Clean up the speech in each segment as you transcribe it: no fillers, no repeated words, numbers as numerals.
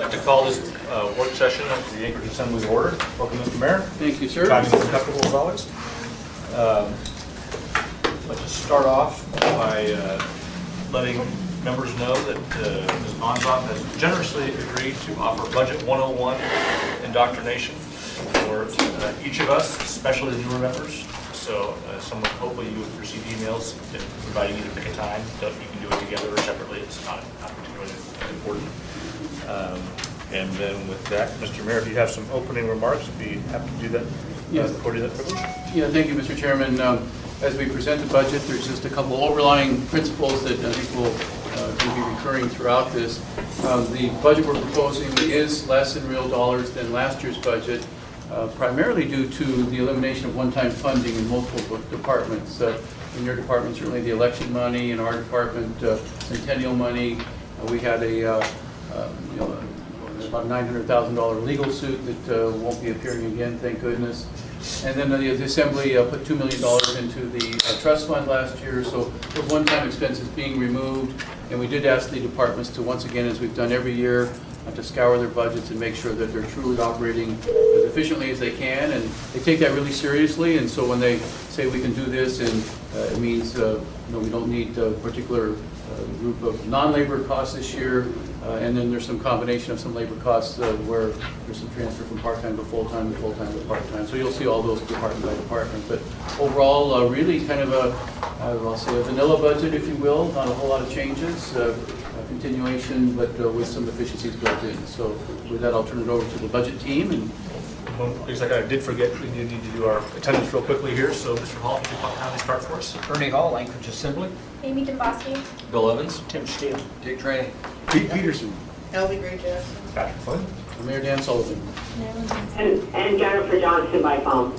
like to call this work session of the Anchorage Assembly to order. Welcome, Mr. Mayor. Thank you, sir. Timing is acceptable as always. Let's just start off by letting members know that Ms. Monzop has generously agreed to offer Budget 101 indoctrination for each of us, especially the newer members. So hopefully you would receive emails providing you to pick a time. You can do it together or separately. It's not particularly important. And then with that, Mr. Mayor, if you have some opening remarks, I'd be happy to do that. Yes. According to that privilege. Yeah, thank you, Mr. Chairman. As we present the budget, there's just a couple overlying principles that I think will be recurring throughout this. The budget we're proposing is less in real dollars than last year's budget, primarily due to the elimination of one-time funding in multiple departments. In your department, certainly the election money. In our department, centennial money. We had about $900,000 legal suit that won't be appearing again, thank goodness. And then the Assembly put $2 million into the trust fund last year, so those one-time expenses being removed. And we did ask the departments to, once again, as we've done every year, to scour their budgets and make sure that they're truly operating as efficiently as they can. And they take that really seriously, and so when they say we can do this, and it means we don't need a particular group of non-labor costs this year, and then there's some combination of some labor costs where there's some transfer from part-time to full-time, to full-time to part-time. So you'll see all those department by department. But overall, really kind of I'll say a vanilla budget, if you will. Not a whole lot of changes, a continuation, but with some efficiencies built in. So with that, I'll turn it over to the budget team. And looks like I did forget, we need to do our attendance real quickly here. So Mr. Hall, if you could kindly start for us. Ernie Hall, Anchorage Assembly. Amy Demboski. Bill Evans. Tim Steele. Dick Trainee. Pete Peterson. Ellie Gray Jackson. Patrick Flynn. Mayor Dan Sullivan. And Jennifer Johnson by phone.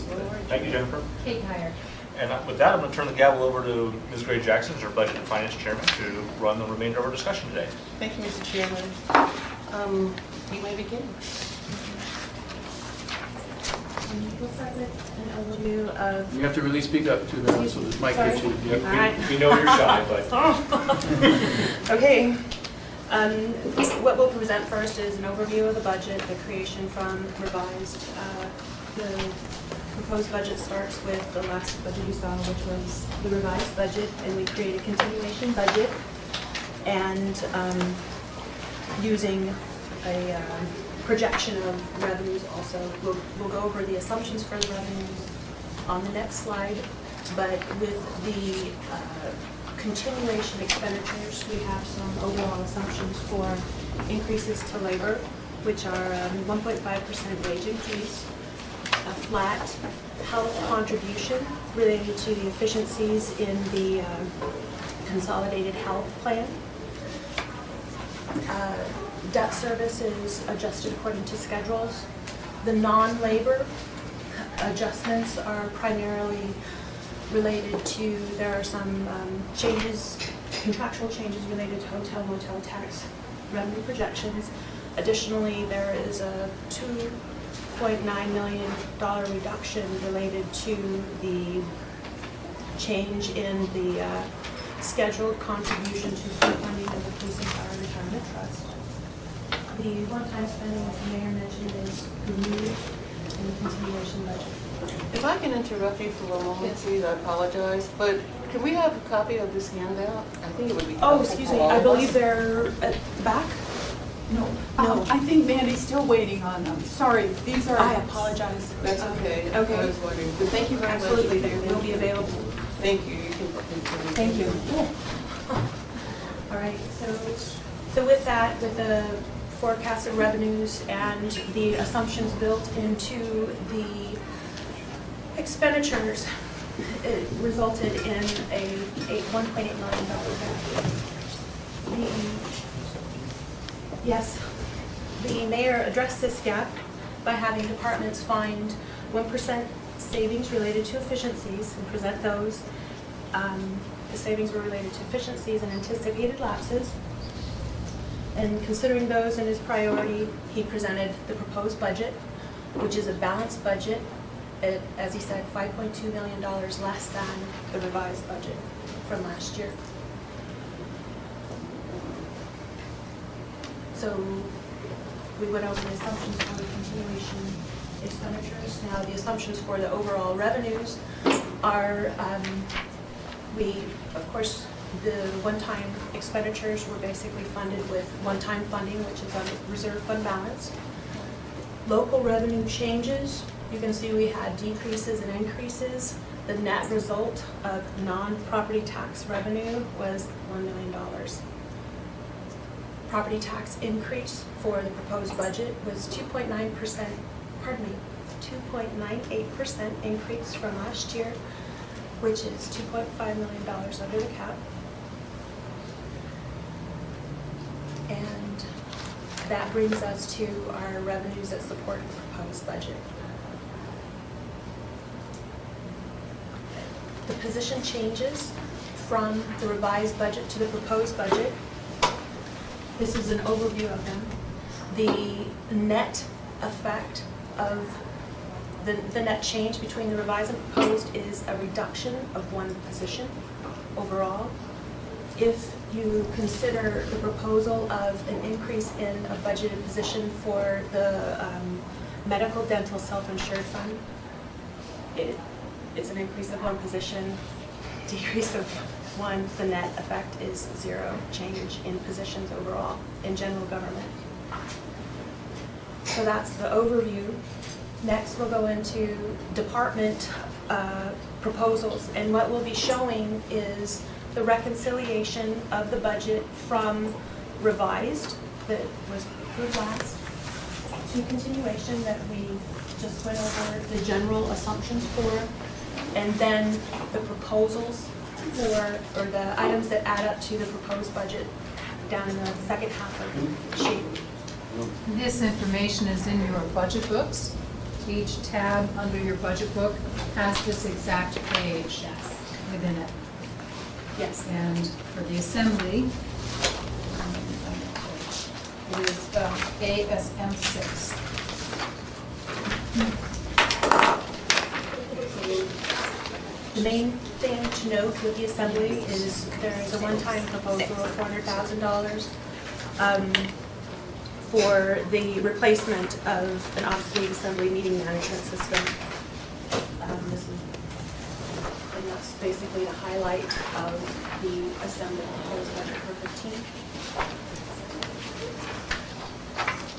Thank you, Jennifer. Kate Heyer. And with that, I'm going to turn the gavel over to Ms. Gray Jackson, our Budget and Finance Chairman, to run the remainder of our discussion today. Thank you, Mr. Chairman. You may begin. We'll start with an overview of. You have to really speak up to the, so this mic gets you. We know you're shy, but Okay. What we'll present first is an overview of the budget, the creation from revised. The proposed budget starts with the last budget you saw, which was the revised budget, and we create a continuation budget, and using a projection of revenues also. We'll go over the assumptions for the revenues on the next slide, but with the continuation expenditures, we have some overall assumptions for increases to labor, which are 1.5% wage increase, a flat health contribution related to the efficiencies in the consolidated health plan. Debt service is adjusted according to schedules. The non-labor adjustments are primarily related to, there are some changes, contractual changes related to hotel motel tax revenue projections. Additionally, there is a $2.9 million reduction related to the change in the scheduled contribution to the funding of the Police and Fire Retirement Trust. The one-time spending, as the Mayor mentioned, is removed in the continuation budget. If I can interrupt you for a moment, please, I apologize, but can we have a copy of this handout? I think it would be helpful. Oh, excuse me, I believe they're at the back? No. No. I think Mandy's still waiting on them. Sorry, these are. I apologize. That's okay. Okay. I was wondering. But thank you very much. Absolutely, they will be available. Thank you. You can continue. Thank you. All right, so with that, with the forecasted revenues and the assumptions built into the expenditures, it resulted in a $1.8 million gap. Yes, the mayor addressed this gap by having departments find 1% savings related to efficiencies and present those. The savings were related to efficiencies and anticipated lapses. And considering those in his priority, he presented the proposed budget, which is a balanced budget at, as he said, $5.2 million less than the revised budget from last year. So we went over the assumptions for the continuation expenditures. Now, the assumptions for the overall revenues are, of course, the one-time expenditures were basically funded with one-time funding, which is on reserve fund balance. Local revenue changes, you can see we had decreases and increases. The net result of non-property tax revenue was $1 million. Property tax increase for the proposed budget was 2.98% increase from last year, which is $2.5 million under the cap. And that brings us to our revenues that support the proposed budget. The position changes from the revised budget to the proposed budget. This is an overview of them. The net effect of the net change between the revised and proposed is a reduction of one position overall. If you consider the proposal of an increase in a budgeted position for the medical dental self-insured fund, it's an increase of one position, decrease of one. The net effect is zero change in positions overall in general government. So that's the overview. Next, we'll go into department proposals, and what we'll be showing is the reconciliation of the budget from revised, that was approved last, to continuation that we just went over the general assumptions for, and then the proposals for, or the items that add up to the proposed budget down in the second half of the sheet. This information is in your budget books. Each tab under your budget book has this exact page within it. Yes. And for the assembly, it is ASM 6. The main thing to note with the assembly is there is a one-time proposal of $400,000 for the replacement of an obsolete assembly meeting management system. And that's basically the highlight of the assembly proposed budget for 15.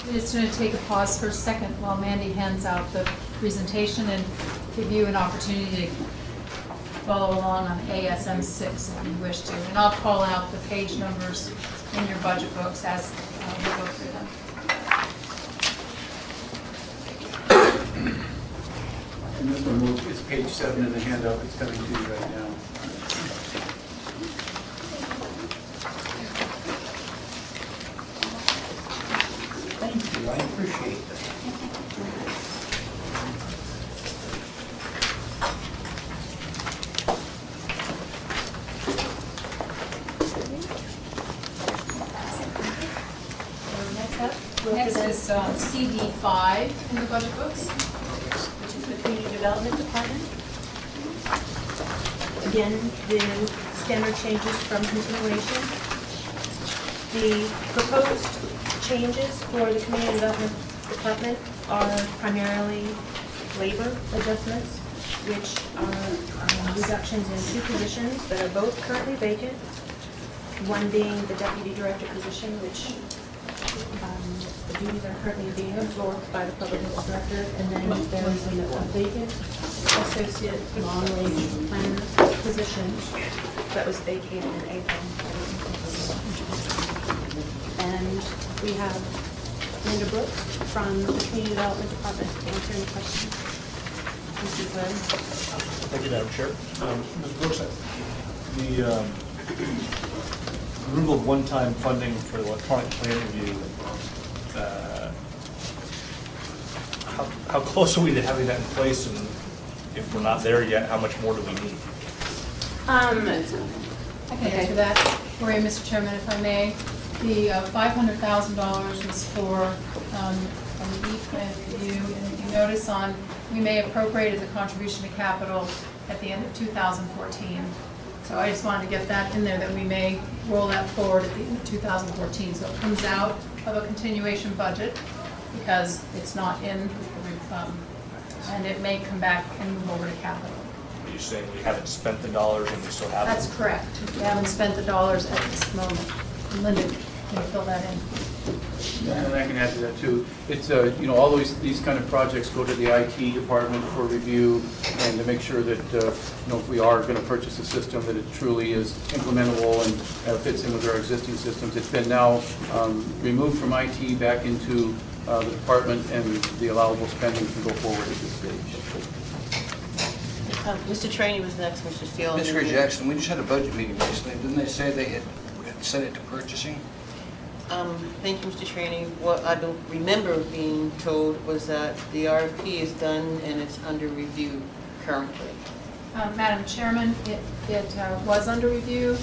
We're just going to take a pause for a second while Mandy hands out the presentation and give you an opportunity to follow along on ASM 6 if you wish to. And I'll call out the page numbers in your budget books as we go through them. And this one is page 7 in the handout that's coming to you right now. Thank you, I appreciate that. Next is CD 5 in the budget books. Which is the Community Development Department. Again, the standard changes from continuation. The proposed changes for the Community Development Department are primarily labor adjustments, which are reductions in two positions that are both currently vacant. One being the Deputy Director position, which the duties are currently being absorbed by the Public Health Director, and then there's a vacant Associate Long-Range Planner position that was vacated in April. And we have Linda Brooks from the Community Development Department to answer any questions. Mrs. Lynn. Thank you, Madam Chair. Ms. Brooks, the removal of one-time funding for the electronic plan review, how close are we to having that in place? And if we're not there yet, how much more do we need? I can answer that for you, Mr. Chairman, if I may. The $500,000 was for an E-plan review, and if you notice we may appropriated the contribution to capital at the end of 2014. So I just wanted to get that in there, that we may roll that forward at the end of 2014. So it comes out of a continuation budget, because it's not in, and it may come back and move over to capital. Are you saying we haven't spent the dollars and we still have them? That's correct. We haven't spent the dollars at this moment. Linda, can you fill that in? And I can add to that too. It's, all these kind of projects go to the IT department for review and to make sure that, if we are going to purchase a system, that it truly is implementable and fits in with our existing systems. It's been now removed from IT back into the department, and the allowable spending can go forward at this stage. Mr. Trainee was next, Mr. Steele. Mr. Jackson, we just had a budget meeting recently. Didn't they say they had sent it to purchasing? Thank you, Mr. Trainee. What I don't remember being told was that the RFP is done and it's under review currently. Madam Chairman, it was under review,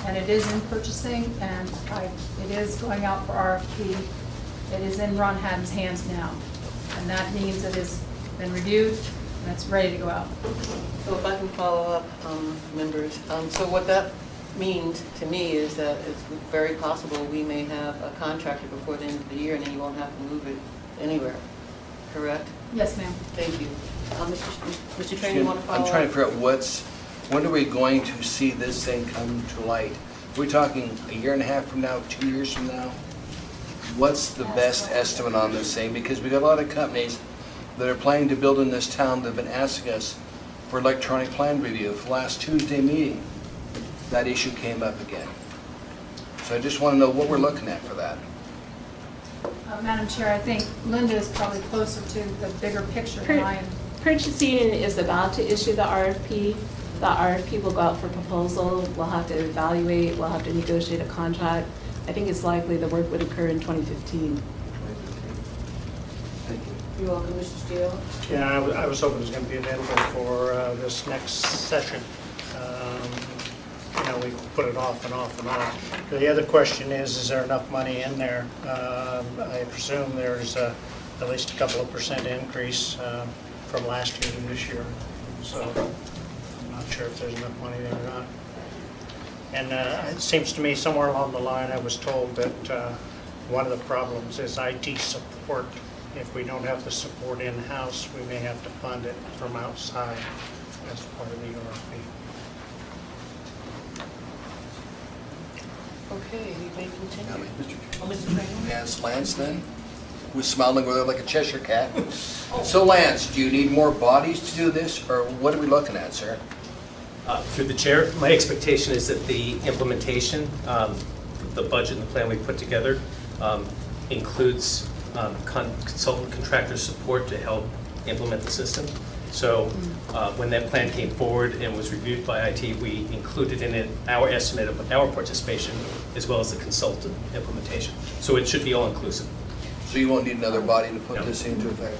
and it is in purchasing, and it is going out for RFP. It is in Ron Haddon's hands now, and that means it has been reviewed, and it's ready to go out. So if I can follow up, members. So what that means to me is that it's very possible we may have a contractor before the end of the year, and then you won't have to move it anywhere, correct? Yes, ma'am. Thank you. Mr. Trainee, you want to follow up? I'm trying to figure out when are we going to see this thing come to light? We're talking a year and a half from now, 2 years from now? What's the best estimate on this thing? Because we got a lot of companies that are planning to build in this town that have been asking us for electronic plan review. For the last Tuesday meeting, that issue came up again. So I just want to know what we're looking at for that. Madam Chair, I think Linda is probably closer to the bigger picture than I am. Purchasing is about to issue the RFP. The RFP will go out for proposal. We'll have to evaluate, we'll have to negotiate a contract. I think it's likely the work would occur in 2015. Thank you. You're welcome, Mr. Steele. Yeah, I was hoping it was going to be available for this next session. We put it off and off and off. The other question is there enough money in there? I presume there's at least a couple of % increase from last year to this year. So I'm not sure if there's enough money there or not. And it seems to me somewhere along the line I was told that one of the problems is IT support. If we don't have the support in-house, we may have to fund it from outside as part of the RFP. Okay, you may continue. Mr. Oh, Mr. Trainee? Yes, Lance then? Who's smiling over there like a Cheshire cat. So Lance, do you need more bodies to do this, or what are we looking at, sir? Through the chair, my expectation is that the implementation, the budget and the plan we put together includes consultant contractor support to help implement the system. So when that plan came forward and was reviewed by IT, we included in it our estimate of our participation as well as the consultant implementation. So it should be all-inclusive. So you won't need another body to put this into effect?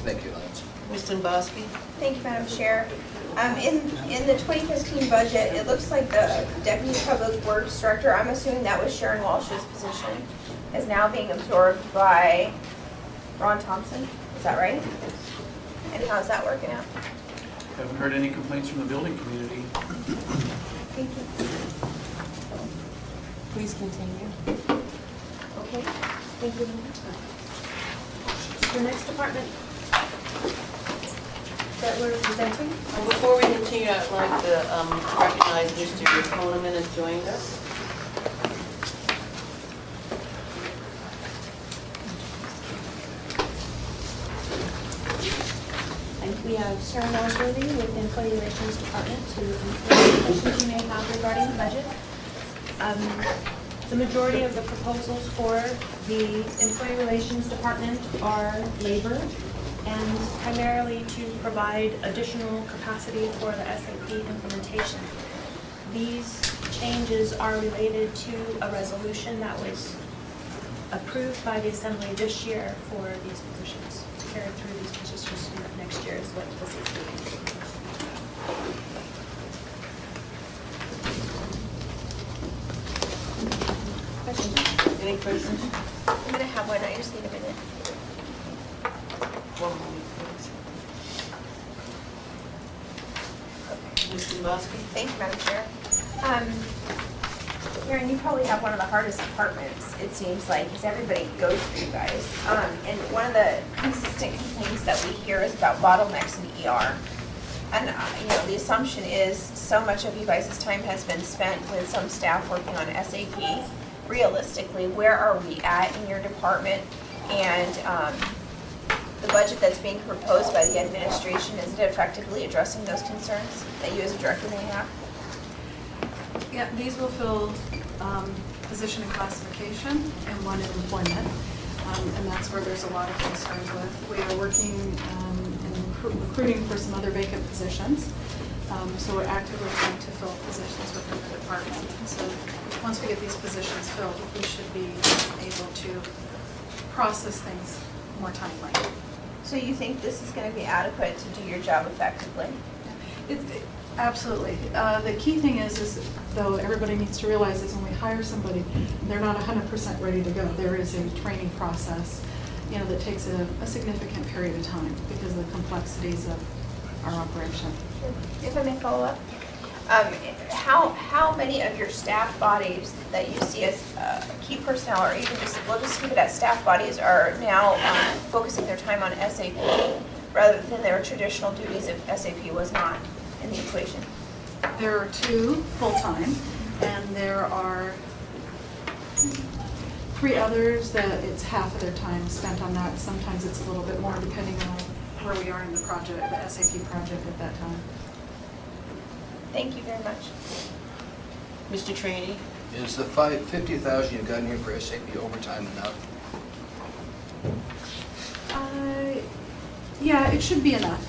Thank you, Lance. Ms. Dombowski? Thank you, Madam Chair. In the 2015 budget, it looks like the Deputy Public Works Director, I'm assuming that was Sharon Walsh's position, is now being absorbed by Ron Thompson. Is that right? And how's that working out? Haven't heard any complaints from the building community. Thank you. Please continue. Okay. Thank you. The next department that we're presenting. Before we continue, I'd like to recognize Mr. Coleman has joined us. We have Sharon Walshworthy with the Employee Relations Department to answer questions you may have regarding the budget. The majority of the proposals for the Employee Relations Department are labor and primarily to provide additional capacity for the SAP implementation. These changes are related to a resolution that was approved by the Assembly this year for these positions. Carry through these positions next year is what this is doing. Questions? Any questions? I'm going to have one. I just need a minute. One moment, please. Ms. Dombowski? Thank you, Madam Chair. Karen, you probably have one of the hardest departments, it seems like, because everybody goes through you guys. And one of the consistent complaints that we hear is about bottlenecks in ER. And, the assumption is so much of you guys' time has been spent with some staff working on SAP. Realistically, where are we at in your department? And the budget that's being proposed by the administration, is it effectively addressing those concerns that you as a director may have? Yeah, these will fill position and classification and one in employment. And that's where there's a lot of concerns with. We are working and recruiting for some other vacant positions. So we're actively trying to fill positions within the department. So once we get these positions filled, we should be able to process things more timely. So you think this is going to be adequate to do your job effectively? Absolutely. The key thing is though everybody needs to realize is when we hire somebody, they're not 100% ready to go. There is a training process, that takes a significant period of time because of the complexities of our operation. If I may follow up, how many of your staff bodies that you see as key personnel, or even we'll just keep it at staff bodies, are now focusing their time on SAP rather than their traditional duties if SAP was not in the equation? There are 2 full-time, and there are 3 others that it's half of their time spent on that. Sometimes it's a little bit more depending on where we are in the project, the SAP project at that time. Thank you very much. Mr. Trainee? Is the $50,000 you've got in here for SAP overtime enough? Yeah, it should be enough.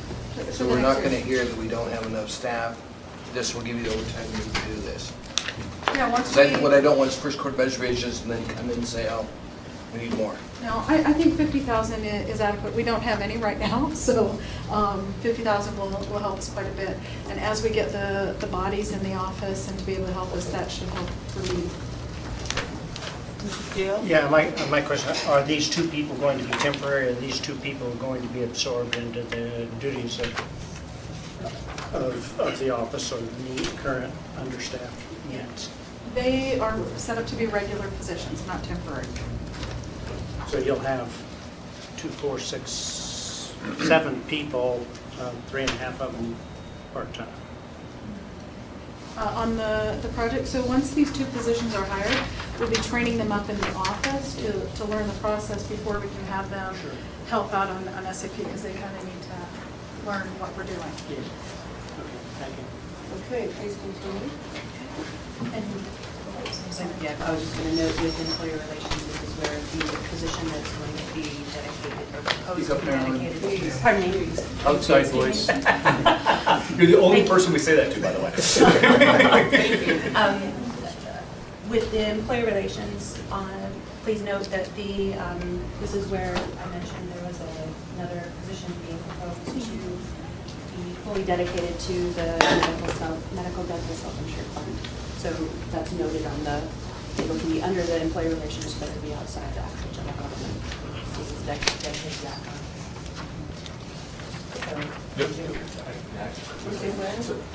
So we're not going to hear that we don't have enough staff. This will give you the overtime you need to do this. Yeah, once What I don't want is first quarter budget revisions and then come in and say, oh, we need more. No, I think 50,000 is adequate. We don't have any right now, so 50,000 will help us quite a bit. And as we get the bodies in the office and to be able to help us, that should help relieve. Mr. Steele? Yeah, my question, are these 2 people going to be temporary? Are these 2 people going to be absorbed into the duties of the office or the current understaffed units? They are set up to be regular positions, not temporary. So you'll have 2, 4, 6, 7 people, 3.5 of them part-time. On the project, so once these 2 positions are hired, we'll be training them up in the office to learn the process before we can have them help out on SAP, because they kind of need to learn what we're doing. Yeah. Okay, thank you. Okay, please continue. Yeah, I was just going to note with employer relations, this is where the position that's going to be dedicated or proposed to be dedicated. Pardon me. Outside voice. You're the only person we say that to, by the way. Thank you. With the employee relations, please note that this is where I mentioned there was another position being proposed to be fully dedicated to the medical dental self-insured fund. So that's noted on it'll be under the employee relations, but it'll be outside the actual general government. This is dedicated to that fund.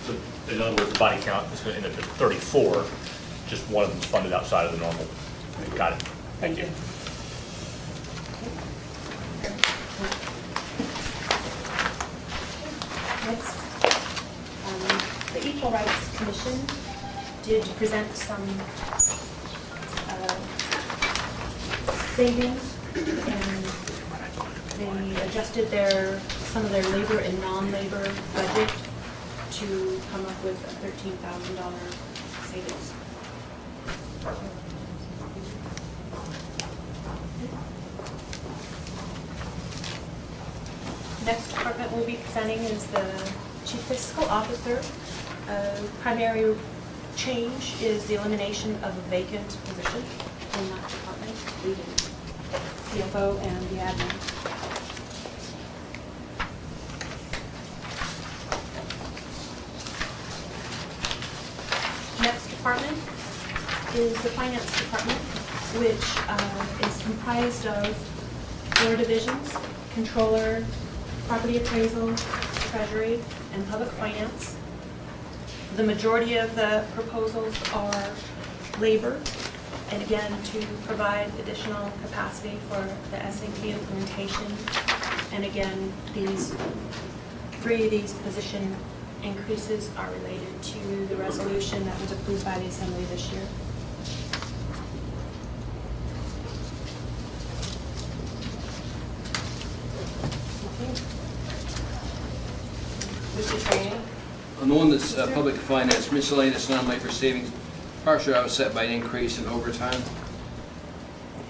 So in other words, the body count is going to end up at 34, just one of them is funded outside of the normal. Got it. Thank you. Next, the Equal Rights Commission did present some savings, and they adjusted some of their labor and non-labor budget to come up with a $13,000 savings. Next department we'll be presenting is the Chief Fiscal Officer. Primary change is the elimination of a vacant position in that department, leaving CFO and the admin. Next department is the Finance Department, which is comprised of 4 divisions: Controller, Property Appraisal, Treasury, and Public Finance. The majority of the proposals are labor, and again, to provide additional capacity for the SAP implementation. And again, three of these position increases are related to the resolution that was approved by the Assembly this year. Mr. Trainee? On the one that's public finance, miscellaneous non-labor savings, partially offset by an increase in overtime.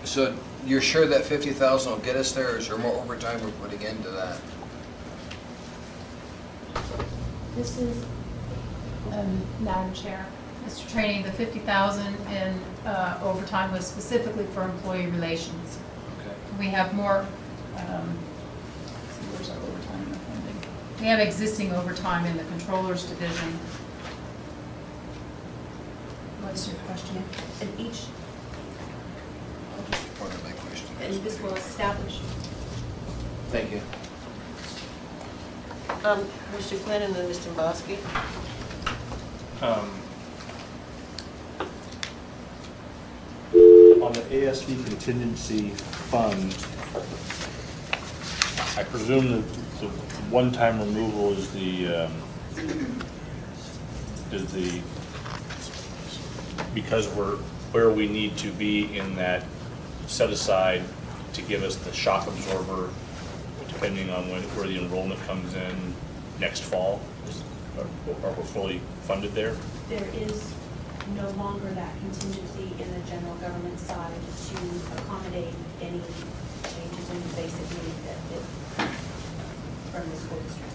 So you're sure that 50,000 will get us there, or is there more overtime we're putting into that? This is, Madam Chair, Mr. Trainee, the 50,000 in overtime was specifically for employee relations. Okay. We have more, let's see, where's our overtime in the funding? We have existing overtime in the Controller's Division. What's your question? And each, That's part of my question. and this will establish. Thank you. Mr. Flynn and then Mr. Bosky. On the ASV contingency fund, I presume that the one-time removal is because we're where we need to be in that set aside to give us the shock absorber, depending on where the enrollment comes in next fall. Are we fully funded there? There is no longer that contingency in the general government side to accommodate any changes in the basic need that from the school district.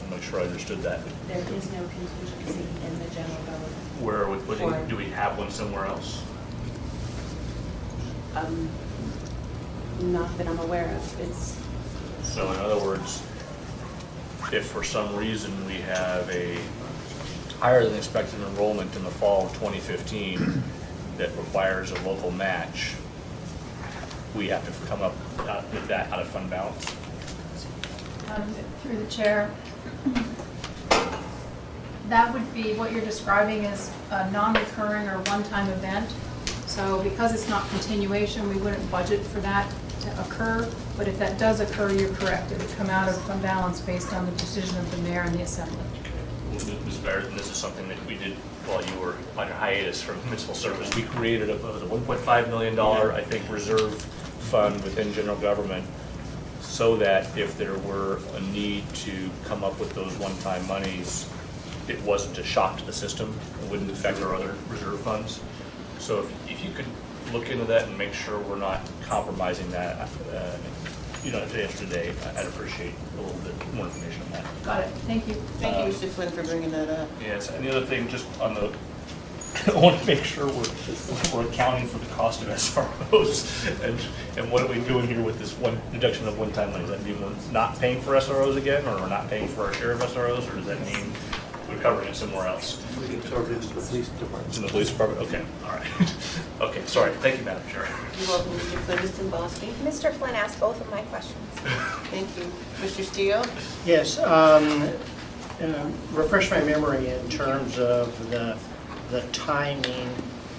I'll make sure I understood that. There is no contingency in the general government. Where do we have one somewhere else? Not that I'm aware of. It's So in other words, if for some reason we have a higher than expected enrollment in the fall of 2015 that requires a local match, we have to come up with that out of fund balance? Through the chair, that would be, what you're describing is a non-recurring or one-time event. So because it's not continuation, we wouldn't budget for that to occur. But if that does occur, you're correct. It would come out of fund balance based on the decision of the mayor and the assembly. Ms. Barrett, this is something that we did while you were on your hiatus from municipal service. We created a $1.5 million, I think, reserve fund within general government so that if there were a need to come up with those one-time monies, it wasn't a shock to the system. It wouldn't affect our other reserve funds. So if you could look into that and make sure we're not compromising that, yesterday, I'd appreciate a little bit more information on that. Got it. Thank you. Thank you, Mr. Flynn, for bringing that up. Yes, and the other thing, just on the, I want to make sure we're accounting for the cost of SROs, and what are we doing here with this one deduction of one-time money? Does that mean we're not paying for SROs again, or we're not paying for our share of SROs, or does that mean we're covering it somewhere else? We absorbed it into the police department. It's in the police department? Okay, all right. Okay, sorry. Thank you, Madam Chair. You're welcome, Mr. Flynn. Mr. Bosky. Mr. Flynn asked both of my questions. Thank you. Mr. Steele? Yes, refresh my memory in terms of the timing.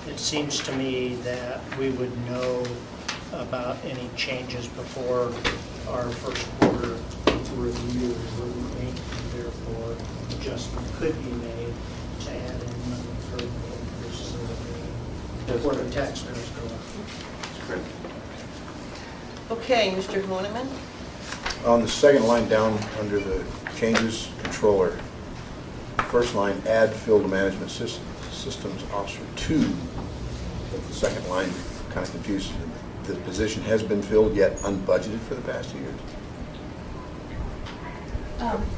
It seems to me that we would know about any changes before our first quarter review, and therefore adjustment could be made to add in money for the increases before the taxpayers go up. That's correct. Okay, Mr. Honeman? On the second line down under the changes controller, first line, add field management systems officer 2. But the second line kind of confuses me. The position has been filled yet unbudgeted for the past 2 years.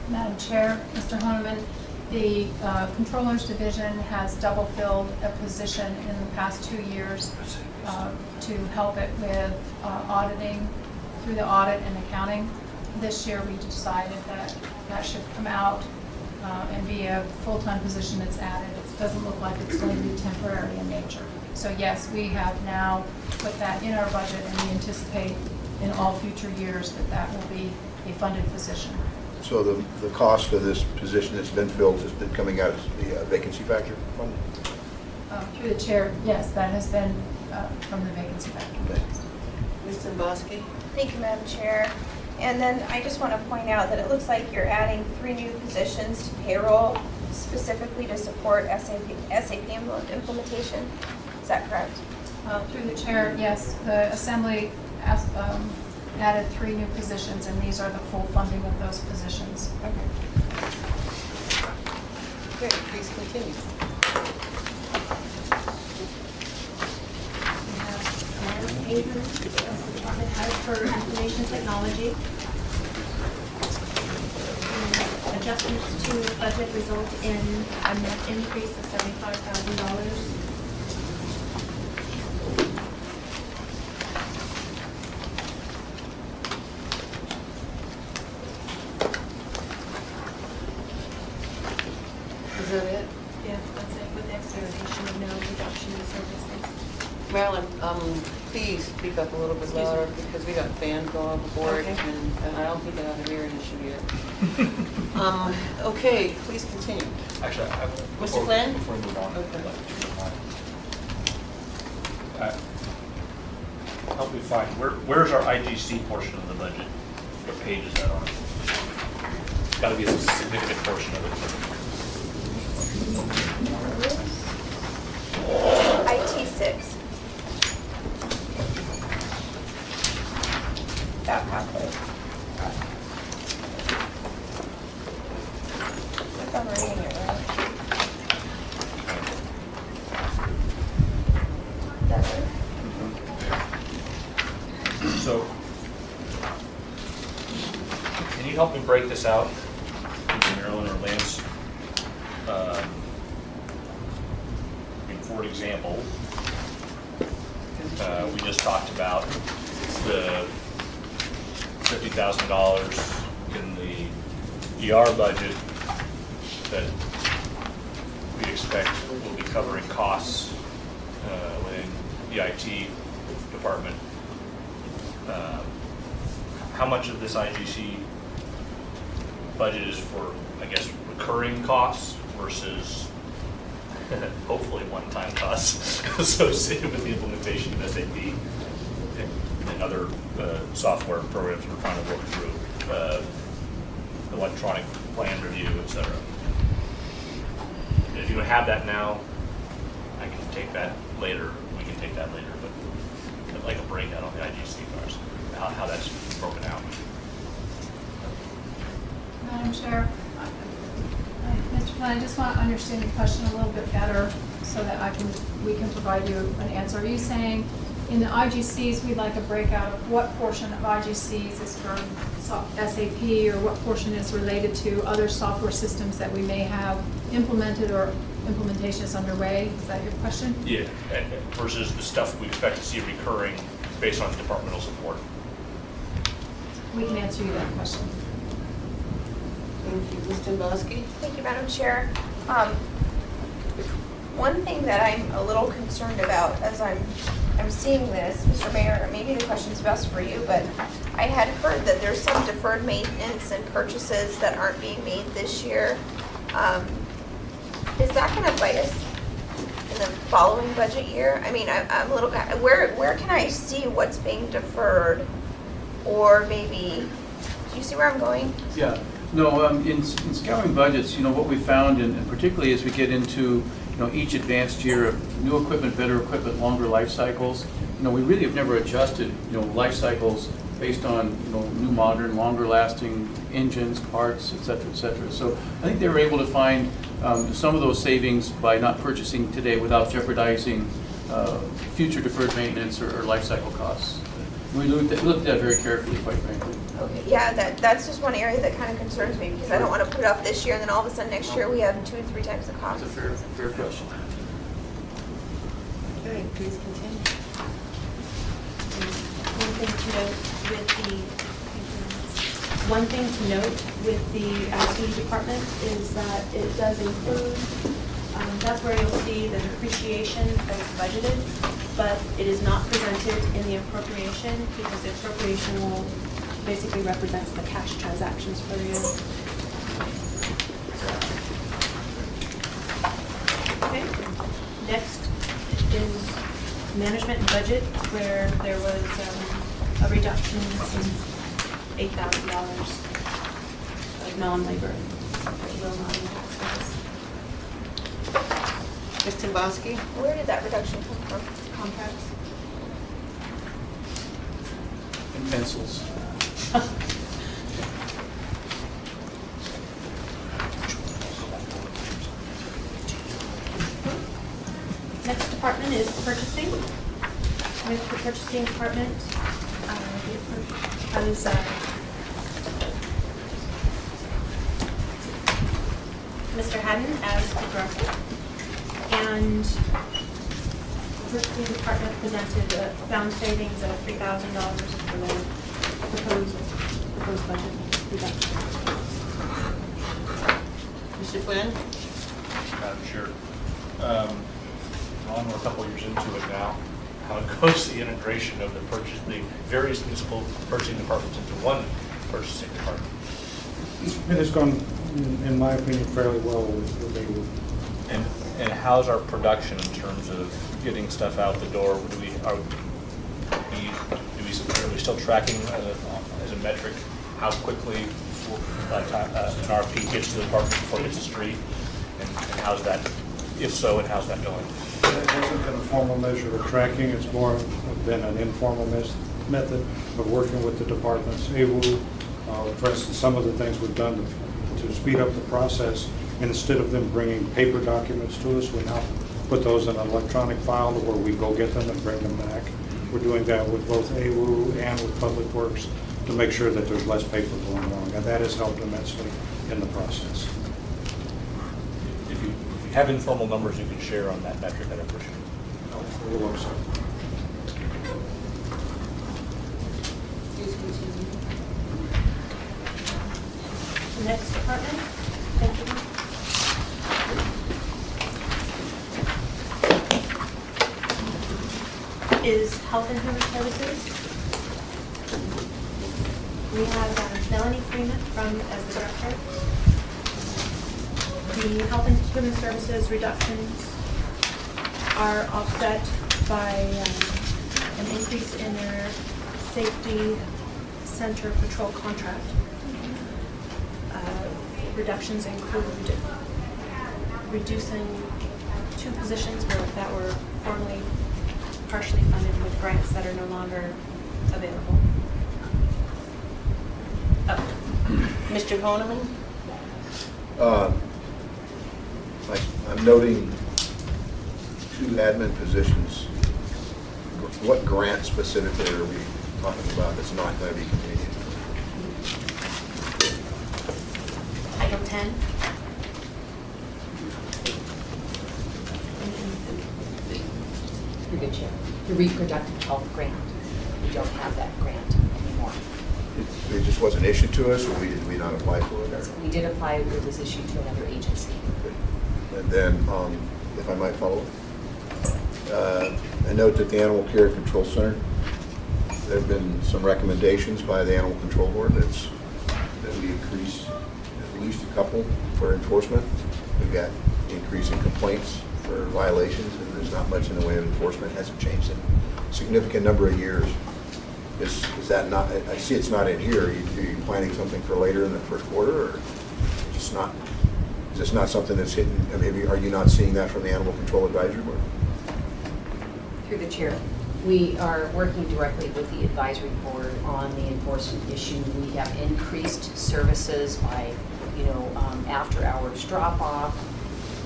Madam Chair, Mr. Honeman, the Controller's Division has double filled a position in the past 2 years to help it with auditing through the audit and accounting. This year we decided that that should come out and be a full-time position that's added. It doesn't look like it's going to be temporary in nature. So yes, we have now put that in our budget, and we anticipate in all future years that that will be a funded position. So the cost of this position that's been filled has been coming out of the vacancy factor fund? Through the chair, yes, that has been from the vacancy factor. Ms. Dombrowski? Thank you, Madam Chair. And then I just want to point out that it looks like you're adding 3 new positions to payroll specifically to support SAP implementation. Is that correct? Through the chair, yes, the Assembly added 3 new positions, and these are the full funding of those positions. Okay, please continue. We have Amanda Haven, as department head for information technology. And adjustments to budget result in a net increase of $75,000. Is that it? Yeah, that's it, with the expectation of no reduction in services. Marilyn, please speak up a little bit Excuse me. louder because we got fans going off the board Okay. and I don't think I have a hearing issue yet. Okay, please continue. Actually, I have. Mr. Flynn? Before we move on. Okay. I'd like to help me find, where's our IGC portion of the budget? What page is that on? It's got to be a significant portion of it. IT 6. That halfway. If I'm reading it right. Is that right? So, can you help me break this out, either Marilyn or Lance? For example, we just talked about the $50,000 in the ER budget that we expect will be covering costs within the IT department. How much of this IGC budget is for, I guess, recurring costs versus hopefully one-time costs associated with the implementation of SAP and other software programs we're trying to work through, electronic plan review, et cetera. If you have that now, I can take that later. We can take that later, but I'd like a breakout on the IGC first, how that's broken out. Madam Chair, Mr. Flynn, I just want to understand your question a little bit better so that we can provide you an answer. Are you saying in the IGCs, we'd like a breakout of what portion of IGCs is for SAP or what portion is related to other software systems that we may have implemented or implementation is underway? Is that your question? Yeah, versus the stuff we expect to see recurring based on departmental support. We can answer you that question. Thank you. Ms. Dombrowski? Thank you, Madam Chair. One thing that I'm a little concerned about as I'm seeing this, Mr. Mayor, maybe the question's best for you, but I had heard that there's some deferred maintenance and purchases that aren't being made this year. Is that going to bite us in the following budget year? I mean, I'm a little, where can I see what's being deferred? Or maybe, do you see where I'm going? Yeah. No, in scouring budgets, what we found, and particularly as we get into, each advanced year of new equipment, better equipment, longer life cycles, we really have never adjusted, life cycles based on, new modern, longer lasting engines, parts, et cetera, et cetera. So I think they were able to find some of those savings by not purchasing today without jeopardizing future deferred maintenance or life cycle costs. We looked at that very carefully, quite frankly. Okay, yeah, that's just one area that kind of concerns me because I don't want to put it up this year and then all of a sudden next year we have 2 or 3 times the cost. That's a fair question. Okay, please continue. One thing to note with the IT department is that it does include, that's where you'll see the depreciation that's budgeted, but it is not presented in the appropriation because the appropriation will basically represents the cash transactions for the year. Okay, next is management and budget, where there was a reduction in $8,000 of non-labor, real non-labor expenses. Ms. Timboski? Where did that reduction come from? Contracts. And pencils. Next department is purchasing. With the purchasing department, has Mr. Haddon as the director. And the purchasing department presented found savings of $3,000 for the proposed budget reduction. Mr. Flynn? Madam Chair. Ron, we're a couple years into it now. How it goes, the integration of the various municipal purchasing departments into one purchasing department. It has gone, in my opinion, fairly well with AWU. And how's our production in terms of getting stuff out the door? Are we still tracking as a metric how quickly by the time an RFP gets to the department before it hits the street? And how's that, if so, and how's that going? It hasn't been a formal measure of tracking. It's more been an informal method of working with the departments. AWU, for instance, some of the things we've done to speed up the process, instead of them bringing paper documents to us, we now put those in an electronic file where we go get them and bring them back. We're doing that with both AWU and with Public Works to make sure that there's less paper going along, and that has helped immensely in the process. If you have informal numbers you can share on that metric, I'd appreciate it. For the website. Please continue. The next department, thank you. Is Health and Human Services. We have Melanie Freeman as the director. The Health and Human Services reductions are offset by an increase in their safety center patrol contract. Reductions include reducing 2 positions that were formerly partially funded with grants that are no longer available. Mr. Honeman? I'm noting 2 admin positions. What grant specifically are we talking about that's not going to be continued? Item 10. You're good, Chair. The reproductive health grant. We don't have that grant anymore. It just wasn't issued to us, or did we not apply for it? Or? We did apply, it was issued to another agency. Okay. And then, if I might follow, I note that the Animal Care Control Center, there have been some recommendations by the Animal Control Board that we increase at least a couple for enforcement. We've got increase in complaints for violations, and there's not much in the way of enforcement. It hasn't changed in a significant number of years. Is that not, I see it's not in here. Are you planning something for later in the first quarter, or just not? Is this not something that's hitting, maybe are you not seeing that from the Animal Control Advisory Board? Through the Chair, we are working directly with the advisory board on the enforcement issue. We have increased services by, after hours drop-off,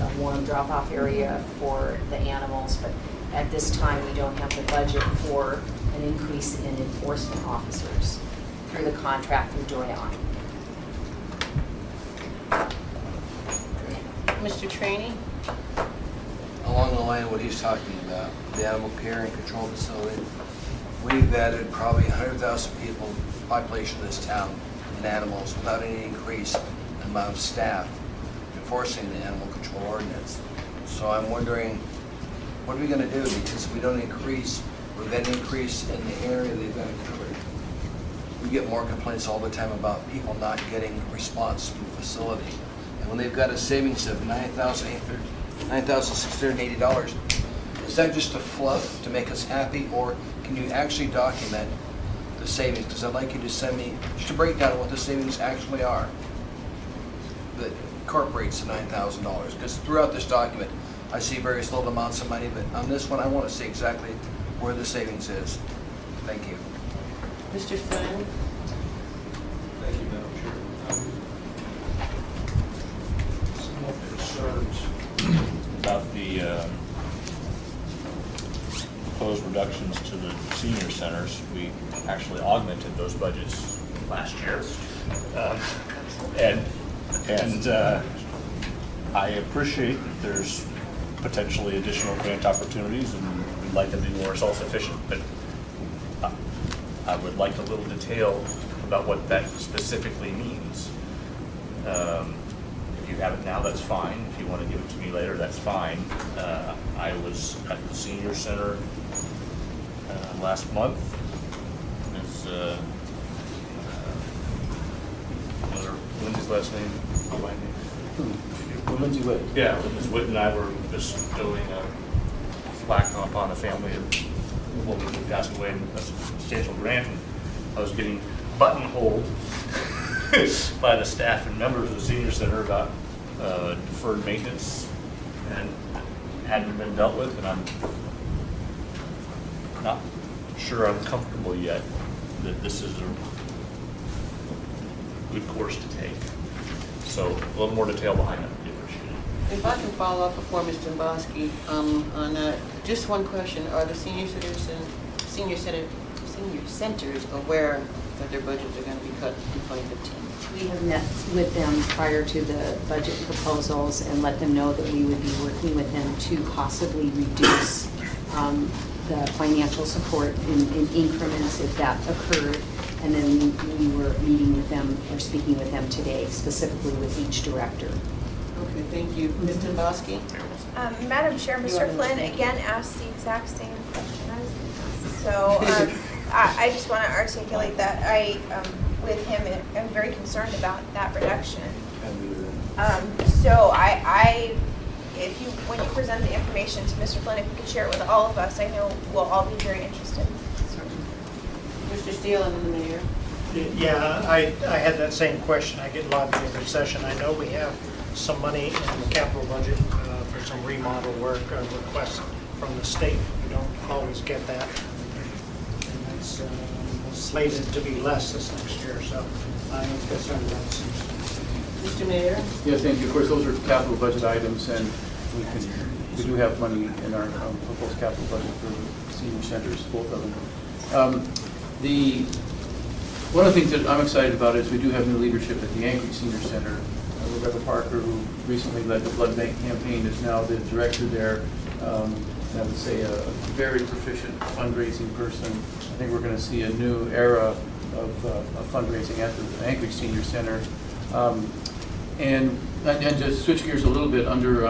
a warm drop-off area for the animals, but at this time we don't have the budget for an increase in enforcement officers through the contract with Joyon. Mr. Trainee? Along the line of what he's talking about, the animal care and control facility, we've added probably 100,000 people, population of this town, in animals without any increase in the amount of staff enforcing the animal control ordinance. So I'm wondering, what are we going to do? Because if we don't increase, we're going to increase in the area they've got covered. we get more complaints all the time about people not getting response from the facility. And when they've got a savings of $9,680, is that just a fluff to make us happy, or can you actually document the savings? Because I'd like you to send me just a breakdown of what the savings actually are that incorporates the $9,000. Because throughout this document, I see various little amounts of money, but on this one, I want to see exactly where the savings is. Thank you. Mr. Flynn? Thank you, Madam Chair. Some concerns About the proposed reductions to the senior centers. We actually augmented those budgets last year. And I appreciate that there's potentially additional grant opportunities and we'd like them to be more self-sufficient, but I would like a little detail about what that specifically means. If you have it now, that's fine. If you want to give it to me later, that's fine. I was at the senior center last month. Ms. Lindsay's last name? My name. Lindsay Witt. Yeah, Ms. Witt and I were bestowing a plaque upon the family of a woman who passed away in a substantial grant. And I was getting buttonholed by the staff and members of the senior center about deferred maintenance and hadn't been dealt with, and I'm not sure I'm comfortable yet that this is a good course to take. So a little more detail behind that would be appreciated. If I can follow up before Mr. Bosky, on just one question. Are the senior centers aware that their budgets are going to be cut in 2015? We have met with them prior to the budget proposals and let them know that we would be working with them to possibly reduce the financial support in increments if that occurred. And then we were meeting with them or speaking with them today, specifically with each director. Okay, thank you. Mr. Bosky? Madam Chair, Mr. Flynn again asked the exact same question I was going to ask. So I just want to articulate that I, with him, am very concerned about that reduction. So when you present the information to Mr. Flynn, if you could share it with all of us, I know we'll all be very interested. Mr. Steele and then the mayor. Yeah, I had that same question. I get lobbied every session. I know we have some money in the capital budget for some remodel work requests from the state. We don't always get that. And that's slated to be less this next year, so I'm concerned about this. Mr. Mayor? Yes, thank you. Of course, those are capital budget items, and we do have money in our proposed capital budget for senior centers, both of them. One of the things that I'm excited about is we do have new leadership at the Anchorage Senior Center. Rebecca Parker, who recently led the blood bank campaign, is now the director there. I would say a very proficient fundraising person. I think we're going to see a new era of fundraising at the Anchorage Senior Center. And to switch gears a little bit, under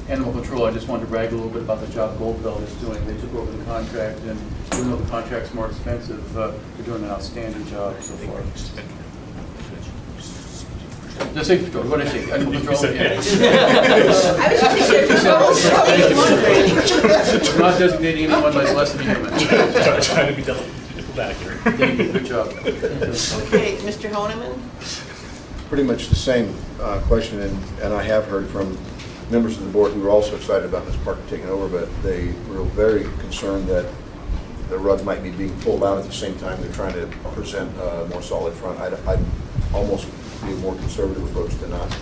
animal control, I just wanted to brag a little bit about the job Goldbelt is doing. They took over the contract, and even though the contract's more expensive, they're doing an outstanding job so far. The safety control, what did I say? Animal control? Yeah. I'm not designating anyone by less than a human. Trying to be diplomatic here. Thank you, good job. Okay, Mr. Honeman? Pretty much the same question, and I have heard from members of the board who were also excited about this park taking over, but they were very concerned that the rug might be being pulled out at the same time they're trying to present a more solid front. I'd almost be a more conservative approach to not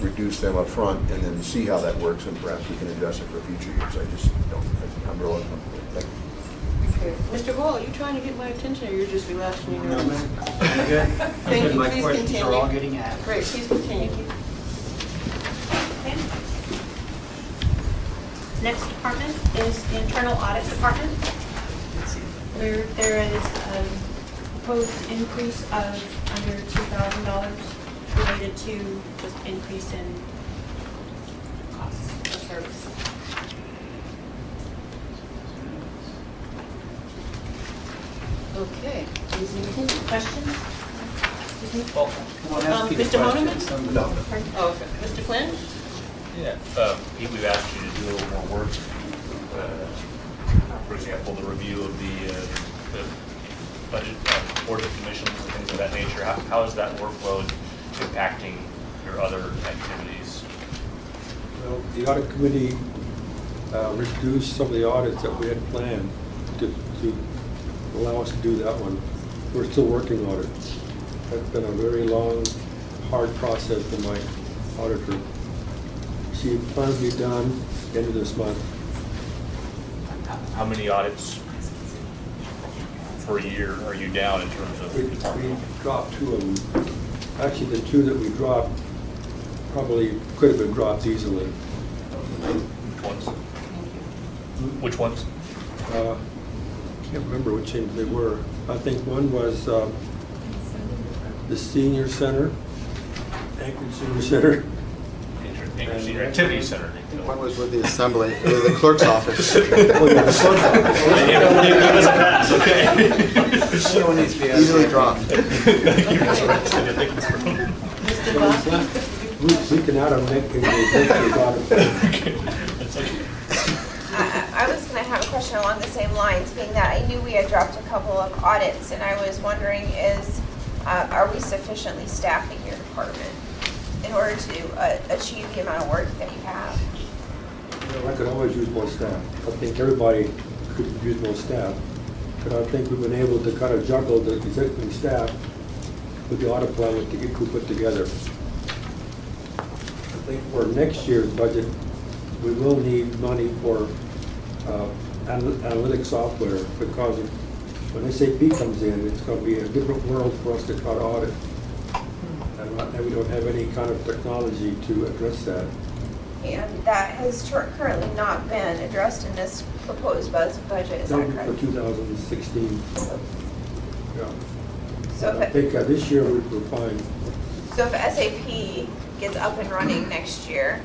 reduce them up front and then see how that works, and perhaps we can adjust it for future years. I just don't, I'm real uncomfortable. Thank you. Okay. Mr. Hall, are you trying to get my attention, or you're just relaxing your No, nerves? ma'am. Thank you, My please questions continue. are all getting asked. Great, please continue. Okay. Next department is the Internal Audit Department, where there is a proposed increase of under $2,000 related to just increase in costs of service. Okay. Questions? Well, Mr. Honeman? No. Oh, okay. Mr. Flynn? Yeah, Pete, we've asked you to do a little more work. For example, the review of the budget, board of commissions and things of that nature. How is that workload impacting your other activities? Well, the audit committee reduced some of the audits that we had planned to allow us to do that one. We're still working on it. That's been a very long, hard process for my auditor. She plans to be done end of this month. How many audits per year are you down in terms of We dropped 2 of them. Actually, the 2 that we dropped probably could have been dropped easily. Which ones? Which ones? Can't remember which ones they were. I think one was the senior center, Anchorage Senior Center. Anchorage Senior Activity Center. One was with the assembly, the clerk's office. Oh, yeah, the clerk's office. It was a pass, okay. Someone needs to be easily dropped. Mr. Bosky? We can add them next to the I was going to have a question along the same lines, being that I knew we had dropped a couple of audits, and I was wondering are we sufficiently staffing your department in order to achieve the amount of work that you have? I could always use more staff. I think everybody could use more staff. But I think we've been able to kind of juggle the existing staff with the audit plan with the we put together. I think for next year's budget, we will need money for analytic software because when SAP comes in, it's going to be a different world for us to try to audit. And right now we don't have any kind of technology to address that. And that has currently not been addressed in this proposed budget, is that That'll be correct? for 2016. Yeah. So I think this year we're fine. So if SAP gets up and running next year,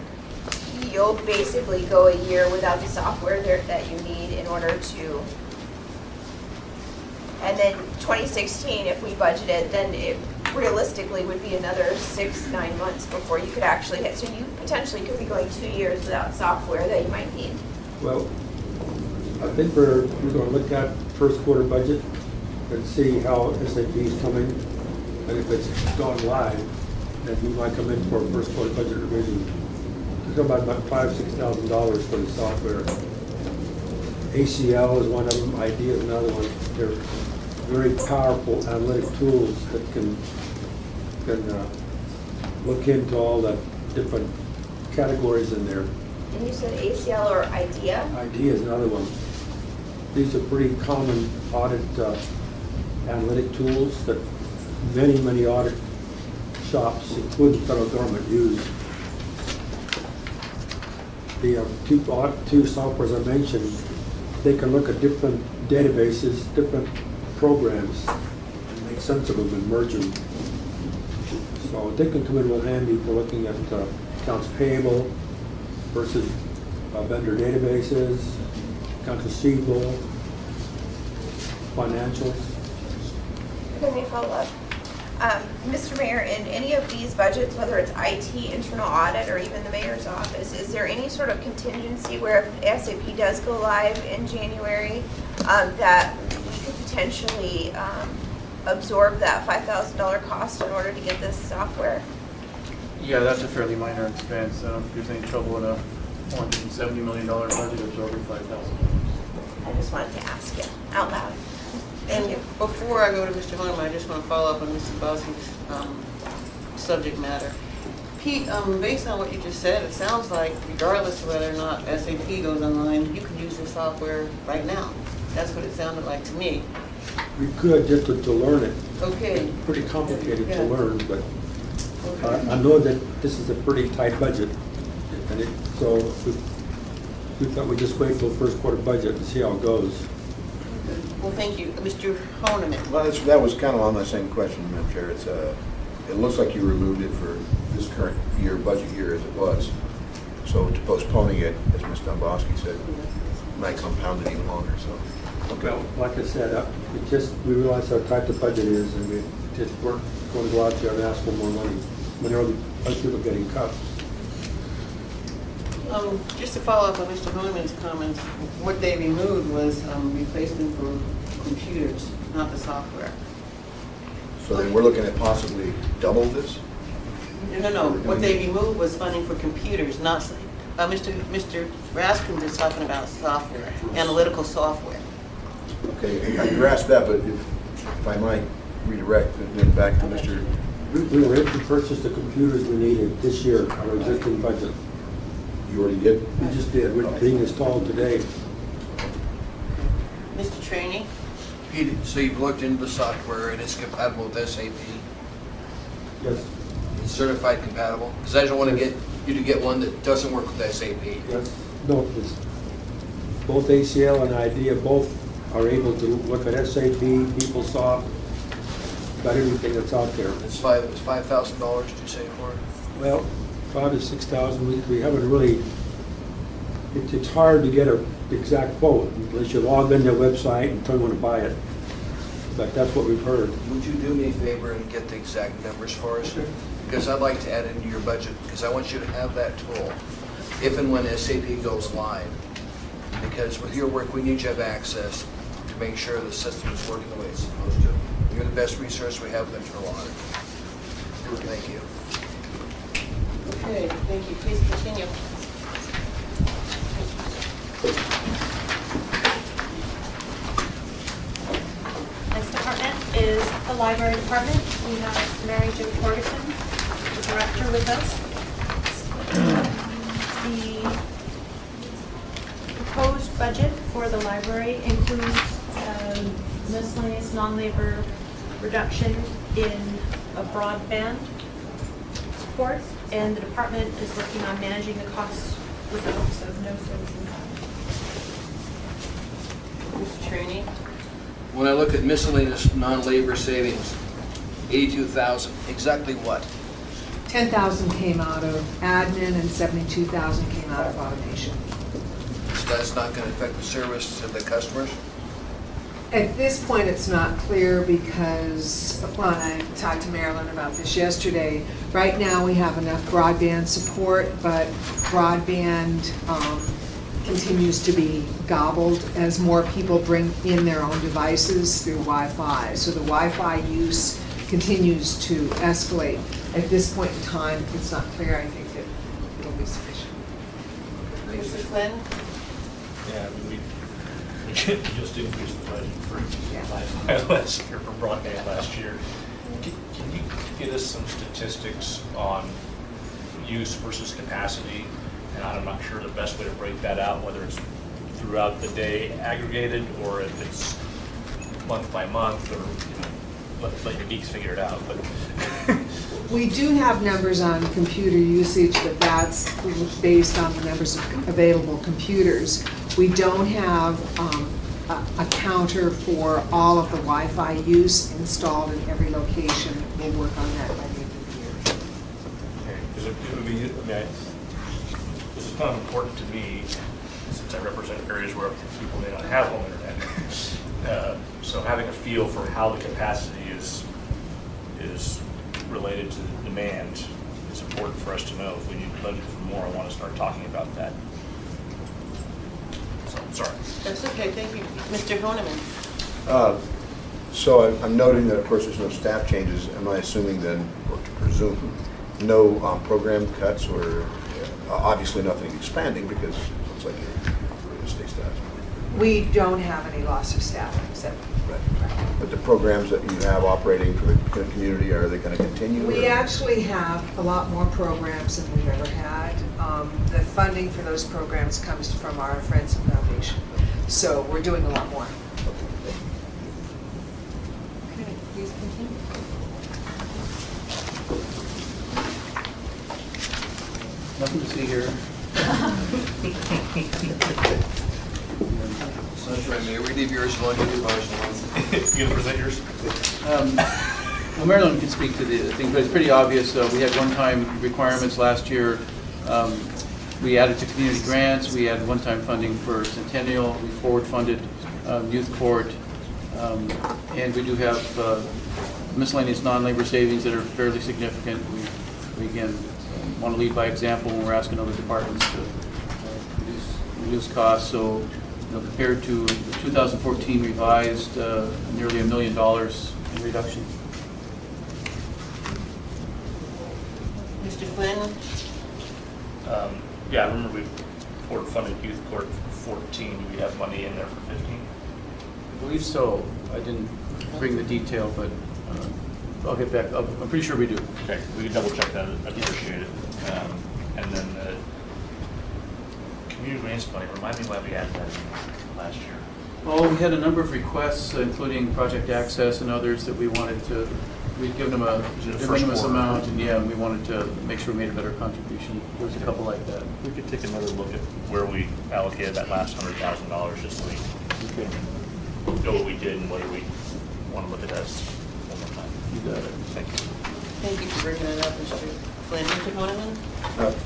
you'll basically go a year without the software that you need in order to, and then 2016, if we budgeted, then it realistically would be another 6-9 months before you could actually hit. So you potentially could be going 2 years without software that you might need. Well, I think we're going to look at first quarter budget and see how SAP is coming. And if it's gone live, then we might come in for a first quarter budget revision. It's about $5,000–6,000 for the software. ACL is one of them, ID is another one. They're very powerful analytic tools that can look into all the different categories in there. And you said ACL or IDEA? ID is another one. These are pretty common audit analytic tools that many audit shops, including federal government, use. The two softwares I mentioned, they can look at different databases, different programs, and make sense of them and merge them. So they can come in real handy for looking at accounts payable versus vendor databases, accounts receivable, financials. Let me follow up. Mr. Mayor, in any of these budgets, whether it's IT, internal audit, or even the mayor's office, is there any sort of contingency where if SAP does go live in January, that we could potentially absorb that $5,000 cost in order to get this software? Yeah, that's a fairly minor expense. I don't think there's any trouble in a $170 million budget absorbing $5,000. I just wanted to ask you out loud. Thank you. Before I go to Mr. Honeman, I just want to follow up on Mr. Bosky's subject matter. Pete, based on what you just said, it sounds like regardless of whether or not SAP goes online, you can use the software right now. That's what it sounded like to me. We could just to learn it. Okay. It's pretty complicated to learn, but Okay. I know that this is a pretty tight budget. And so we thought we'd just wait till first quarter budget and see how it goes. Well, thank you. Mr. Honeman. Well, that was kind of on my same question, Madam Chair. It looks like you removed it for this current year, budget year as it was. So to postponing it, as Ms. Dombrowski said, might compound it even longer, so. Well, like I said, we realize how tight the budget is, and we just weren't going to go out there and ask for more money when there are other people getting cut. Just to follow up on Mr. Honeman's comments, what they removed was replacement for computers, not the software. So then we're looking at possibly double this? No. What they removed was funding for computers, not, Mr. Raskin is talking about software, analytical software. Okay, I grasp that, but if I might redirect and then back to Mr. We were able to purchase the computers we needed this year, our existing budget. You already did? We just did. We're being installed today. Mr. Trainee? So you've looked into the software and it's compatible with SAP? Yes. It's certified compatible? Because I don't want to get you to get one that doesn't work with SAP. Yes. No, it's both ACL and IDEA both are able to look at SAP, PeopleSoft, about everything that's out there. It's $5,000 to say for it? Well, 5,000 to 6,000. We haven't really. It's hard to get an exact quote unless you log in their website and tell you want to buy it. But that's what we've heard. Would you do me a favor and get the exact numbers for us? Because I'd like to add into your budget, because I want you to have that tool if and when SAP goes live. Because with your work, we need you to have access to make sure the system is working the way it's supposed to. You're the best resource we have with internal audit. Thank you. Okay, thank you. Please continue. Next department is the library department. We have Mary Jo Torgerson, the director, with us. The proposed budget for the library includes miscellaneous non-labor reduction in a broadband support, and the department is working on managing the costs with the hopes of no service impact. Mr. Trainee? When I look at miscellaneous non-labor savings, 82,000, exactly what? 10,000 came out of admin and 72,000 came out of automation. So that's not going to affect the service to the customers? At this point, it's not clear because, well, I talked to Marilyn about this yesterday. Right now, we have enough broadband support, but broadband continues to be gobbled as more people bring in their own devices through Wi-Fi. So the Wi-Fi use continues to escalate. At this point in time, it's not clear. I think that it'll be sufficient. Mr. Flynn? Yeah, we just increased the budget for last year, for broadband last year. Can you give us some statistics on use versus capacity? And I'm not sure the best way to break that out, whether it's throughout the day aggregated or if it's month by month, or let your geeks figure it out. But We do have numbers on computer usage, but that's based on the numbers of available computers. We don't have a counter for all of the Wi-Fi use installed in every location. We'll work on that by the end of the year. okay, because it would be, this is kind of important to me since I represent areas where people may not have home internet. So having a feel for how the capacity is related to the demand is important for us to know. If we need to budget for more, I want to start talking about that. So, sorry. That's okay, thank you. Mr. Honeman? So I'm noting that, of course, there's no staff changes. Am I assuming then, or to presume, no program cuts, or obviously nothing expanding because it looks like you're going to stay staffed? We don't have any loss of staff except. Right. But the programs that you have operating for the community, are they going to continue? We actually have a lot more programs than we've ever had. The funding for those programs comes from our Friends and Foundation. So we're doing a lot more. Okay, please continue. Nothing to see here. Sunshine, may we leave yours alone? You do ours You gonna present yours? Well, Marilyn can speak to the thing, but it's pretty obvious. We had one-time requirements last year. We added to community grants. We had one-time funding for Centennial. We forward-funded youth court, and we do have miscellaneous non-labor savings that are fairly significant. We again want to lead by example when we're asking other departments to reduce costs. So, compared to the 2014 revised, nearly $1 million in reduction. Mr. Flynn? Yeah, I remember we board funded youth court for 14. Do we have money in there for 15? I believe so. I didn't bring the detail, but I'll get back. I'm pretty sure we do. Okay, we can double check that. I'd appreciate it. And then community grants money, remind me why we added that in last year. Oh, we had a number of requests, including Project Access and others, that we wanted to, we'd given them a de minimis amount, and yeah, we wanted to make sure we made a better contribution. There's a couple like that. We could take another look at where we allocated that last $100,000, just so we know what we did and whether we want to look at that one more time. You got it. Thank you. Thank you for bringing that up, Mr. Flynn. Mr. Monahan?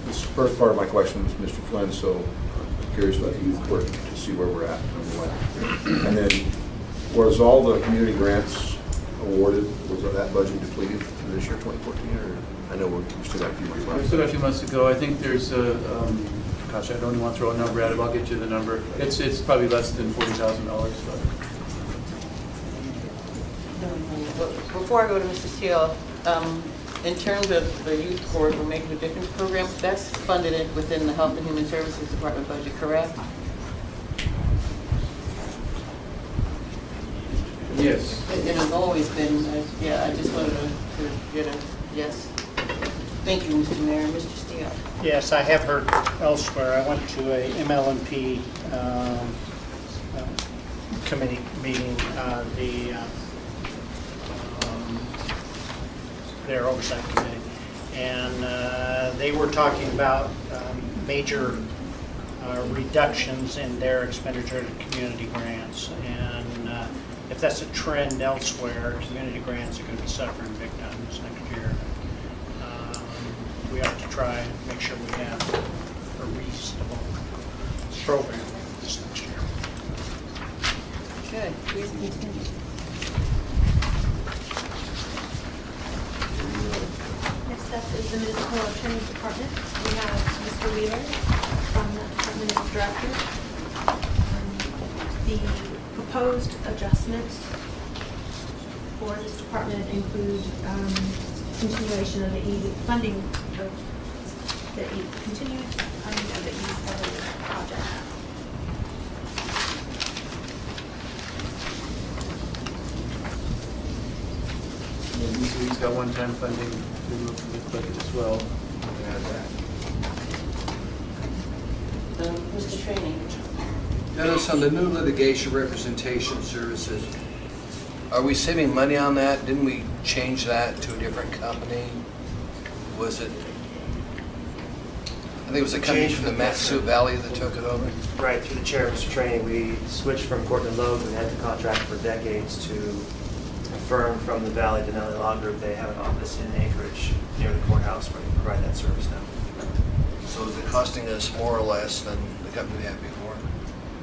This first part of my question was Mr. Flynn, so I'm curious about the youth court to see where we're at, number one. And then, was all the community grants awarded? Was that budget depleted for this year, 2014, or I know we still got a few months left? We still got a few months to go. I think there's gosh, I don't even want to throw a number at it. I'll get you the number. It's probably less than $40,000. Before I go to Mr. Steele, in terms of the youth court, we're making a difference program, that's funded within the Health and Human Services Department budget, correct? Yes. It has always been, yeah, I just wanted to get a yes. Thank you, Mr. Mayor. Mr. Steele. Yes, I have heard elsewhere. I went to a ML&P committee meeting, their oversight committee, and they were talking about major reductions in their expenditure to community grants. And if that's a trend elsewhere, community grants are going to be suffering big time this next year. We ought to try and make sure we have a reasonable program this next year. Okay, please continue. Next up is the Municipal Attorney's Department. We have Mr. Wheeler from the Department as Director. The proposed adjustments for this department include continuation of the funding of the continued funding of the e-government project. And he's got one-time funding removed from the budget as well. Mr. Training. Dennis, on the new litigation representation services, are we saving money on that? Didn't we change that to a different company? Was it, I think it was a company from the Mat-Su Valley that took it over? Right, through the chair, Mr. Training, we switched from Courtney Logue, who had the contract for decades, to a firm from the Valley, Denali Law Group. They have an office in Anchorage near the courthouse where they provide that service now. So is it costing us more or less than the company we had before?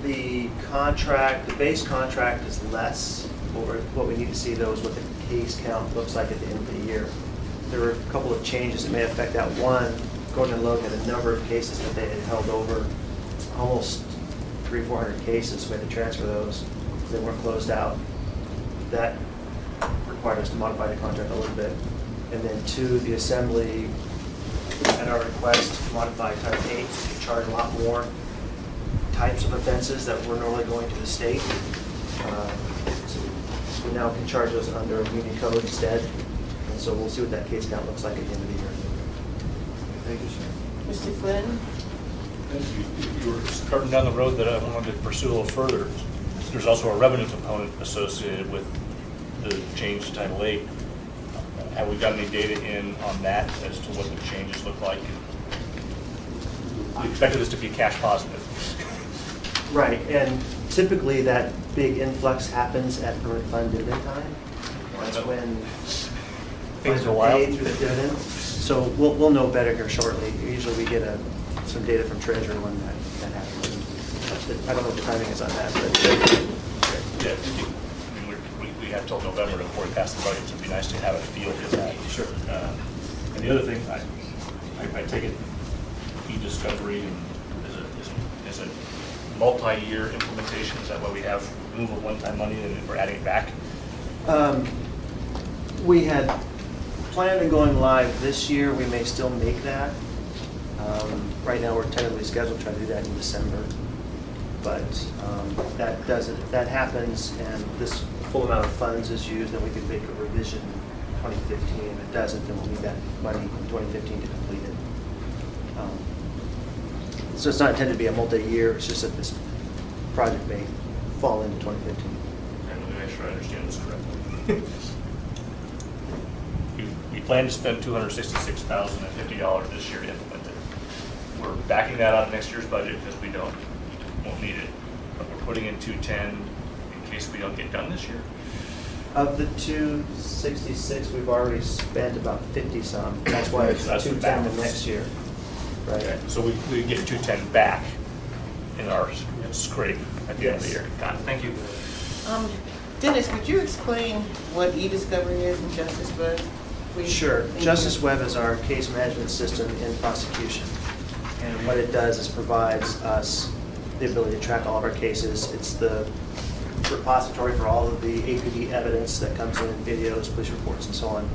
The contract, the base contract is less. What we need to see, though, is what the case count looks like at the end of the year. There were a couple of changes that may affect that. One, Gordon and Logue had a number of cases that they had held over, almost 300-400 cases. We had to transfer those. They weren't closed out. That required us to modify the contract a little bit. And then two, the assembly, at our request, modified Title 8 to charge a lot more types of offenses that were normally going to the state. So we now can charge those under Union Code instead. And so we'll see what that case count looks like at the end of the year. Thank you, sir. Mr. Flynn? You were starting down the road that I wanted to pursue a little further. There's also a revenue component associated with the change to Title 8. Have we got any data in on that as to what the changes look like? We expected this to be cash positive. Right, and typically that big influx happens at permanent fund dividend time. That's when things are paid wild through the dividend. So we'll know better here shortly. Usually we get some data from Treasury when that happens. I don't know what the timing is on that, but Yeah, I mean, we have till November before we pass the budget, so it'd be nice to have a feel for that. Sure. And the other thing, I take it e-discovery is a multi-year implementation. Is that why we have removal of one-time money and we're adding it back? We had planned on going live this year. We may still make that. Right now, we're tentatively scheduled to try to do that in December. But if that happens and this full amount of funds is used, then we could make a revision in 2015. If it doesn't, then we'll need that money in 2015 to complete it. So it's not intended to be a multi-year, it's just that this project may fall into 2015. And let me make sure I understand this correctly. We plan to spend $266,050 this year to implement it. We're backing that out of next year's budget because we won't need it. But we're putting in 210 in case we don't get done this year. Of the 266, we've already spent about 50 some. That's why it's 210 the next year. Right. Okay. So we get 210 back in our scrape at the end of the year. Got it. Thank you. Dennis, would you explain what e-discovery is in Justice Web? Please? Sure. Thank Justice you. Web is our case management system in prosecution. And what it does is provides us the ability to track all of our cases. It's the repository for all of the APD evidence that comes in, videos, police reports, and so on.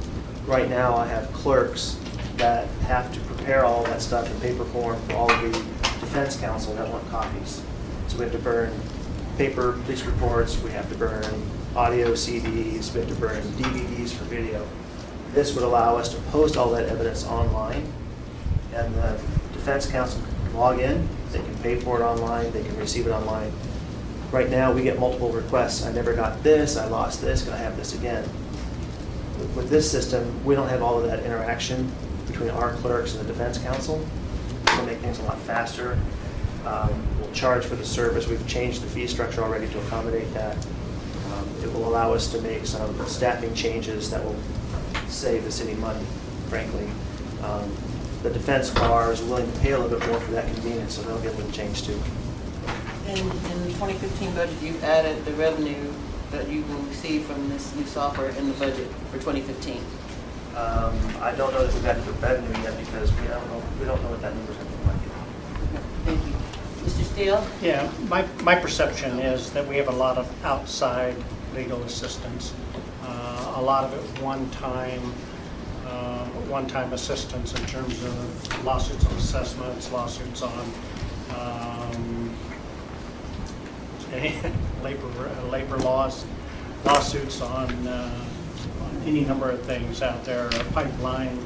Right now, I have clerks that have to prepare all that stuff in paper form for all of the defense counsel that want copies. So we have to burn paper police reports, we have to burn audio CDs, we have to burn DVDs for video. This would allow us to post all that evidence online, and the defense counsel can log in, they can pay for it online, they can receive it online. Right now, we get multiple requests. I never got this, I lost this, can I have this again? With this system, we don't have all of that interaction between our clerks and the defense counsel. It'll make things a lot faster. We'll charge for the service. We've changed the fee structure already to accommodate that. It will allow us to make some staffing changes that will save the city money, frankly. The defense bar is willing to pay a little bit more for that convenience, so they'll get a little change too. In the 2015 budget, you've added the revenue that you will receive from this new software in the budget for 2015. I don't know that we've added the revenue yet because we don't know what that number's going to look like. Thank you. Mr. Steele? Yeah, my perception is that we have a lot of outside legal assistance. A lot of it one-time assistance in terms of lawsuits on assessments, lawsuits on labor laws, lawsuits on any number of things out there, pipeline,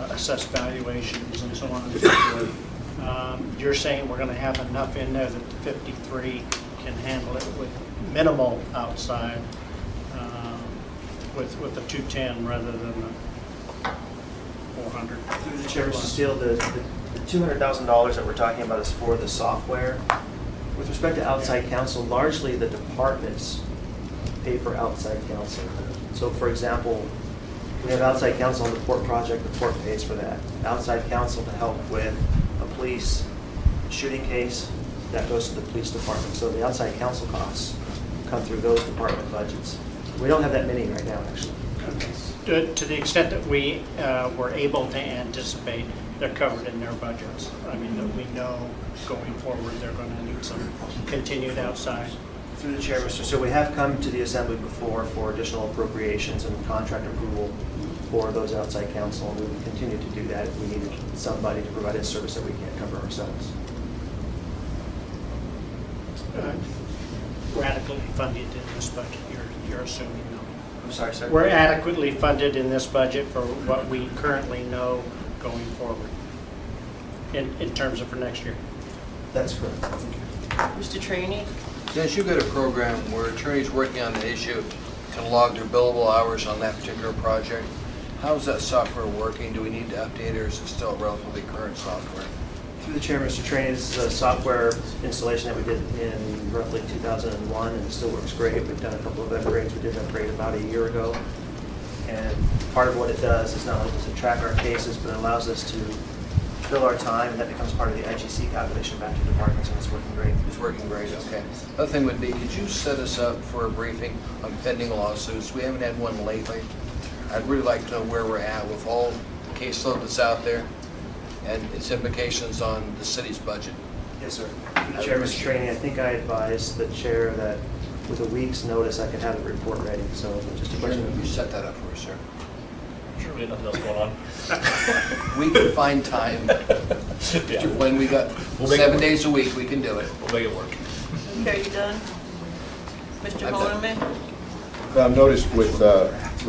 assessed valuations, and so on and so forth. You're saying we're going to have enough in there that the 53 can handle it with minimal outside, with the 210 rather than the 400. Through the chair, Mr. Steele, the $200,000 that we're talking about is for the software. With respect to outside counsel, largely the departments pay for outside counsel. So for example, we have outside counsel on the port project, the port pays for that. Outside counsel to help with a police shooting case, that goes to the police department. So the outside counsel costs come through those department budgets. We don't have that many right now, actually. To the extent that we were able to anticipate, they're covered in their budgets. I mean, that we know going forward they're going to need some continued outside. Through the chair, Mr. So we have come to the assembly before for additional appropriations and contract approval for those outside counsel, and we would continue to do that if we needed somebody to provide a service that we can't cover ourselves. We're adequately funded in this budget, you're assuming, no? I'm sorry, sir? We're adequately funded in this budget for what we currently know going forward, in terms of for next year. That's correct. Mr. Trainee? Since you've got a program where attorneys working on the issue can log their billable hours on that particular project, how's that software working? Do we need to update it, or is it still relatively current software? Through the chair, Mr. Trainee, this is a software installation that we did in roughly 2001, and it still works great. We've done a couple of upgrades. We did an upgrade about a year ago. And part of what it does is not only does it track our cases, but it allows us to fill our time, and that becomes part of the IGC calculation back to departments, and it's working great. It's working great, okay. Other thing would be, could you set us up for a briefing on pending lawsuits? We haven't had one lately. I'd really like to know where we're at with all the caseload that's out there and its implications on the city's budget. Yes, sir. Chair, Mr. Trainee, I think I advised the chair that with a week's notice, I could have the report ready, so just a question of You set that up for us, sir. Sure, we have nothing else going on. We can find time. Yeah. When we got We'll make it 7 work. days a week, we can do it. We'll make it work. Okay, you done? Mr. I'm done. Holloman? I've noticed with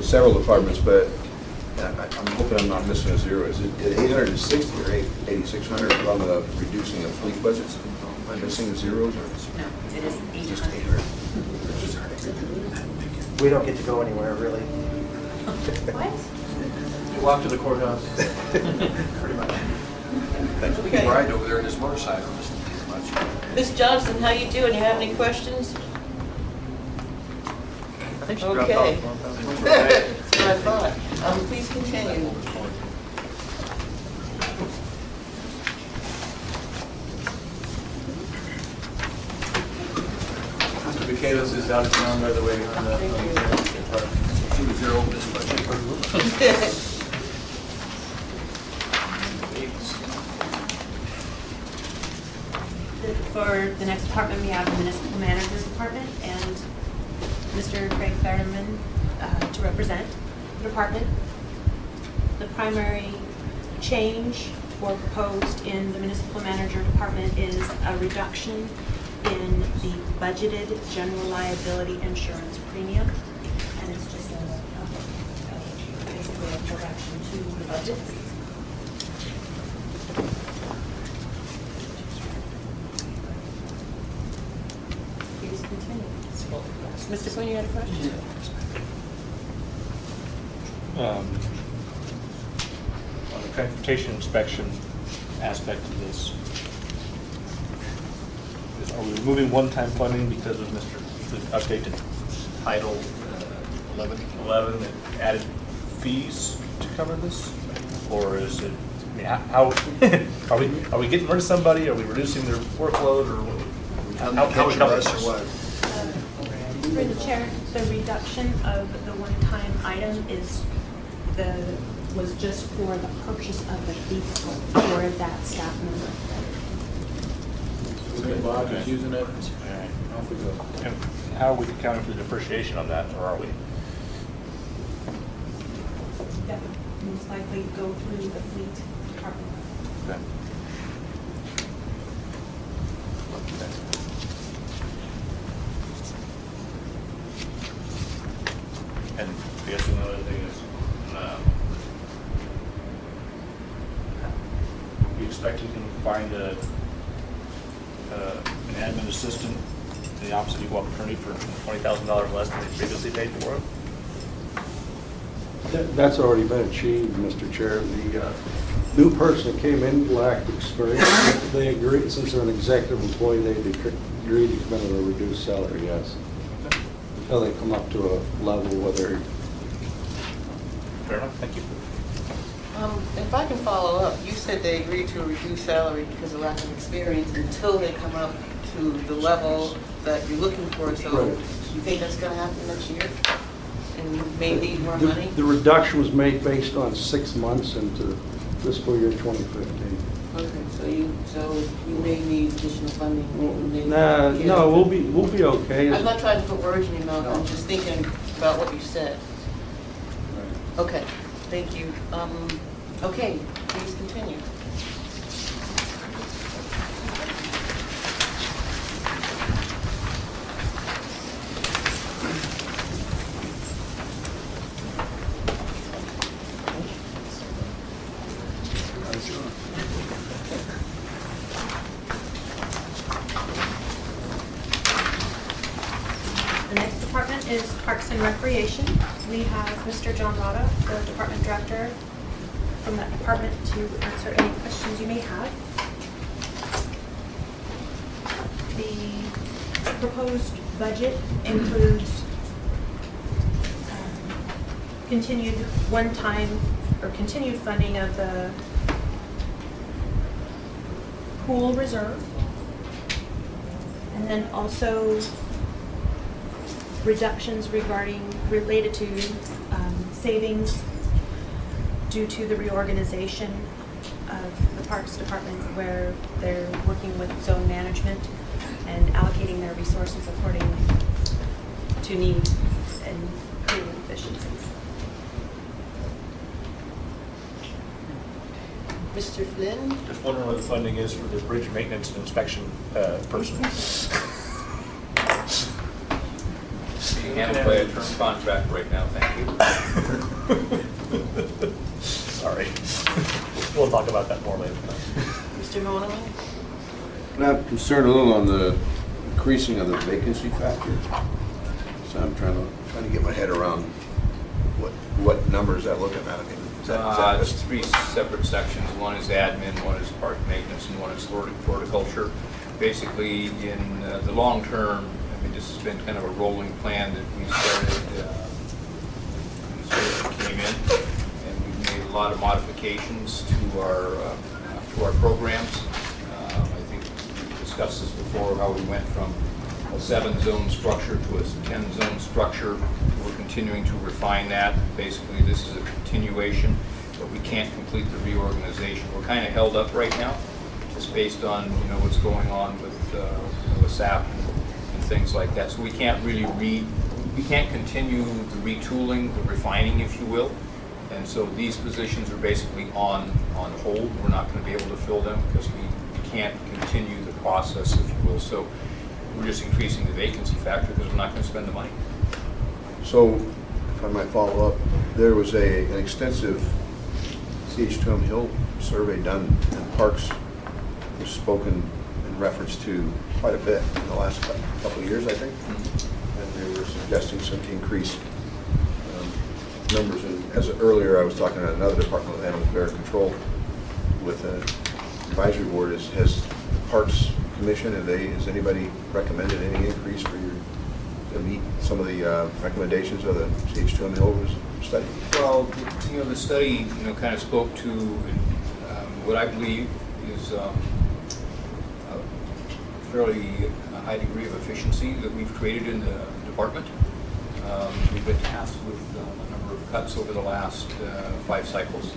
several departments, but I'm hoping I'm not missing a zero. Is it 860 or 8,600 on the reducing of fleet budgets? Am I missing the zeros or? No, it is Just 800. 800. we don't get to go anywhere, really. What? You walk to the courthouse. Pretty much. We can ride over there in his motorcycle, just as much. Ms. Johnson, how you doing? You have any questions? I think she Okay. dropped off. That's what I thought. Please continue. Mr. Michaelis is out of town, by the way, on the Zero this budget. For the next department, we have the municipal manager department and Mr. Craig Ferriman to represent the department. The primary change or proposed in the municipal manager department is a reduction in the budgeted general liability insurance premium. And it's just basically a correction to the budget. Please continue. Mr. Quinn, you had a question? On the transportation inspection aspect of this, are we removing one-time funding because of the updated Title 11 that added fees to cover this? Or is it, I mean, how, are we getting rid of somebody? Are we reducing their workload, or how we cover this? Through the chair, the reduction of the one-time item was just for the purchase of the vehicle for that staff member. Bob is using it. Alright. Off we go. And how are we accounting for the depreciation on that, or are we? That would most likely go through the fleet department. Okay. And I guess another thing is, we expect we can find an admin assistant in the Office of Equal Opportunity for $20,000 less than they previously paid for it? That's already been achieved, Mr. Chair. The new person that came in lacked experience. They agreed, since they're an executive employee, they agreed to come in at a reduced salary, yes. Until they come up to a level where they're... Fair enough, thank you. If I can follow up, you said they agreed to a reduced salary because of lack of experience until they come up to the level that you're looking for. So Right. you think that's going to happen next year? And you may need more money? The reduction was made based on 6 months into fiscal year 2015. Okay, so you may need additional funding. No, we'll be okay. I'm not trying to put words in your mouth, I'm just thinking about what you said. Okay, thank you. Okay, please continue. The next department is Parks and Recreation. We have Mr. John Rada, the department director from that department, to answer any questions you may have. The proposed budget includes continued one-time or continued funding of the pool reserve, and then also reductions related to savings due to the reorganization of the Parks Department, where they're working with zone management and allocating their resources according to need and creating efficiencies. Mr. Flynn? Just wondering what the funding is for the bridge maintenance and inspection person. Being handled by a term contract right now, thank you. Sorry. We'll talk about that more later. Mr. Monahan? I'm concerned a little on the increasing of the vacancy factor. So I'm trying to get my head around what numbers that looking at. I mean, is that It's three separate sections. One is admin, one is park maintenance, and one is horticulture. Basically, in the long term, I mean, this has been kind of a rolling plan that we started came in, and we've made a lot of modifications to our programs. I think we discussed this before, how we went from a 7-zone structure to a 10-zone structure. We're continuing to refine that. Basically, this is a continuation, but we can't complete the reorganization. We're kind of held up right now, just based on what's going on with SAP and things like that. So we can't really we can't continue the retooling, the refining, if you will. And so these positions are basically on hold. We're not going to be able to fill them because we can't continue the process, if you will. So we're just increasing the vacancy factor because we're not going to spend the money. So, if I might follow up, there was an extensive CH2M Hill survey done, and Parks was spoken in reference to quite a bit in the last couple of years, I think. And they were suggesting some increased numbers. And as earlier, I was talking to another department of Animal Care Control with an advisory board. Has the Parks Commission, has anybody recommended any increase for you to meet some of the recommendations of the CH2M Hill study? Well, the study, kind of spoke to what I believe is a fairly high degree of efficiency that we've created in the department. We've been tasked with a number of cuts over the last 5 cycles.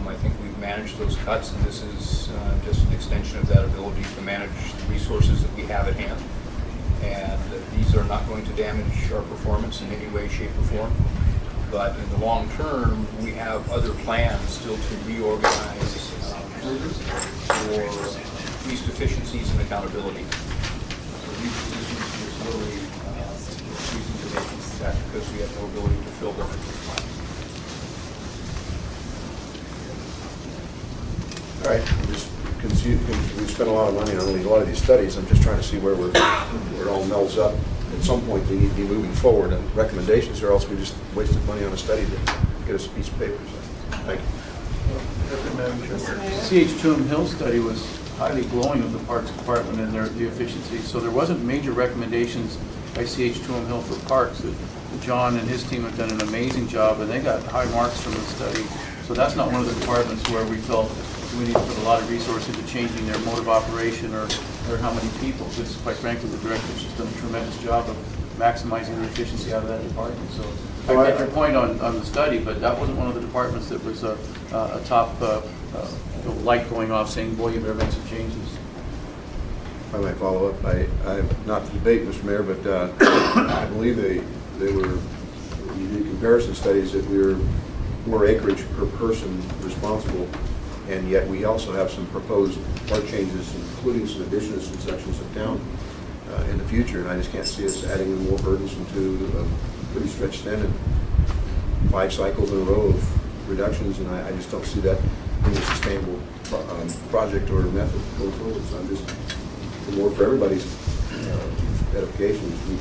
I think we've managed those cuts, and this is just an extension of that ability to manage the resources that we have at hand. And these are not going to damage our performance in any way, shape, or form. But in the long term, we have other plans still to reorganize for increased efficiencies and accountability. So these positions are literally increasing the vacancy factor because we have no ability to fill them at this time. All right, we spent a lot of money on a lot of these studies. I'm just trying to see where it all melds up. At some point, we need to be moving forward and recommendations, or else we just wasted money on a study to get us a piece of paper. So, thank you. CH2M Hill study was highly glowing of the Parks Department and the efficiency. So there wasn't major recommendations by CH2M Hill for parks. John and his team have done an amazing job, and they got high marks from the study. So that's not one of the departments where we felt we need to put a lot of resources into changing their mode of operation or how many people. Because quite frankly, the director's just done a tremendous job of maximizing the efficiency out of that department. So I get your point on the study, but that wasn't one of the departments that was a top light going off saying, boy, you better make some changes. If I might follow up, I'm not to debate, Mr. Mayor, but I believe they were, you did comparison studies that we were more acreage per person responsible, and yet we also have some proposed park changes, including some additions in sections of town in the future, and I just can't see us adding more burdensome to a pretty stretched thin and 5 cycles in a row of reductions, and I just don't see that being a sustainable project or method going forward. So I'm just, more for everybody's edification, we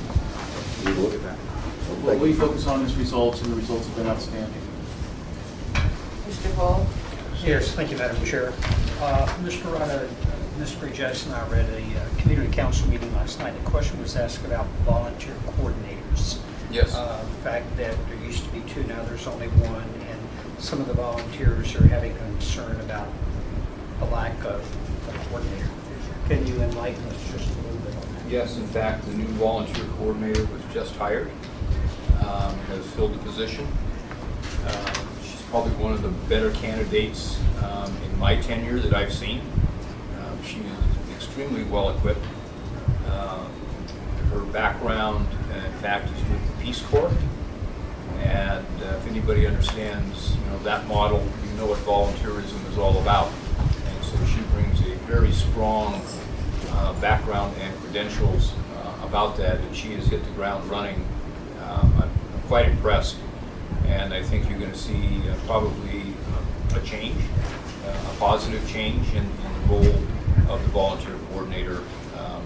need to look at that. So What we focus on is results, and the results have been outstanding. Mr. Hall? Yes, thank you, Madam Chair. Mr. Rada, Ms. Bridges and I read a community council meeting last night. The question was asked about volunteer coordinators. Yes. The fact that there used to be 2, now there's only 1, and some of the volunteers are having concern about the lack of coordinator. Can you enlighten us just a little bit on that? Yes, in fact, the new volunteer coordinator was just hired, has filled the position. She's probably one of the better candidates in my tenure that I've seen. She is extremely well equipped. Her background, in fact, is with the Peace Corps. And if anybody understands, that model, you know what volunteerism is all about. And so she brings a very strong background and credentials about that, and she has hit the ground running. I'm quite impressed, and I think you're going to see probably a change, a positive change in the role of the volunteer coordinator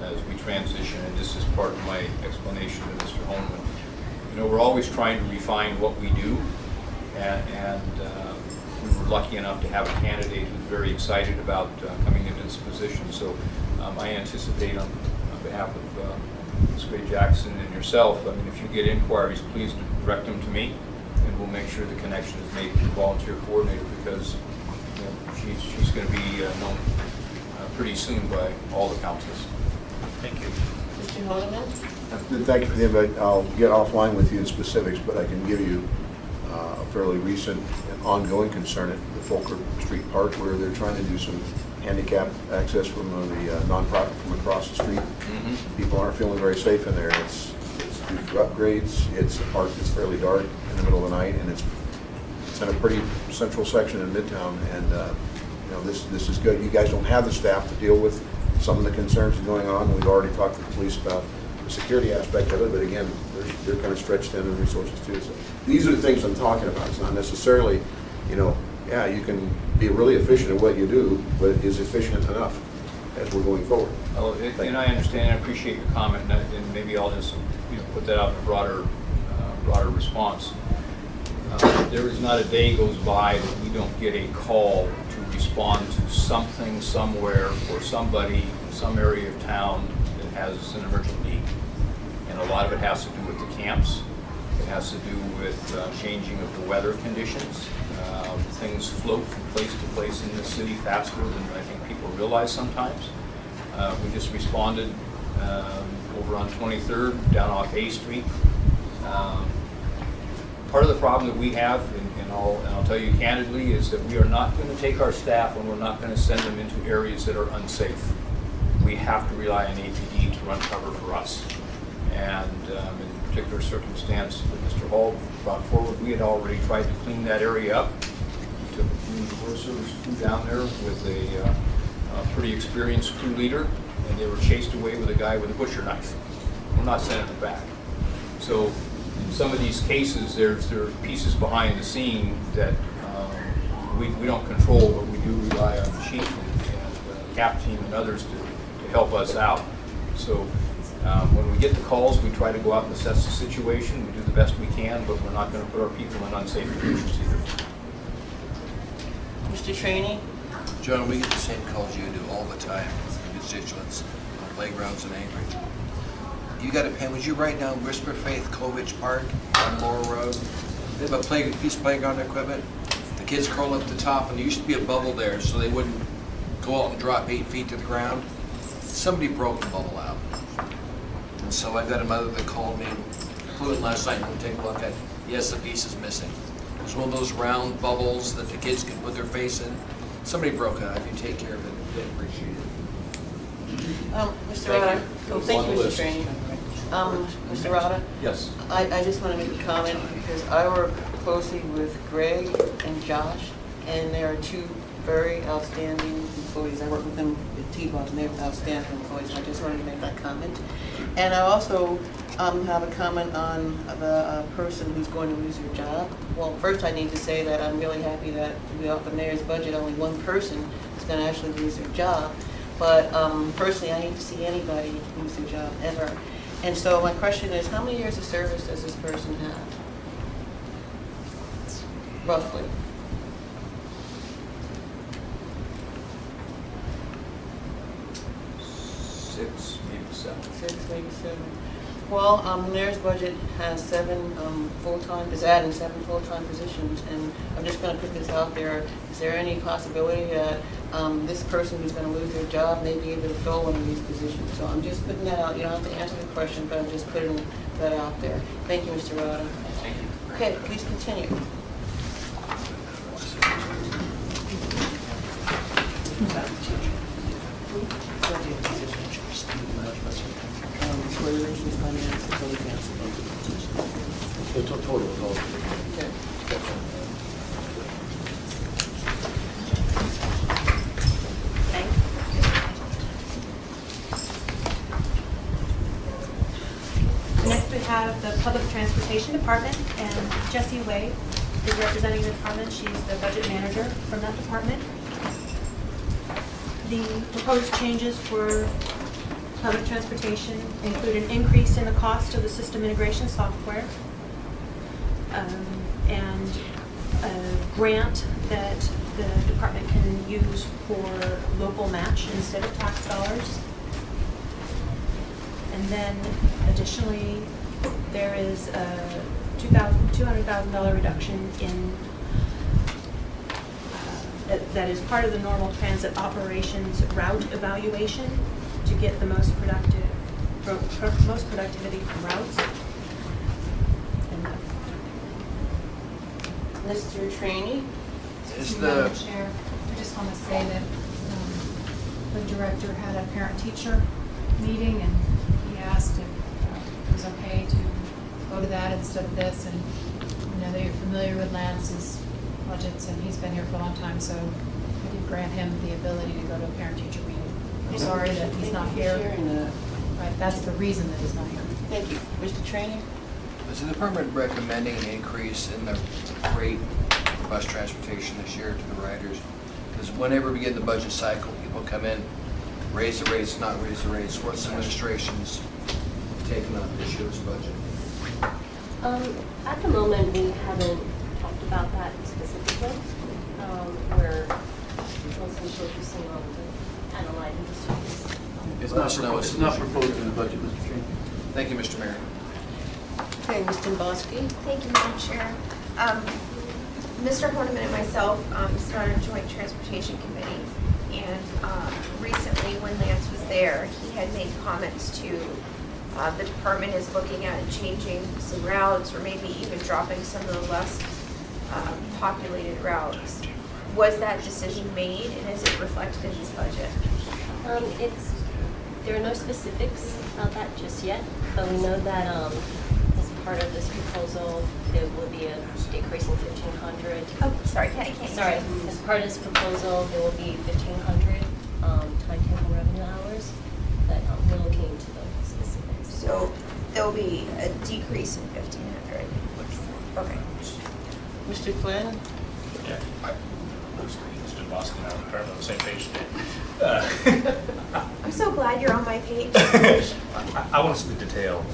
as we transition, and this is part of my explanation to Mr. Holman. We're always trying to refine what we do, and we were lucky enough to have a candidate who's very excited about coming into this position. So I anticipate on behalf of Ms. Gray Jackson and yourself, if you get inquiries, please direct them to me, and we'll make sure the connection is made to the volunteer coordinator, because she's going to be known pretty soon by all the councils. Thank you. Mr. Holman? Thank you for the invite. I'll get offline with you in specifics, but I can give you a fairly recent and ongoing concern at the Folker Street Park, where they're trying to do some handicap access from the nonprofit from across the street. People aren't feeling very safe in there. It's due to upgrades. It's a park that's fairly dark in the middle of the night, and it's in a pretty central section in Midtown. And this is good. You guys don't have the staff to deal with some of the concerns that are going on. We've already talked to the police about the security aspect of it, but again, they're kind of stretched thin in resources too. So these are the things I'm talking about. It's not necessarily, you can be really efficient at what you do, but is efficient enough as we're going forward? Oh, and I understand and appreciate your comment, and maybe I'll just put that out in a broader response. There is not a day goes by that we don't get a call to respond to something somewhere or somebody in some area of town that has an emergent need. And a lot of it has to do with the camps. It has to do with changing of the weather conditions. Things float from place to place in the city faster than I think people realize sometimes. We just responded over on 23rd, down off A Street. Part of the problem that we have, and I'll tell you candidly, is that we are not going to take our staff and we're not going to send them into areas that are unsafe. We have to rely on APD to run cover for us. And in a particular circumstance that Mr. Hall brought forward, we had already tried to clean that area up. We took a community Forest Service crew down there with a pretty experienced crew leader, and they were chased away with a guy with a butcher knife. We're not sending them back. So in some of these cases, there are pieces behind the scene that we don't control, but we do rely on the chief and CAP team and others to help us out. So when we get the calls, we try to go out and assess the situation. We do the best we can, but we're not going to put our people in unsafe conditions either. Mr. Trainee? John, we get the same calls you do all the time from constituents on playgrounds in Anchorage. You got a pen, would you write down Whisper Faith Clovich Park on Laurel Road? They have a piece of playground equipment. The kids crawl up the top, and there used to be a bubble there so they wouldn't go out and drop 8 feet to the ground. Somebody broke the bubble out. And so I got a mother that called me, flew in last night and take a look at, yes, the piece is missing. It was one of those round bubbles that the kids could put their face in. Somebody broke it out. If you take care of it, they'd appreciate it. Mr. Rada? Thank you, Mr. Trainee. Mr. Rada? Yes. I just want to make a comment because I work closely with Greg and Josh, and they are two very outstanding employees. I work with them at T-Ball, and they're outstanding employees, and I just wanted to make that comment. And I also have a comment on the person who's going to lose their job. Well, first I need to say that I'm really happy that off the mayor's budget, only one person is going to actually lose their job. But personally, I hate to see anybody lose their job, ever. And so my question is, how many years of service does this person have? Roughly. 6, maybe 7. 6, maybe 7. Well, the mayor's budget has 7 full-time, is adding 7 full-time positions, and I'm just going to put this out there. Is there any possibility that this person who's going to lose their job may be able to fill one of these positions. So I'm just putting that out. You don't have to answer the question, but I'm just putting that out there. Thank you, Mr. Rada. Thank you. Okay, please continue. Relations, finance, facilities, The total is all. okay. Next, we have the Public Transportation Department, and Jessie Way is representing the department. She's the budget manager from that department. The proposed changes for public transportation include an increase in the cost of the system integration software, and a grant that the department can use for local match instead of tax dollars. And then additionally, there is a $200,000 reduction in, that is part of the normal transit operations route evaluation to get the most productivity from routes. Mr. Trainee? Is Madam the, Chair, I just want to say that the director had a parent-teacher meeting, and he asked if it was okay to go to that instead of this. And I know that you're familiar with Lance's budgets, and he's been here for a long time, so I did grant him the ability to go to a parent-teacher meeting. I'm sorry that he's not here. Right, that's the reason that he's not here. Thank you. Mr. Trainee? is the department recommending an increase in the rate for bus transportation this year to the riders? Because whenever we get in the budget cycle, people come in, raise the rates, not raise the rates. What's the administration's taking on this year's budget? At the moment, we haven't talked about that specifically. We're mostly focusing on analyzing the students. It's not proposed in the budget, Mr. Chairman. Thank you, Mr. Mayor. Okay, Ms. Dombowski? Thank you, Madam Chair. Mr. Horniman and myself sit on a joint transportation committee, and recently when Lance was there, he had made comments to the department is looking at changing some routes or maybe even dropping some of the less populated routes. Was that decision made, and is it reflected in this budget? There are no specifics about that just yet, but we know that as part of this proposal, there will be a decrease in 1,500. Oh, sorry, Patty. Sorry, as part of this proposal, there will be 1,500 timetable revenue hours, but we're looking into the specifics. So there will be a decrease in 1,500. Okay. Mr. Flynn? Yeah. Mr. Boston and I are apparently on the same page today. I'm so glad you're on my page. I want to see the detail.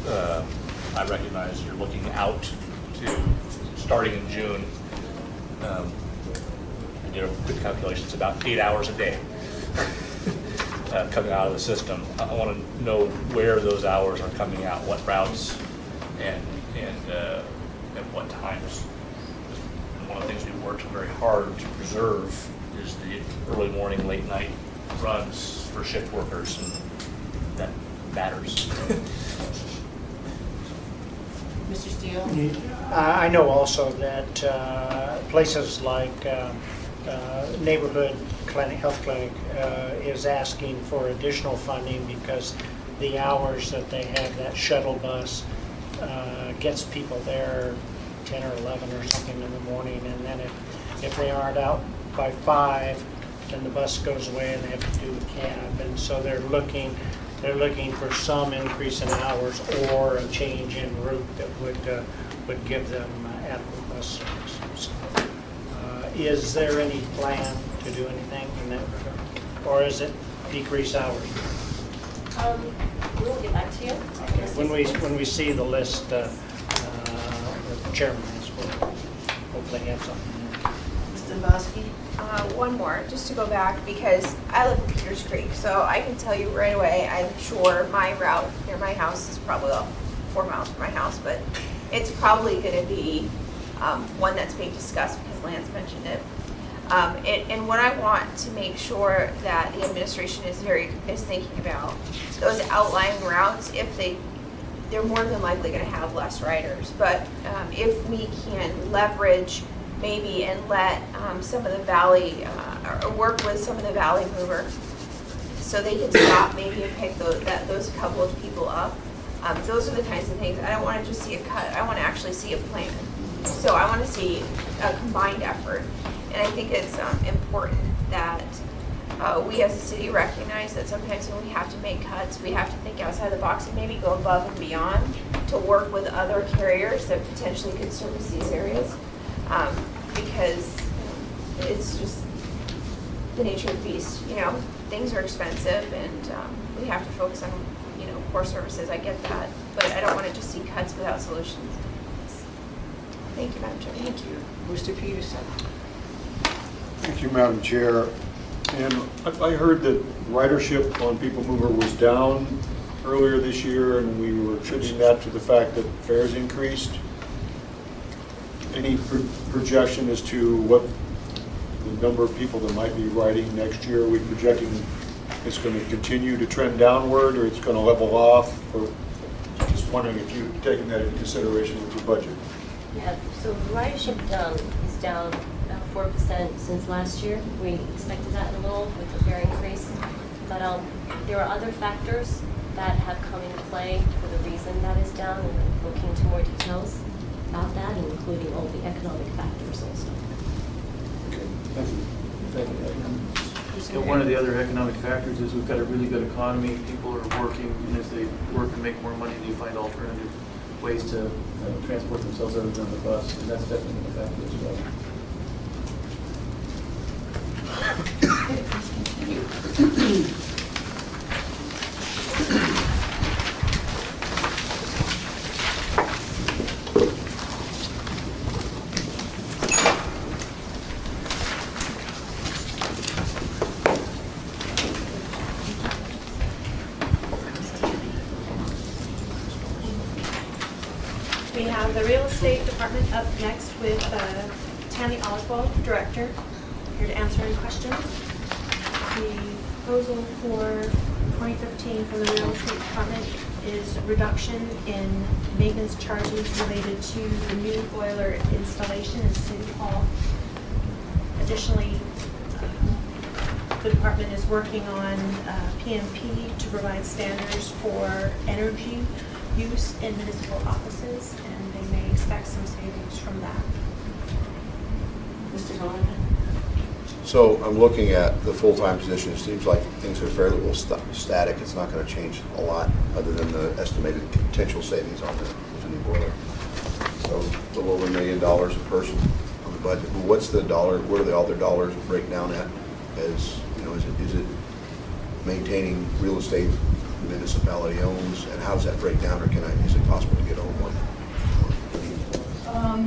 I recognize you're looking out to starting in June. I did a quick calculation. It's about 8 hours a day coming out of the system. I want to know where those hours are coming out, what routes, and at what times. One of the things we worked very hard to preserve is the early morning, late night runs for shift workers, and that matters. Mr. Steele? I know also that places like neighborhood clinic, health clinic is asking for additional funding because the hours that they have that shuttle bus gets people there 10 or 11 or something in the morning, and then if they aren't out by 5, then the bus goes away and they have to do a cab. And so they're looking for some increase in hours or a change in route that would give them adequate bus service. So, is there any plan to do anything in that regard, or is it decrease hours? We'll get back to you. When we see the list, the chairman will hopefully have something. Ms. Dombowski? One more, just to go back, because I live in Peters Creek, so I can tell you right away, I'm sure my route near my house is probably 4 miles from my house, but it's probably going to be one that's being discussed because Lance mentioned it. And what I want to make sure that the administration is thinking about, those outlying routes, if they're more than likely going to have less riders. But if we can leverage maybe and let some of the valley, or work with some of the valley mover, so they can stop maybe and pick those couple of people up. Those are the kinds of things. I don't want to just see a cut. I want to actually see a plan. So I want to see a combined effort. And I think it's important that we as a city recognize that sometimes when we have to make cuts, we have to think outside the box and maybe go above and beyond to work with other carriers that potentially could service these areas. Because it's just the nature of the beast. Things are expensive, and we have to focus on, core services. I get that, but I don't want to just see cuts without solutions. Thank you, Madam Chair. Thank you. Mr. Peterson. Thank you, Madam Chair. And I heard that ridership on People Mover was down earlier this year, and we were attributing that to the fact that fares increased. Any projection as to what the number of people that might be riding next year? Are we projecting it's going to continue to trend downward, or it's going to level off? Or just wondering if you've taken that into consideration with your budget. Yeah, so ridership is down about 4% since last year. We expected that a little with the fare increase. But there are other factors that have come into play for the reason that is down, and we're looking into more details about that, including all the economic factors also. Okay, thank you. Thank you. One of the other economic factors is we've got a really good economy. People are working, and as they work and make more money, they find alternative ways to transport themselves other than the bus, and that's definitely a factor as well. We have the real estate department up next with Tammy Oswald, director, here to answer any questions. The proposal for 2015 for the real estate department is reduction in maintenance charges related to the new boiler installation in City Hall. Additionally, the department is working on PMP to provide standards for energy use in municipal offices, and they may expect some savings from that. Mr. Donovan? So I'm looking at the full-time position. It seems like things are fairly well static. It's not going to change a lot other than the estimated potential savings on the new boiler. So a little over $1 million a person on the budget. But what's the dollar? Where are the other dollars break down at? As is it maintaining real estate the municipality owns, and how does that break down, or is it possible to get over one?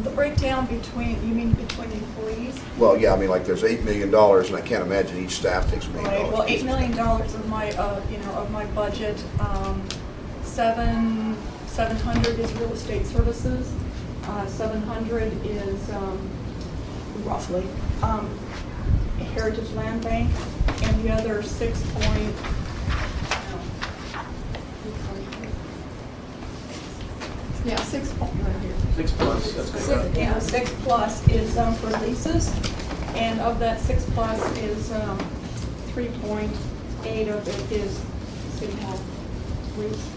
The breakdown between, you mean between employees? Well, yeah, I mean, like there's $8 million, and I can't imagine each staff takes $1 million. Right, well, $8 million of my, of my budget, 700 is real estate services, 700 is roughly Heritage Land Bank, and the other 6 right here. 6 plus, that's good. 6 plus is for leases, and of that 6 plus is 3.8 of it is City Hall lease.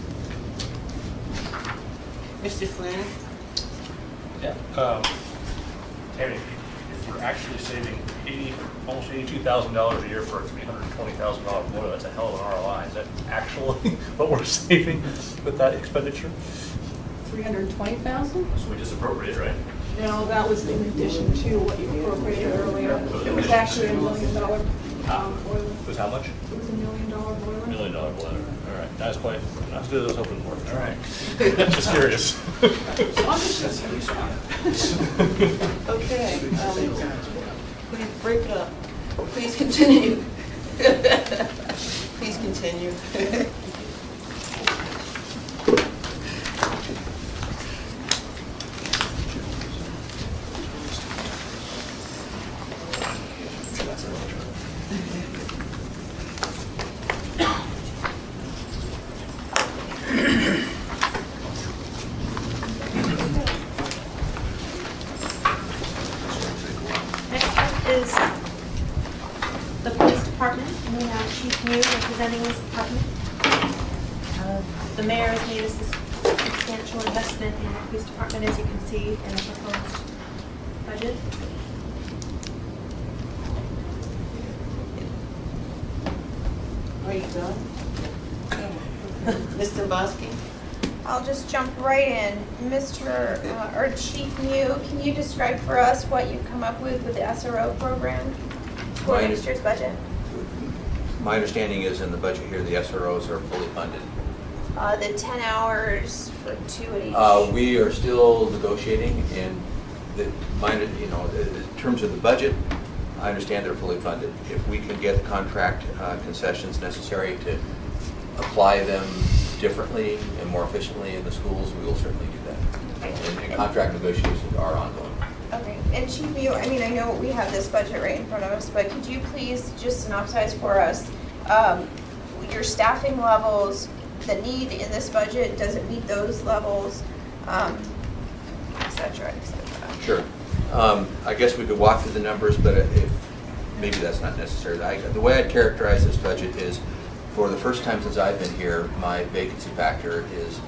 Mr. Flynn? Yeah. Tammy, if you're actually saving almost $82,000 a year for a $320,000 boiler, that's a hell of an ROI. Is that actually what we're saving with that expenditure? 320,000? So we just appropriate, right? No, that was in addition to what you appropriated earlier. It was actually $1 million boiler. It was how much? It was $1 million boiler. $1 million boiler. All right. That's quite not as good as I was hoping for. All right. Just curious. Okay. Please break it up. Please continue. Please continue. is the police department, and we have Chief Mew representing this department. The mayor has made a substantial investment in the police department, as you can see in the proposed budget. Are you done? Mr. Bosky? I'll just jump right in. or Chief Mew, can you describe for us what you've come up with the SRO program for next year's budget? My understanding is in the budget here, the SROs are fully funded. The 10 hours for 2 at each. We are still negotiating, and in terms of the budget, I understand they're fully funded. If we can get the contract concessions necessary to apply them differently and more efficiently in the schools, we will certainly do that. Okay. And contract negotiations are ongoing. Okay, and Chief Mew, I mean, I know we have this budget right in front of us, but could you please just synopsize for us your staffing levels, the need in this budget, does it meet those levels, et cetera, et cetera? Sure. I guess we could walk through the numbers, but if maybe that's not necessary. The way I'd characterize this budget is, for the first time since I've been here, my vacancy factor is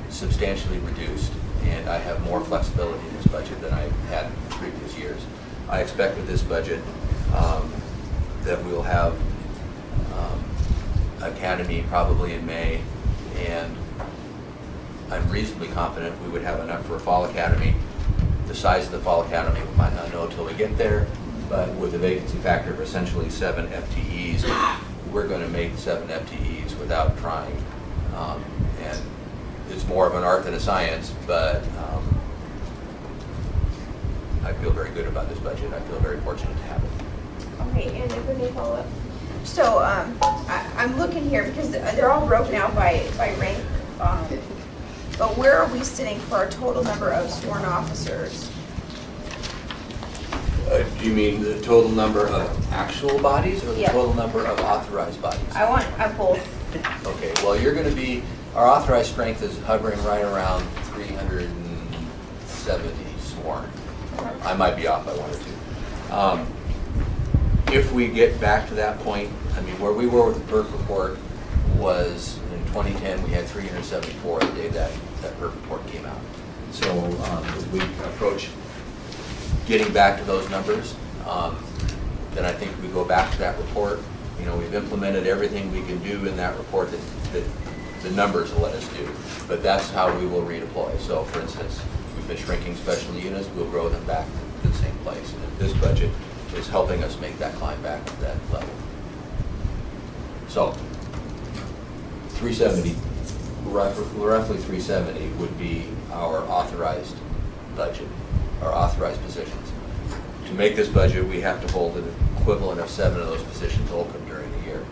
substantially reduced, and I have more flexibility in this budget than I've had in previous years. I expect with this budget that we'll have Academy probably in May, and I'm reasonably confident we would have enough for a Fall Academy. The size of the Fall Academy we might not know until we get there, but with a vacancy factor of essentially 7 FTEs, we're going to make 7 FTEs without trying. And it's more of an art than a science, but I feel very good about this budget. I feel very fortunate to have it. Okay, and if we may follow up. So I'm looking here because they're all broken out by rank, but where are we sitting for our total number of sworn officers? Do you mean the total number of actual bodies or the Yeah. total number of authorized bodies? I both. Okay, well, you're going to be, our authorized strength is hovering right around 370 sworn. I might be off by 1 or 2. If we get back to that point, I mean, where we were with the PERF report was in 2010, we had 374 the day that PERF report came out. So as we approach getting back to those numbers, then I think we go back to that report. You know, we've implemented everything we can do in that report that the numbers will let us do. But that's how we will redeploy. So for instance, we've been shrinking special units, we'll grow them back to the same place. And this budget is helping us make that climb back to that level. So 370, roughly 370 would be our authorized budget, our authorized positions. To make this budget, we have to hold an equivalent of 7 of those positions open during the year.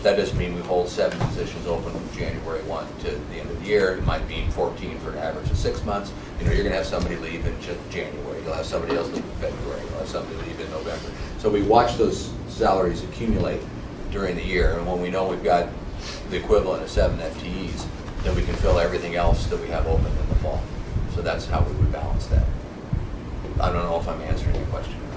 That doesn't mean we hold 7 positions open from January 1 to the end of the year. It might mean 14 for an average of 6 months. You know, you're going to have somebody leave in January. You'll have somebody else leave in February. You'll have somebody leave in November. So we watch those salaries accumulate during the year, and when we know we've got the equivalent of 7 FTEs, then we can fill everything else that we have open in the fall. So that's how we would balance that. I don't know if I'm answering your question or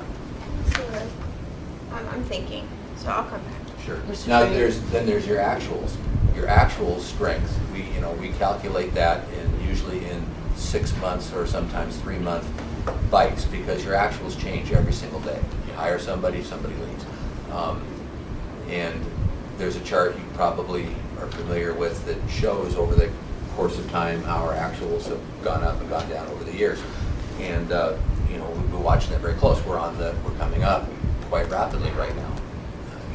not. I'm thinking, so I'll come back. Sure. Now there's your actuals. Your actual strength. We calculate that usually in 6 months or sometimes 3-month bites, because your actuals change every single day. You hire somebody, somebody leaves. And there's a chart you probably are familiar with that shows over the course of time how our actuals have gone up and gone down over the years. And we've been watching that very close. We're coming up quite rapidly right now.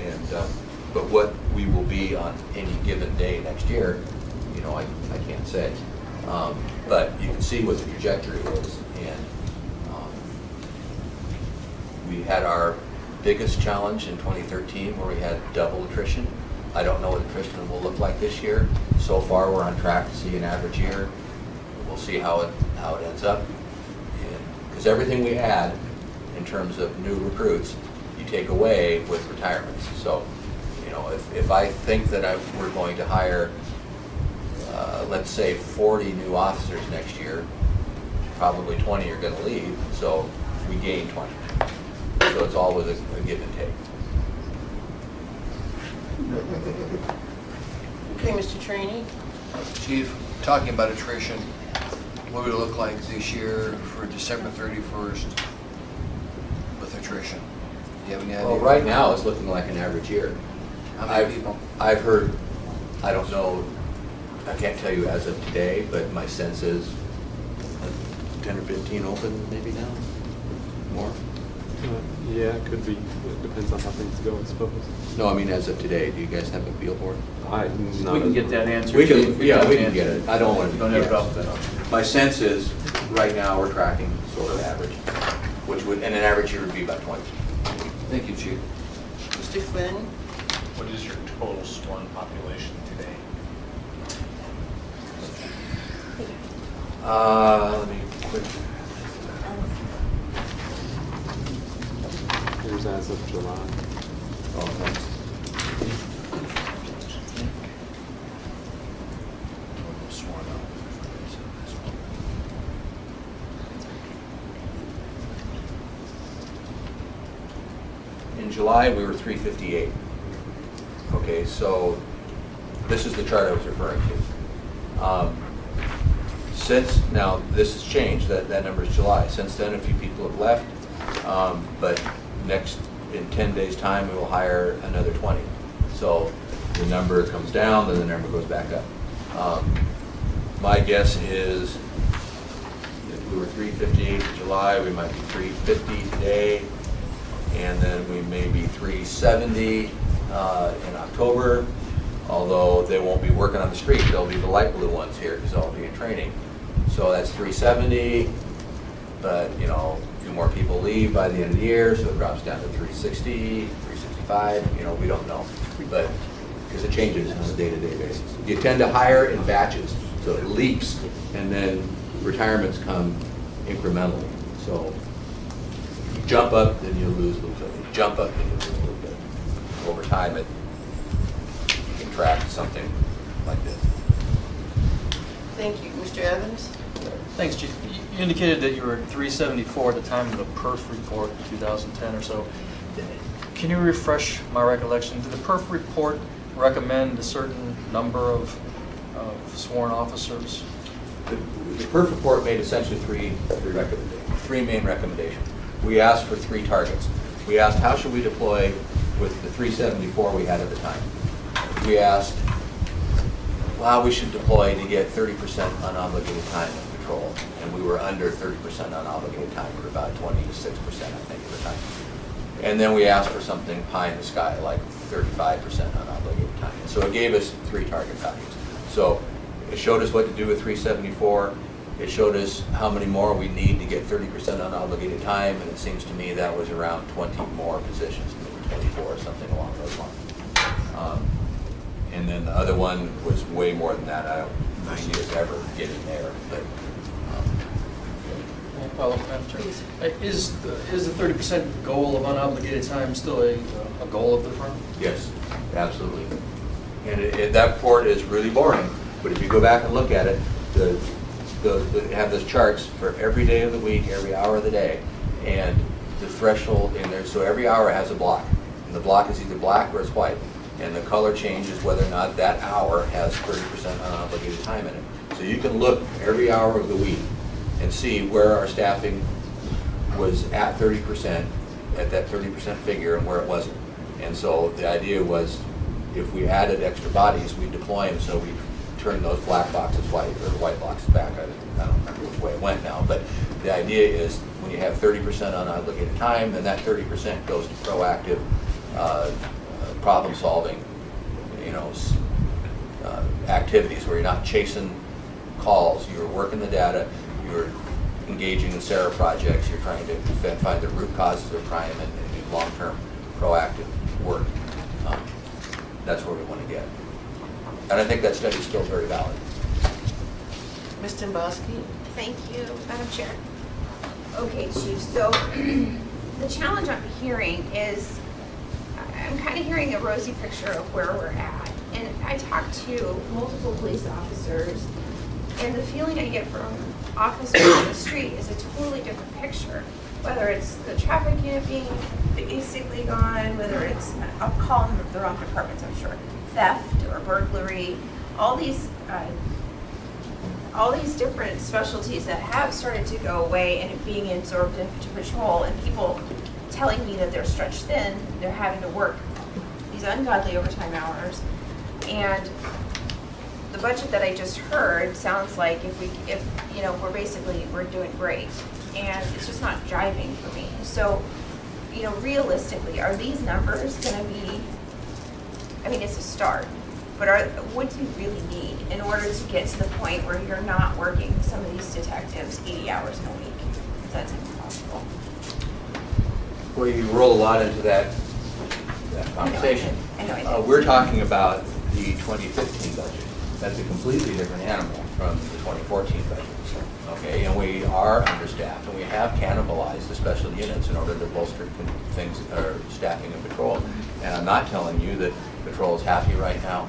And but what we will be on any given day next year, I can't say. But you can see what the trajectory is. And we had our biggest challenge in 2013 where we had double attrition. I don't know what attrition will look like this year. So far, we're on track to see an average year. We'll see how it ends up. Because everything we add in terms of new recruits, you take away with retirements. So, if I think that we're going to hire, let's say, 40 new officers next year, probably 20 are going to leave, so we gain 20. So it's always a give and take. Okay, Mr. Trainee? Chief, talking about attrition, what would it look like this year for December 31st with attrition? Do you have any idea? Well, right now, it's looking like an average year. How many people? I've heard, I don't know, I can't tell you as of today, but my sense is 10 or 15 open maybe now, more. Yeah, it could be. It depends on how things go, I suppose. No, I mean as of today. Do you guys have a feel for it? We can get that answer. We can, yeah, we can get it. I don't want to. Don't have a problem with that. My sense is, right now, we're tracking sort of average, which would, and an average year would be about 20. Thank you, Chief. Mr. Flynn? What is your total sworn population today? Let me quick. Here's as of July. Oh, thanks. In July, we were 358. Okay, so this is the chart I was referring to. Since, now, this has changed, that number is July. Since then, a few people have left, but in 10 days' time, we will hire another 20. So the number comes down, then the number goes back up. My guess is if we were 358 in July, we might be 350 today, and then we may be 370 in October, although they won't be working on the street. They'll be the light blue ones here because they'll be in training. So that's 370, but you know, a few more people leave by the end of the year, so it drops down to 360, 365, you know, we don't know. But because it changes on a day-to-day basis. You tend to hire in batches, so it leaps, and then retirements come incrementally. So you jump up, then you lose a little bit. You jump up, then you lose a little bit. Over time, you can track something like this. Thank you. Mr. Evans? Thanks, Chief. You indicated that you were at 374 at the time of the PERF report in 2010 or so. Can you refresh my recollection? Did the PERF report recommend a certain number of sworn officers? The PERF report made essentially three main recommendations. We asked for 3 targets. We asked how should we deploy with the 374 we had at the time. We asked how we should deploy to get 30% unobligated time in patrol, and we were under 30% unobligated time. We were about 26%, I think, at the time. And then we asked for something pie in the sky, like 35% unobligated time. And so it gave us 3 target values. So it showed us what to do with 374. It showed us how many more we need to get 30% unobligated time, and it seems to me that was around 20 more positions, maybe 24 or something along those lines. And then the other one was way more than that. I don't see us ever getting there. But Follow up, Madam Chair. Is the 30% goal of unobligated time still a goal of the firm? yes, absolutely. And that report is really boring, but if you go back and look at it, they have those charts for every day of the week, every hour of the day, and the threshold in there. So every hour has a block, and the block is either black or it's white. And the color changes whether or not that hour has 30% unobligated time in it. So you can look every hour of the week and see where our staffing was at 30%, at that 30% figure, and where it wasn't. And so the idea was, if we added extra bodies, we'd deploy them, so we'd turn those black boxes white, or the white boxes back. I don't remember which way it went now, but the idea is when you have 30% unobligated time, then that 30% goes to proactive problem solving, activities where you're not chasing calls, you're working the data, you're engaging in SARA projects, you're trying to find the root causes of crime and do long-term proactive work. That's where we want to get. And I think that study is still very valid. Ms. Domboski? Thank you, Madam Chair. Okay, Chief, so the challenge I'm hearing is, I'm kind of hearing a rosy picture of where we're at. And I talked to multiple police officers, and the feeling I get from officers on the street is a totally different picture. Whether it's the traffic unit being basically gone, whether it's, I'll call them the wrong departments, I'm sure, theft or burglary, all these different specialties that have started to go away and being absorbed into patrol, and people telling me that they're stretched thin, they're having to work these ungodly overtime hours. And the budget that I just heard sounds like we're doing great, and it's just not jiving for me. So, realistically, are these numbers gonna be, it's a start, but what do you really need in order to get to the point where you're not working some of these detectives 80 hours in a week? That's impossible. Well, you roll a lot into that conversation. I know. We're talking about the 2015 budget. That's a completely different animal from the 2014 budget. Okay, and we are understaffed, and we have cannibalized the special units in order to bolster things, or staffing and patrol. And I'm not telling you that patrol is happy right now,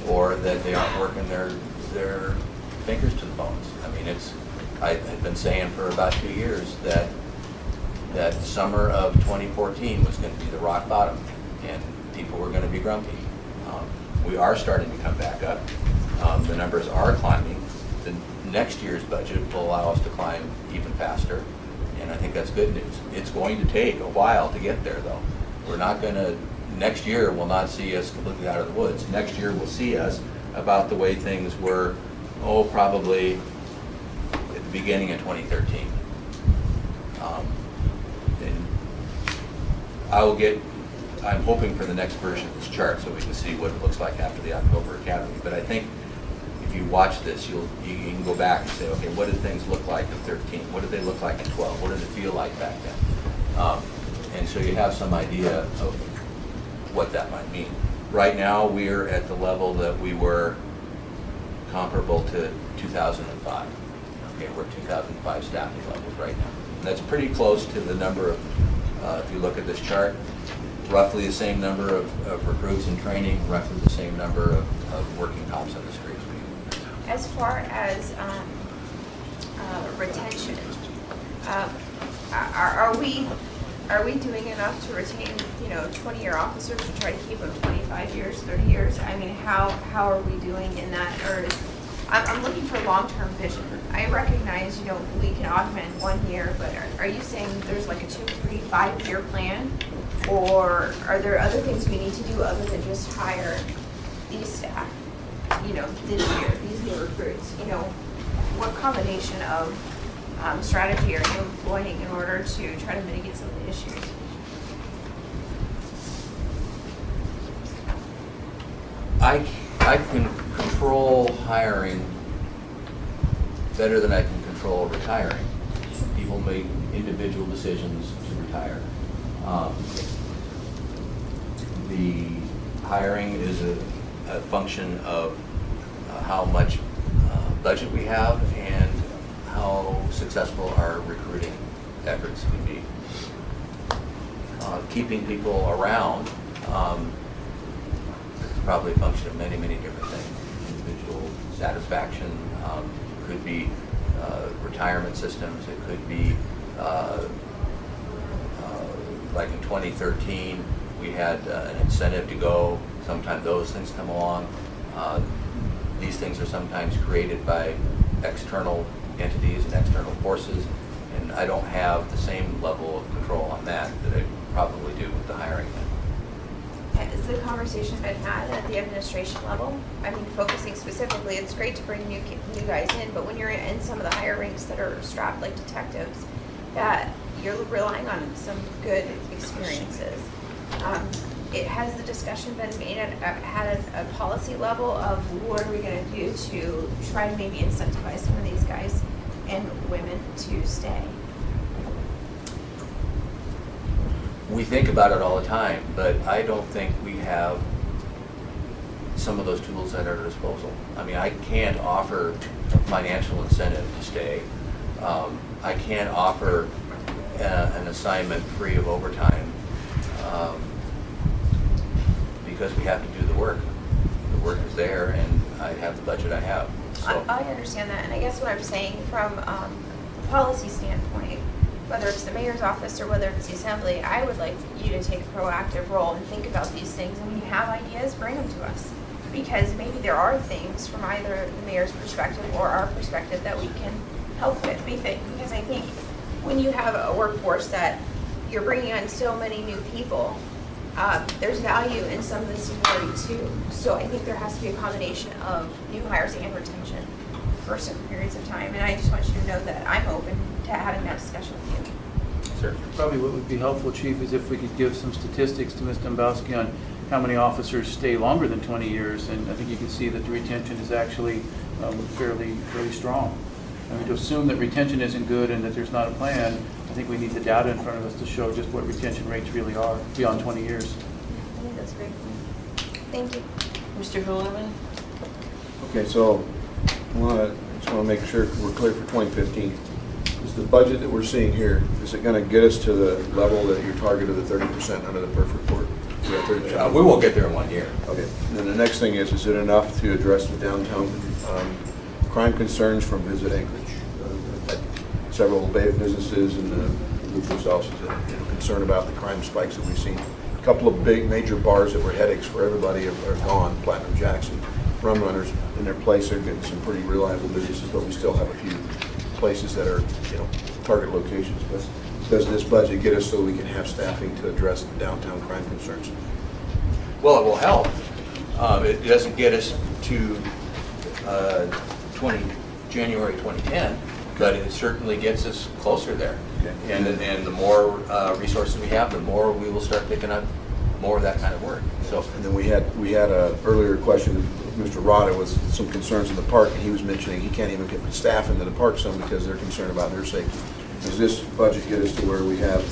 or that they aren't working their fingers to the bones. I've been saying for about 2 years that summer of 2014 was going to be the rock bottom, and people were going to be grumpy. We are starting to come back up. The numbers are climbing. The next year's budget will allow us to climb even faster, and I think that's good news. It's going to take a while to get there, though. Next year will not see us completely out of the woods. Next year will see us about the way things were, probably at the beginning of 2013. And I'm hoping for the next version of this chart so we can see what it looks like after the October Academy. But I think if you watch this, you can go back and say, okay, what did things look like in 13? What did they look like in 12? What did it feel like back then? And so you have some idea of what that might mean. Right now, we're at the level that we were comparable to 2005. Okay, we're at 2005 staffing levels right now. And that's pretty close to the number of, if you look at this chart, roughly the same number of recruits in training, roughly the same number of working cops on the streets. As far as retention, are we doing enough to retain 20-year officers to try to keep them 25 years, 30 years? How are we doing in that? Or I'm looking for long-term vision. I recognize we can augment 1 year, but are you saying there's like a 2, 3, 5-year plan, or are there other things we need to do other than just hire these staff? This year, these new recruits, what combination of strategy are you employing in order to try to mitigate some of the issues? I can control hiring better than I can control retiring. People make individual decisions to retire. The hiring is a function of how much budget we have and how successful our recruiting efforts can be. Keeping people around is probably a function of many, many different things. Individual satisfaction, could be retirement systems, it could be like in 2013, we had an incentive to go. Sometimes those things come along. These things are sometimes created by external entities and external forces, and I don't have the same level of control on that I probably do with the hiring. Has the conversation been had at the administration level? Focusing specifically, it's great to bring new guys in, but when you're in some of the higher ranks that are strapped like detectives, that you're relying on some good experiences. Has the discussion been made at a policy level of what are we going to do to try to maybe incentivize some of these guys and women to stay? We think about it all the time, but I don't think we have some of those tools at our disposal. I can't offer financial incentive to stay. I can't offer an assignment free of overtime because we have to do the work. The work is there, and I have the budget I have. So, I understand that, and I guess what I'm saying from a policy standpoint, whether it's the mayor's office or whether it's the assembly, I would like you to take a proactive role and think about these things, and when you have ideas, bring them to us. Because maybe there are things from either the mayor's perspective or our perspective that we can help with. Because I think when you have a workforce that you're bringing on so many new people, there's value in some of the seniority too. So I think there has to be a combination of new hires and retention for certain periods of time. And I just want you to know that I'm open to having that discussion with you. sir. Probably what would be helpful, Chief, is if we could give some statistics to Ms. Dombrowski on how many officers stay longer than 20 years, and I think you can see that the retention is actually fairly strong. I mean, to assume that retention isn't good and that there's not a plan, I think we need the data in front of us to show just what retention rates really are beyond 20 years. I think that's a great point. Thank you. Mr. Hillerman? Okay, so I just want to make sure we're clear for 2015. Is the budget that we're seeing here, is it going to get us to the level that you're targeted of the 30% under the PERF report? We won't get there in 1 year. Okay. And then the next thing is it enough to address the downtown crime concerns from Visit Anchorage? Several businesses and police officers that are concerned about the crime spikes that we've seen. A couple of big major bars that were headaches for everybody are gone. Platinum Jackson, Rum Runners in their place are getting some pretty reliable businesses, but we still have a few places that are, target locations. But does this budget get us so we can have staffing to address the downtown crime concerns? Well, it will help. It doesn't get us to January 2010, but it certainly gets us closer there. Okay. And the more resources we have, the more we will start picking up more of that kind of work. So, and then we had a earlier question, Mr. Rada, with some concerns in the park, and he was mentioning he can't even get the staff into the park some because they're concerned about their safety. Does this budget get us to where we have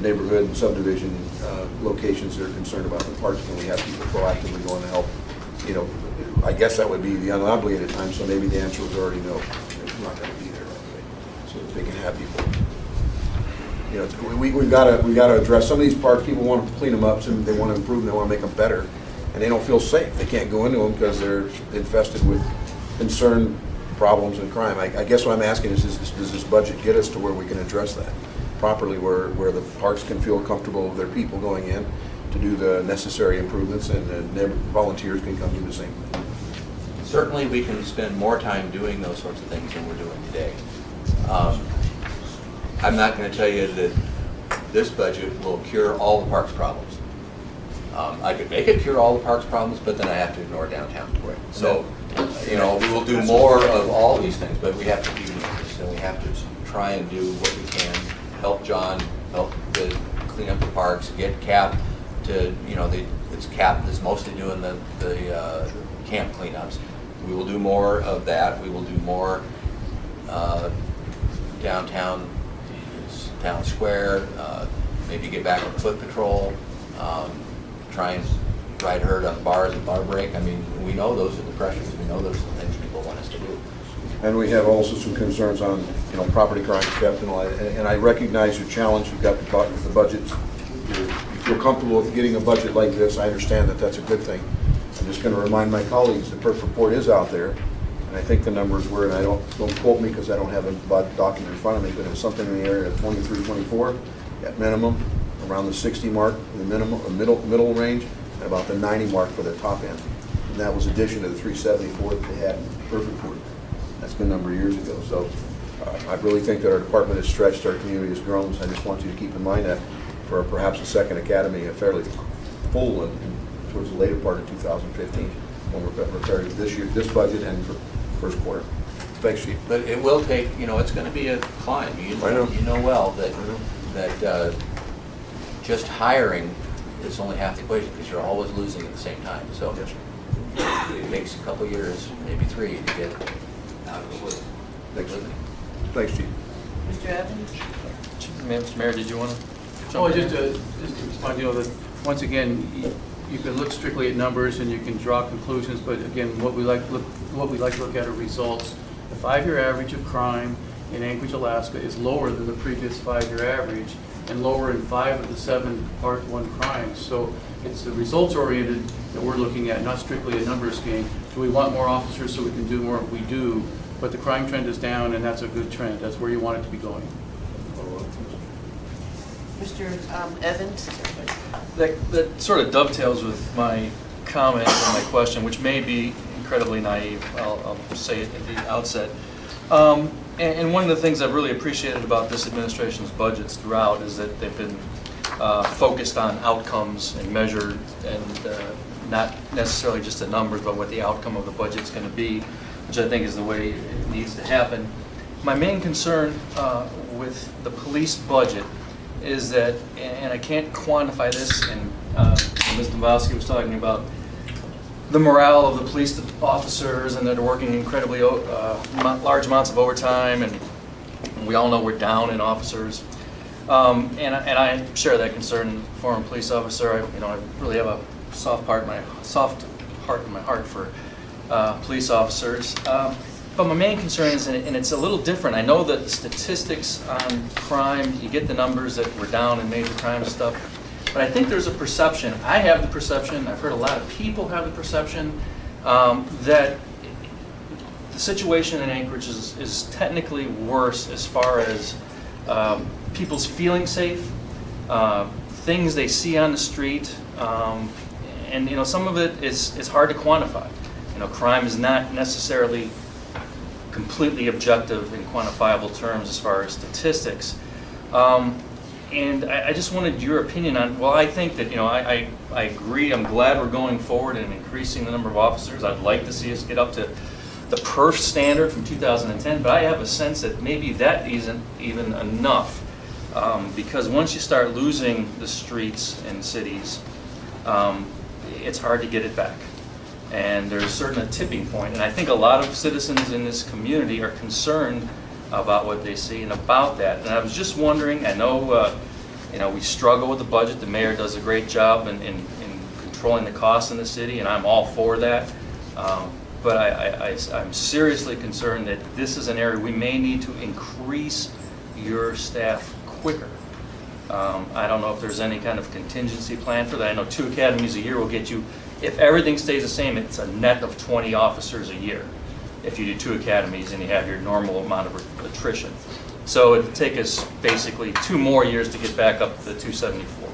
neighborhood and subdivision locations that are concerned about the parks, when we have people proactively going to help? I guess that would be the unobligated time, so maybe the answer was already no. It's not going to be there, so that they can have people. We've got to address some of these parks. People want to clean them up, they want to improve them, they want to make them better, and they don't feel safe. They can't go into them because they're infested with concern, problems, and crime. I guess what I'm asking is, does this budget get us to where we can address that properly, where the parks can feel comfortable with their people going in to do the necessary improvements, and the volunteers can come do the same thing? certainly we can spend more time doing those sorts of things than we're doing today. I'm not going to tell you that this budget will cure all the parks problems. I could make it cure all the parks problems, but then I have to ignore downtown. Right. So, we will do more of all these things, but we have to do this, and we have to try and do what we can. Help John, help to clean up the parks, get CAP to, it's CAP that's mostly doing the camp cleanups. We will do more of that. We will do more downtown, town square, maybe get back on foot patrol, try and ride herd on bars and bar break. I mean, we know those are the pressures. We know those are the things people want us to do. And we have also some concerns on, property crime, theft, and all that. And I recognize your challenge. You've got the budget. You feel comfortable with getting a budget like this. I understand that that's a good thing. I'm just going to remind my colleagues the PERF report is out there, and I think the numbers were, and I don't quote me because I don't have a document in front of me, but it was something in the area of 23, 24 at minimum, around the 60 mark in the minimum, middle range, and about the 90 mark for the top end. And that was addition to the 374 that they had in the PERF report. That's been a number of years ago. So I really think that our department is stretched, our community has grown, so I just want you to keep in mind that for perhaps a second academy, a fairly full one towards the later part of 2015, when we're prepared this budget and for first quarter. Thanks, Chief. But it will take, it's going to be a climb. You know well that just hiring is only half the equation because you're always losing at the same time. So it takes a couple years, maybe 3, to get out of the woods. Thanks, Chief. Mr. Evans? Mr. Mayor, did you want to? Just to respond, that once again, you can look strictly at numbers and you can draw conclusions, but again, what we like to look at are results. The 5-year average of crime in Anchorage, Alaska is lower than the previous 5-year average, and lower in 5 of the 7 Part 1 crimes. So it's the results-oriented that we're looking at, not strictly a numbers game. Do we want more officers so we can do more? We do, but the crime trend is down, and that's a good trend. That's where you want it to be going. Mr. Evans? That sort of dovetails with my comment and my question, which may be incredibly naive. I'll say it at the outset. And one of the things I've really appreciated about this administration's budgets throughout is that they've been focused on outcomes and measured, and not necessarily just the numbers, but what the outcome of the budget's going to be, which I think is the way it needs to happen. My main concern with the police budget is that, and I can't quantify this, and Ms. Dombrowski was talking about the morale of the police officers and that they're working incredibly large amounts of overtime, and we all know we're down in officers. And I share that concern, former police officer. I really have a soft part in my heart for police officers. But my main concern is, and it's a little different. I know that the statistics on crime, you get the numbers that we're down in major crime and stuff, but I think there's a perception. I have the perception. I've heard a lot of people have the perception that the situation in Anchorage is technically worse as far as people's feeling safe, things they see on the street, and some of it is hard to quantify. Crime is not necessarily completely objective in quantifiable terms as far as statistics. And I just wanted your opinion on, well, I think that, I agree. I'm glad we're going forward and increasing the number of officers. I'd like to see us get up to the PERF standard from 2010, but I have a sense that maybe that isn't even enough, because once you start losing the streets and cities, it's hard to get it back. And there's certainly a tipping point, and I think a lot of citizens in this community are concerned about what they see and about that. And I was just wondering, I know we struggle with the budget. The mayor does a great job in controlling the costs in the city, and I'm all for that. But I'm seriously concerned that this is an area we may need to increase your staff quicker. I don't know if there's any kind of contingency plan for that. I know 2 academies a year will get you, if everything stays the same, it's a net of 20 officers a year. If you do 2 academies and you have your normal amount of attrition. So it'd take us basically 2 more years to get back up to the 274,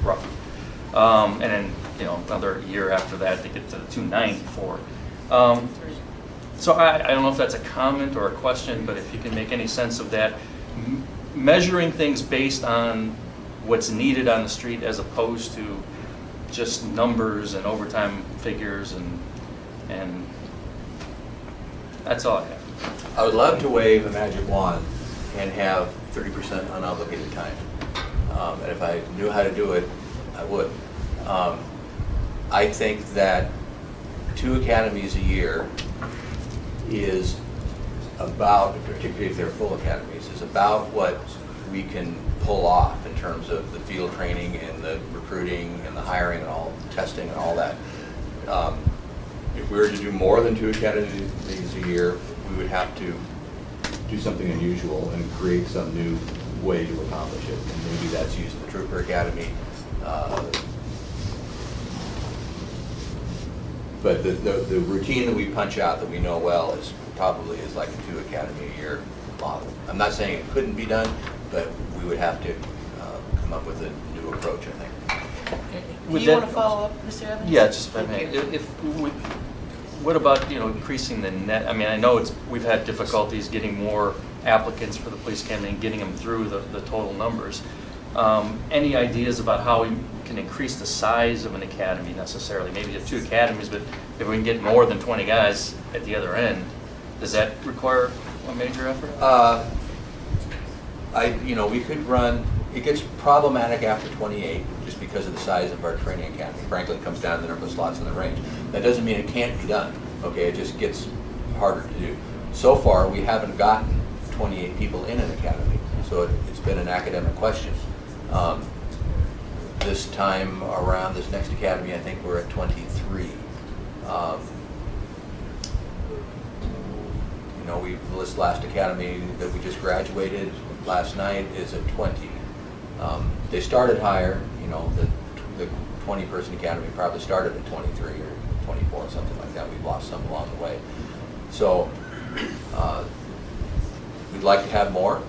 roughly. And then, another year after that to get to the 294. So I don't know if that's a comment or a question, but if you can make any sense of that. Measuring things based on what's needed on the street as opposed to just numbers and overtime figures, and that's all I have. I would love to wave a magic wand and have 30% unobligated time. And if I knew how to do it, I would. I think that 2 academies a year is about, particularly if they're full academies, is about what we can pull off in terms of the field training and the recruiting and the hiring and all testing and all that. If we were to do more than 2 academies a year, we would have to do something unusual and create some new way to accomplish it. And maybe that's using the Trooper Academy. But the routine that we punch out that we know well is probably like a 2 academy a year model. I'm not saying it couldn't be done, but we would have to come up with a new approach, I think. Do you want to follow up, Mr. Evans? Yeah, just what about increasing the net? I mean, I know we've had difficulties getting more applicants for the police academy and getting them through the total numbers. Any ideas about how we can increase the size of an academy necessarily? Maybe just 2 academies, but if we can get more than 20 guys at the other end, does that require a major effort? We could run. It gets problematic after 28 just because of the size of our training academy. Frankly, it comes down to the number of slots in the range. That doesn't mean it can't be done. Okay, it just gets harder to do. So far, we haven't gotten 28 people in an academy, so it's been an academic question. This time around, this next academy, I think we're at 23. This last academy that we just graduated last night is at 20. They started higher, you know, the 20-person academy probably started at 23 or 24, something like that. We've lost some along the way. So we'd like to have more.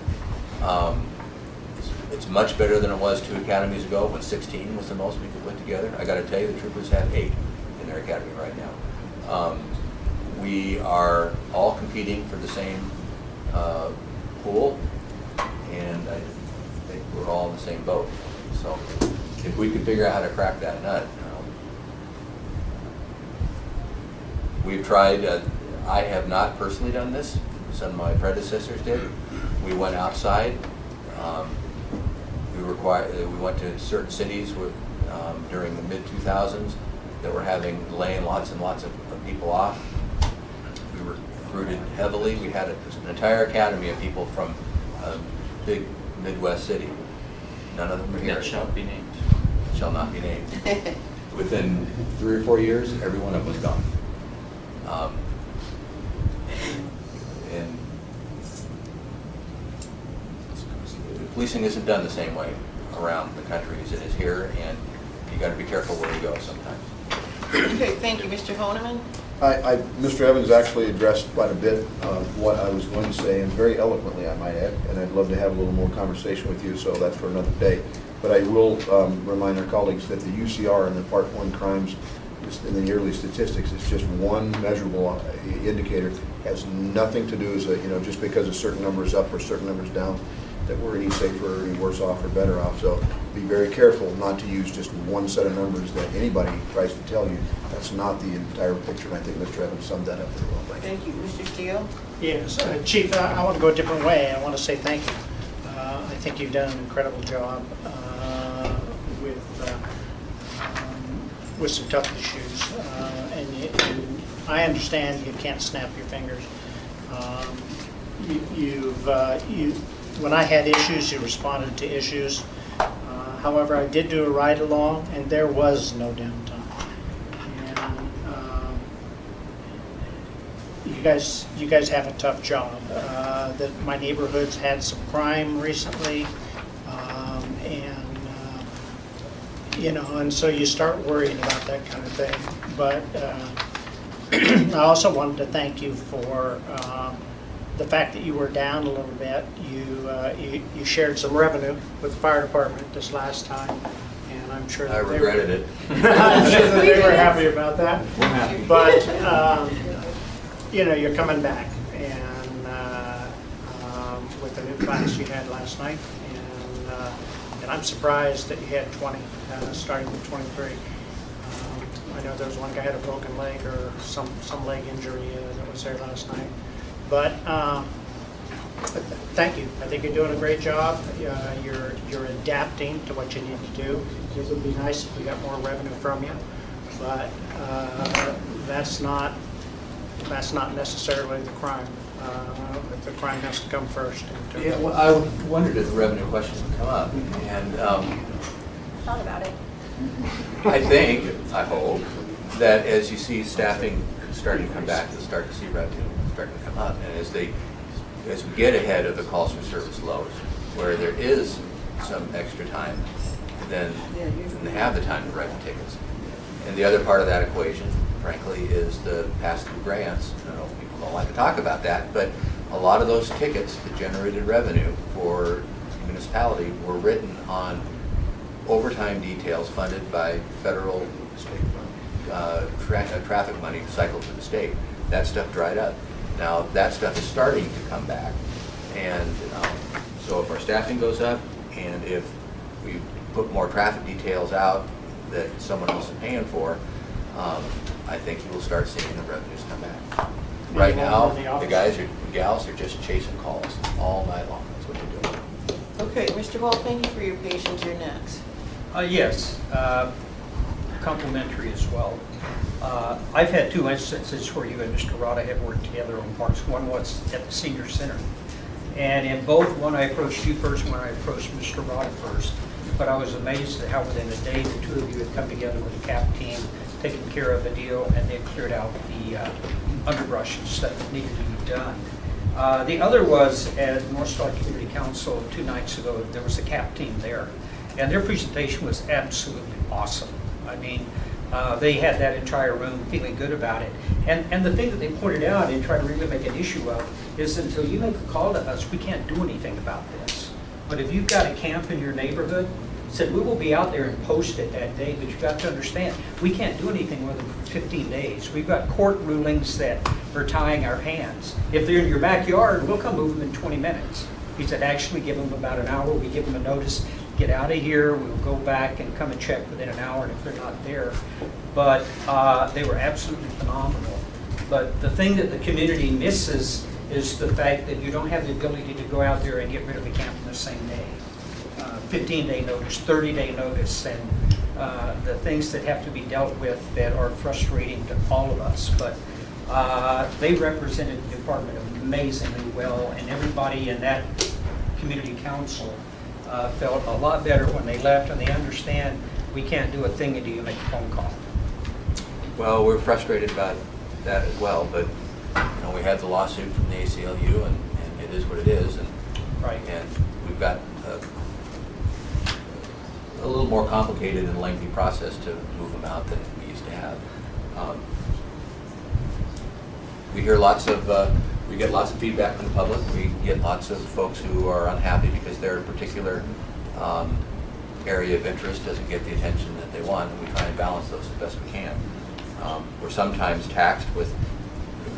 It's much better than it was 2 academies ago when 16 was the most we could put together. I got to tell you, the troopers have 8 in their academy right now. We are all competing for the same pool, and I think we're all in the same boat. So if we can figure out how to crack that nut, we've tried. I have not personally done this. Some of my predecessors did. We went outside. We went to certain cities during the mid-2000s that were laying lots and lots of people off. We recruited heavily. We had an entire academy of people from a big Midwest city. None of them were here. That shall be named. Shall not be named. Within 3 or 4 years, every one of them was gone. And policing isn't done the same way around the country as it is here, and you got to be careful where you go sometimes. Okay, thank you. Mr. Honeman? Mr. Evans actually addressed quite a bit of what I was going to say, and very eloquently, I might add, and I'd love to have a little more conversation with you, so that's for another day. But I will remind our colleagues that the UCR and the Part 1 crimes in the yearly statistics is just one measurable indicator. It has nothing to do as just because a certain number is up or a certain number is down, that we're any safer or any worse off or better off. So be very careful not to use just one set of numbers that anybody tries to tell you. That's not the entire picture, and I think Mr. Evans summed that up very well. Thank you. Mr. Steele? Yes, Chief, I want to go a different way. I want to say thank you. I think you've done an incredible job with some tough issues, and I understand you can't snap your fingers. When I had issues, you responded to issues. However, I did do a ride along, and there was no downtime. And you guys have a tough job. That my neighborhood's had some crime recently, and so you start worrying about that kind of thing. But I also wanted to thank you for the fact that you were down a little bit. You shared some revenue with the fire department this last time, and I'm sure that I regretted it. I'm sure that they were happy about that. We're happy. But you're coming back, and with the new class you had last night, and I'm surprised that you had 20, starting with 23. I know there was one guy who had a broken leg or some leg injury that was there last night. But thank you. I think you're doing a great job. You're adapting to what you need to do. It would be nice if we got more revenue from you, but that's not necessarily the crime. The crime has to come first. Yeah, well, I wondered if the revenue question would come up, and Thought about it. I hope that as you see staffing starting to come back, you'll start to see revenue starting to come up, and as we get ahead of the calls for service lows, where there is some extra time, then they have the time to write the tickets. And the other part of that equation, frankly, is the pass-through grants. I know people don't like to talk about that, but a lot of those tickets that generated revenue for the municipality were written on overtime details funded by federal traffic money cycled to the state. That stuff dried up. Now that stuff is starting to come back, and so if our staffing goes up, and if we put more traffic details out that someone else is paying for, I think you will start seeing the revenues come back. Right now, the guys and gals are just chasing calls all night long. That's what they're doing. Okay, Mr. Ball, thank you for your patience. You're next. Yes, complimentary as well. I've had 2 instances where you and Mr. Rada have worked together on parks. One was at the senior center. And in both, one I approached you first, one I approached Mr. Rada first. But I was amazed at how within a day the 2 of you had come together with a CAP team, taken care of a deal, and then cleared out the underbrushes that needed to be done. The other was at North Star Community Council 2 nights ago, there was a CAP team there, and their presentation was absolutely awesome. I mean, they had that entire room feeling good about it. And the thing that they pointed out and tried to really make an issue of is until you make a call to us, we can't do anything about this. But if you've got a camp in your neighborhood, said we will be out there and post it that day, but you've got to understand, we can't do anything with them for 15 days. We've got court rulings that are tying our hands. If they're in your backyard, we'll come move them in 20 minutes. He said, actually give them about an hour. We give them a notice, get out of here. We'll go back and come and check within an hour, and if they're not there. But they were absolutely phenomenal. But the thing that the community misses is the fact that you don't have the ability to go out there and get rid of a camp in the same day. 15-day notice, 30-day notice, and the things that have to be dealt with that are frustrating to all of us. But they represented the department amazingly well, and everybody in that community council felt a lot better when they left, and they understand we can't do a thing until you make a phone call. Well, we're frustrated about that as well, but we had the lawsuit from the ACLU, and it is what it is, and right. And we've got a little more complicated and lengthy process to move them out than we used to have. We hear we get lots of feedback from the public. We get lots of folks who are unhappy because their particular area of interest doesn't get the attention that they want, and we try and balance those as best we can. We're sometimes taxed with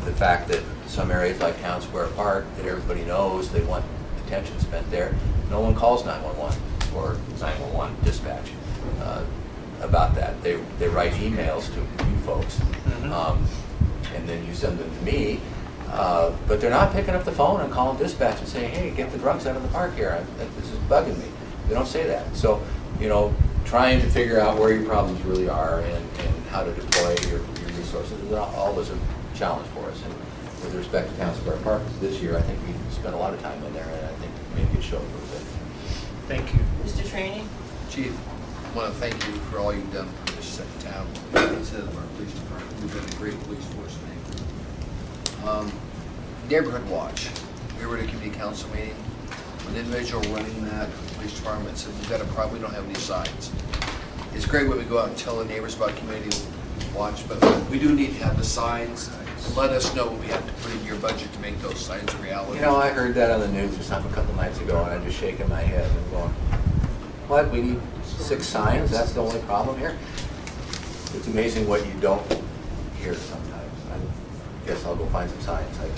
the fact that some areas like Town Square Park, that everybody knows they want attention spent there, no one calls 911 or 911 dispatch about that. They write emails to you folks, and then you send them to me, but they're not picking up the phone and calling dispatch and saying, hey, get the drugs out of the park here. This is bugging me. They don't say that. So, trying to figure out where your problems really are and how to deploy your resources, all those are a challenge for us. And with respect to Town Square Park, this year I think we spent a lot of time in there, and I think maybe it showed a little bit. Thank you. Mr. Trainee? Chief, I want to thank you for all you've done for this town. Instead of our police department, you've been a great police force. Neighborhood Watch. We were at a community council meeting. An individual running that police department said, we've got a problem, we don't have any signs. It's great when we go out and tell the neighbors about community watch, but we do need to have the signs and let us know what we have to put in your budget to make those signs a reality. I heard that on the news or something a couple nights ago, and I'm just shaking my head and going, what, we need 6 signs? That's the only problem here? It's amazing what you don't hear sometimes. I guess I'll go find some signs. I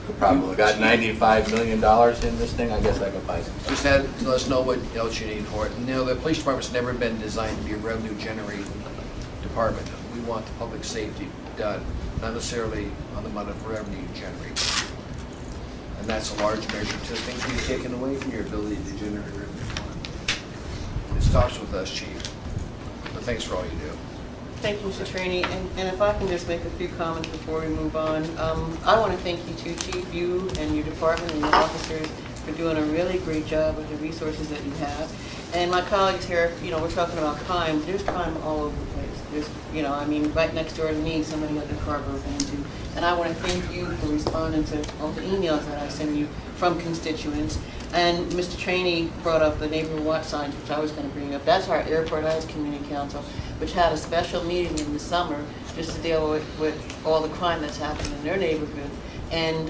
could probably got $95 million in this thing. I guess I can find some signs. Just let us know what else you need for it. And the police department's never been designed to be a revenue generating department. We want the public safety done, not necessarily on the amount of revenue you generate. And that's a large measure to things we've taken away from your ability to generate revenue. It stops with us, Chief. But thanks for all you do. Thank you, Mr. Trainee, and if I can just make a few comments before we move on. I want to thank you too, Chief, you and your department and your officers for doing a really great job with the resources that you have. And my colleagues here, we're talking about crime. There's crime all over the place. There's, right next door to me, somebody got their car broken into. And I want to thank you for responding to all the emails that I send you from constituents. And Mr. Trainee brought up the neighborhood watch signs, which I was going to bring up. That's our Airport Heights Community Council, which had a special meeting in the summer just to deal with all the crime that's happening in their neighborhood. And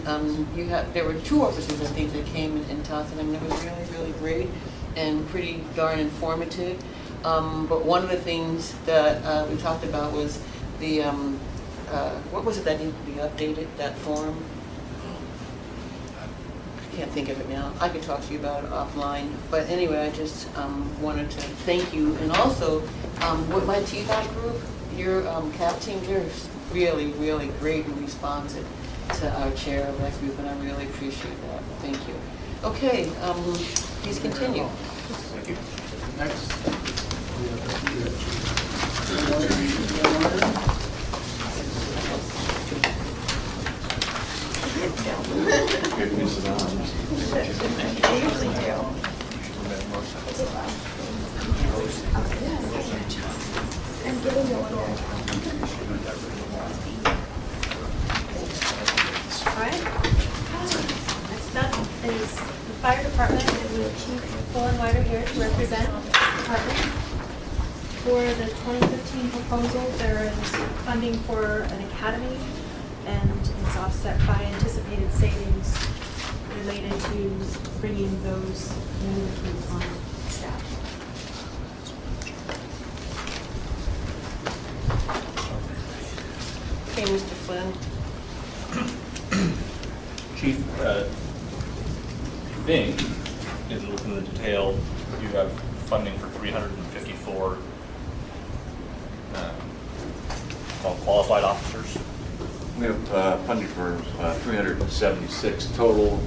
there were 2 officers, I think, that came and talked to them. It was really, really great and pretty darn informative. But one of the things that we talked about was the, what was it that needed to be updated, that form? I can't think of it now. I could talk to you about it offline. But anyway, I just wanted to thank you. And also, with my TVAC group, your CAP team, they're really, really great and responsive to our chair of that group, and I really appreciate that. Thank you. Okay, please continue. Thank you. Next. The fire department is with Chief Fuller here to represent the department. For the 2015 proposal, there is funding for an academy, and it's offset by anticipated savings related to bringing those new recruits on staff. Okay, Mr. Flynn. Chief, Ving is looking at the detail. You have funding for 354 qualified officers. We have funding for 376 total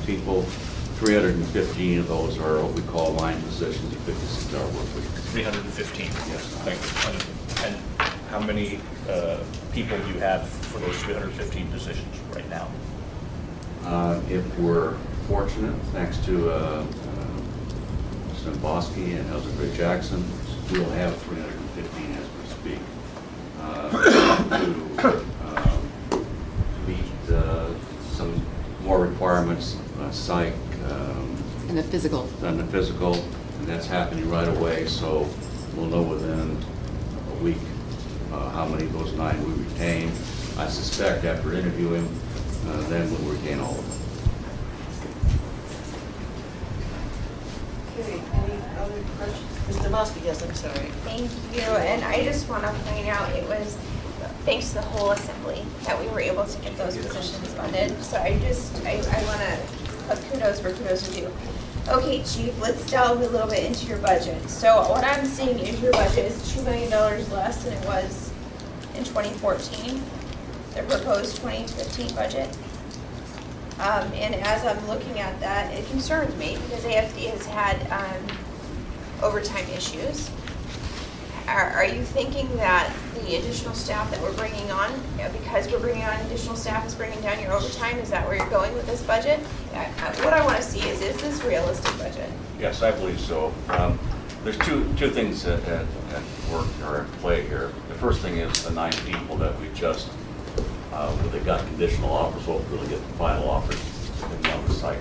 people. 315 of those are what we call line positions, or 56-hour work week. 315? Yes. Thank you. And how many people do you have for those 315 positions right now? If we're fortunate, thanks to Bosky and Elizabeth Jackson, we'll have 315 as we speak. To meet some more requirements, psych. And the physical. And the physical, and that's happening right away, so we'll know within a week how many of those 9 we retain. I suspect after interviewing, then we'll retain all of them. Okay, any other questions? Mr. Bosky, yes, I'm sorry. Thank you, and I just want to point out, it was thanks to the whole assembly that we were able to get those positions funded. So I want to put kudos where kudos are due. Okay, Chief, let's delve a little bit into your budget. So what I'm seeing is your budget is $2 million less than it was in 2014, the proposed 2015 budget. And as I'm looking at that, it concerns me because AFD has had overtime issues. Are you thinking that the additional staff that we're bringing on, because we're bringing on additional staff, is bringing down your overtime? Is that where you're going with this budget? What I want to see is this realistic budget? Yes, I believe so. There's two things at work or at play here. The first thing is the 9 people that we just, they got conditional offers, hopefully get the final offers on the site.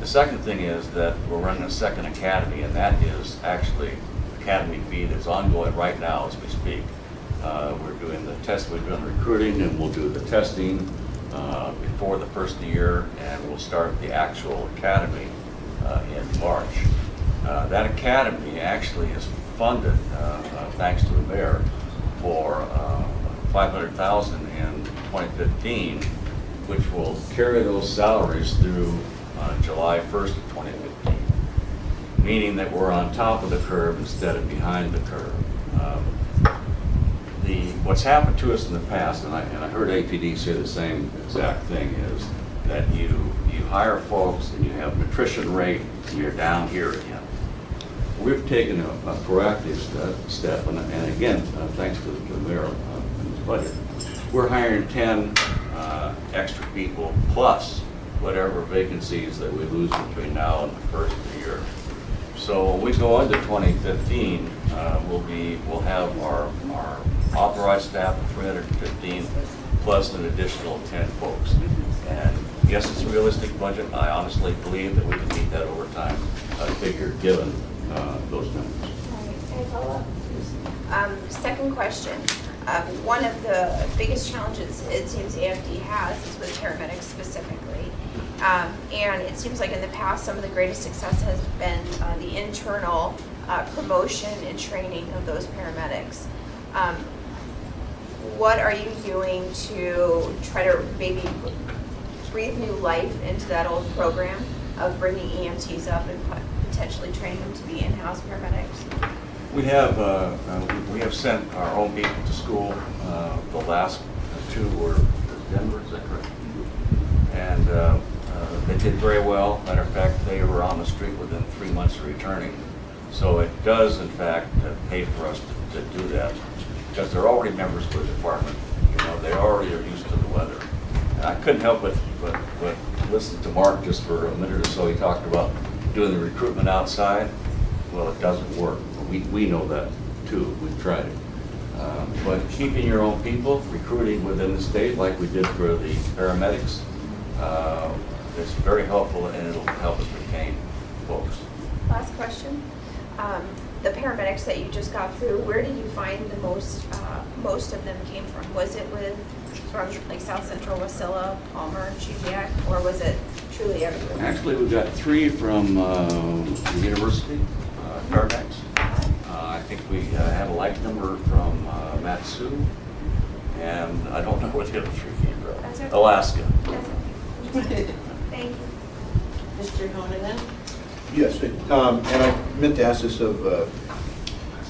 The second thing is that we're running a second academy, and that is actually academy fee that's ongoing right now as we speak. We're doing the test, we're doing recruiting, and we'll do the testing before the first of the year, and we'll start the actual academy in March. That academy actually is funded, thanks to the mayor, for $500,000 in 2015, which will carry those salaries through July 1st of 2015, meaning that we're on top of the curve instead of behind the curve. What's happened to us in the past, and I heard APD say the same exact thing, is that you hire folks and you have an attrition rate and you're down here again. We've taken a proactive step, and again, thanks to the mayor and his budget, we're hiring 10 extra people plus whatever vacancies that we lose between now and the first of the year. So when we go into 2015, we'll have our authorized staff of 315 plus an additional 10 folks. And yes, it's a realistic budget. I honestly believe that we can meet that overtime figure given those numbers. Can I follow up? Second question. One of the biggest challenges it seems AFD has is with paramedics specifically. And it seems like in the past some of the greatest success has been the internal promotion and training of those paramedics. What are you doing to try to maybe breathe new life into that old program of bringing EMTs up and potentially training them to be in-house paramedics? We have sent our own people to school. The last 2 were Denver, is that correct? And they did very well. Matter of fact, they were on the street within 3 months of returning. So it does, in fact, pay for us to do that, because they're already members of the department. You know, they already are used to the weather. And I couldn't help but listen to Mark just for a minute or so. He talked about doing the recruitment outside. Well, it doesn't work. We know that too. We've tried it. But keeping your own people, recruiting within the state, like we did for the paramedics, it's very helpful, and it'll help us retain folks. Last question. The paramedics that you just got through, where did you find the most of them came from? Was it from like South Central, Wasilla, Palmer, Chiviac, or was it truly everywhere? Actually, we've got 3 from the university, paramedics. I think we had a like number from Matsu, and I don't know where the other 3 came from. That's okay. Alaska. That's okay. Thank you. Mr. Honahan? Yes, and I meant to ask this of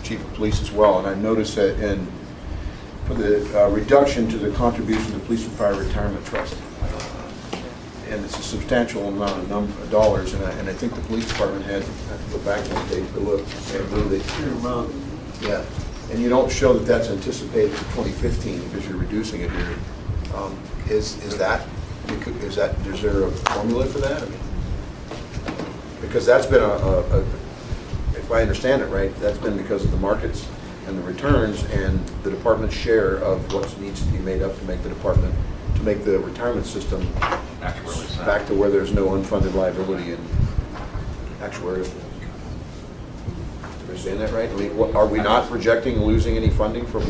Chief of Police as well, and I noticed that for the reduction to the contribution to the Police and Fire Retirement Trust, and it's a substantial amount of dollars, and I think the police department had to go back one day to look. I believe they, yeah, and you don't show that that's anticipated for 2015 because you're reducing it here. Is there a formula for that? I mean, because that's been if I understand it right, that's been because of the markets and the returns and the department's share of what needs to be made up to make the retirement system back to where there's no unfunded liability in actuarial. Am I saying that right? I mean, are we not projecting losing any funding from?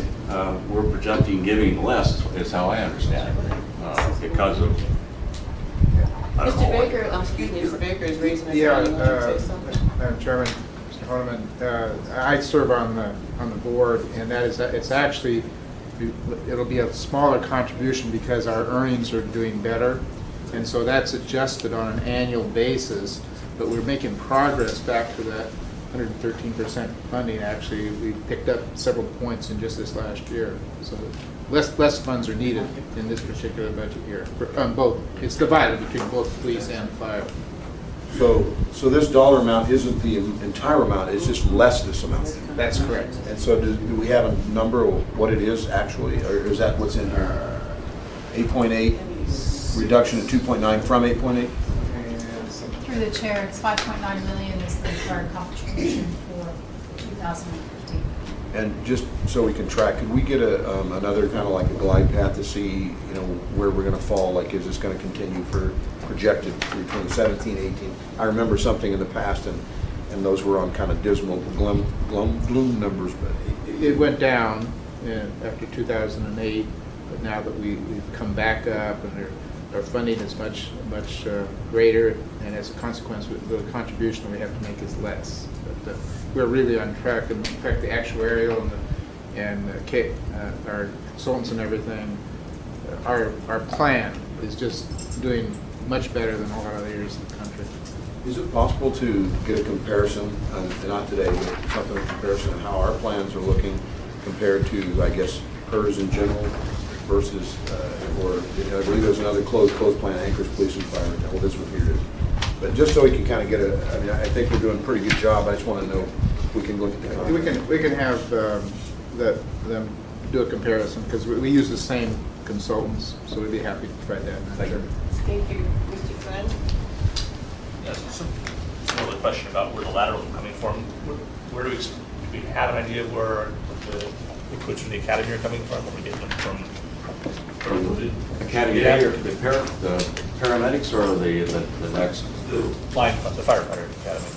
We're projecting giving less, is how I understand it, because of. Mr. Baker, excuse me, Mr. Baker is raising his hand. You want to say something? Madam Chairman, Mr. Honaman, I serve on the board, and it's actually, it'll be a smaller contribution because our earnings are doing better, and so that's adjusted on an annual basis, but we're making progress back to that 113% funding. Actually, we picked up several points in just this last year, so less funds are needed in this particular budget year. Both, it's divided between both police and fire. So this dollar amount isn't the entire amount, it's just less this amount. That's correct. And so do we have a number of what it is actually, or is that what's in here? 8.8, reduction to 2.9 from 8.8? Through the chair, it's 5.9 million is the entire contribution for 2015. And just so we can track, could we get another kind of like a glide path to see, where we're going to fall? Like, is this going to continue for projected through 2017, 18? I remember something in the past, and those were on kind of dismal gloom numbers. But it went down after 2008, but now that we've come back up and our funding is much greater, and as a consequence, the contribution we have to make is less. But we're really on track. And in fact, the actuarial and our consultants and everything, our plan is just doing much better than a lot of other areas of the country. is it possible to get a comparison, not today, but something of comparison of how our plans are looking compared to, I guess, PERS in general versus, or I believe there's another closed plan, Anchorage Police and Fire. Well, this one here is. But just so we can kind of get I mean, I think we're doing a pretty good job. I just want to know if we can go into the We can have them do a comparison, because we use the same consultants, so we'd be happy to provide that. Thank you. Mr. Friend? Yes, so another question about where the laterals are coming from. Where do we have an idea of where the recruits from the academy are coming from? Are we getting them from Academy, yeah. the paramedics or the next? The firefighter academy.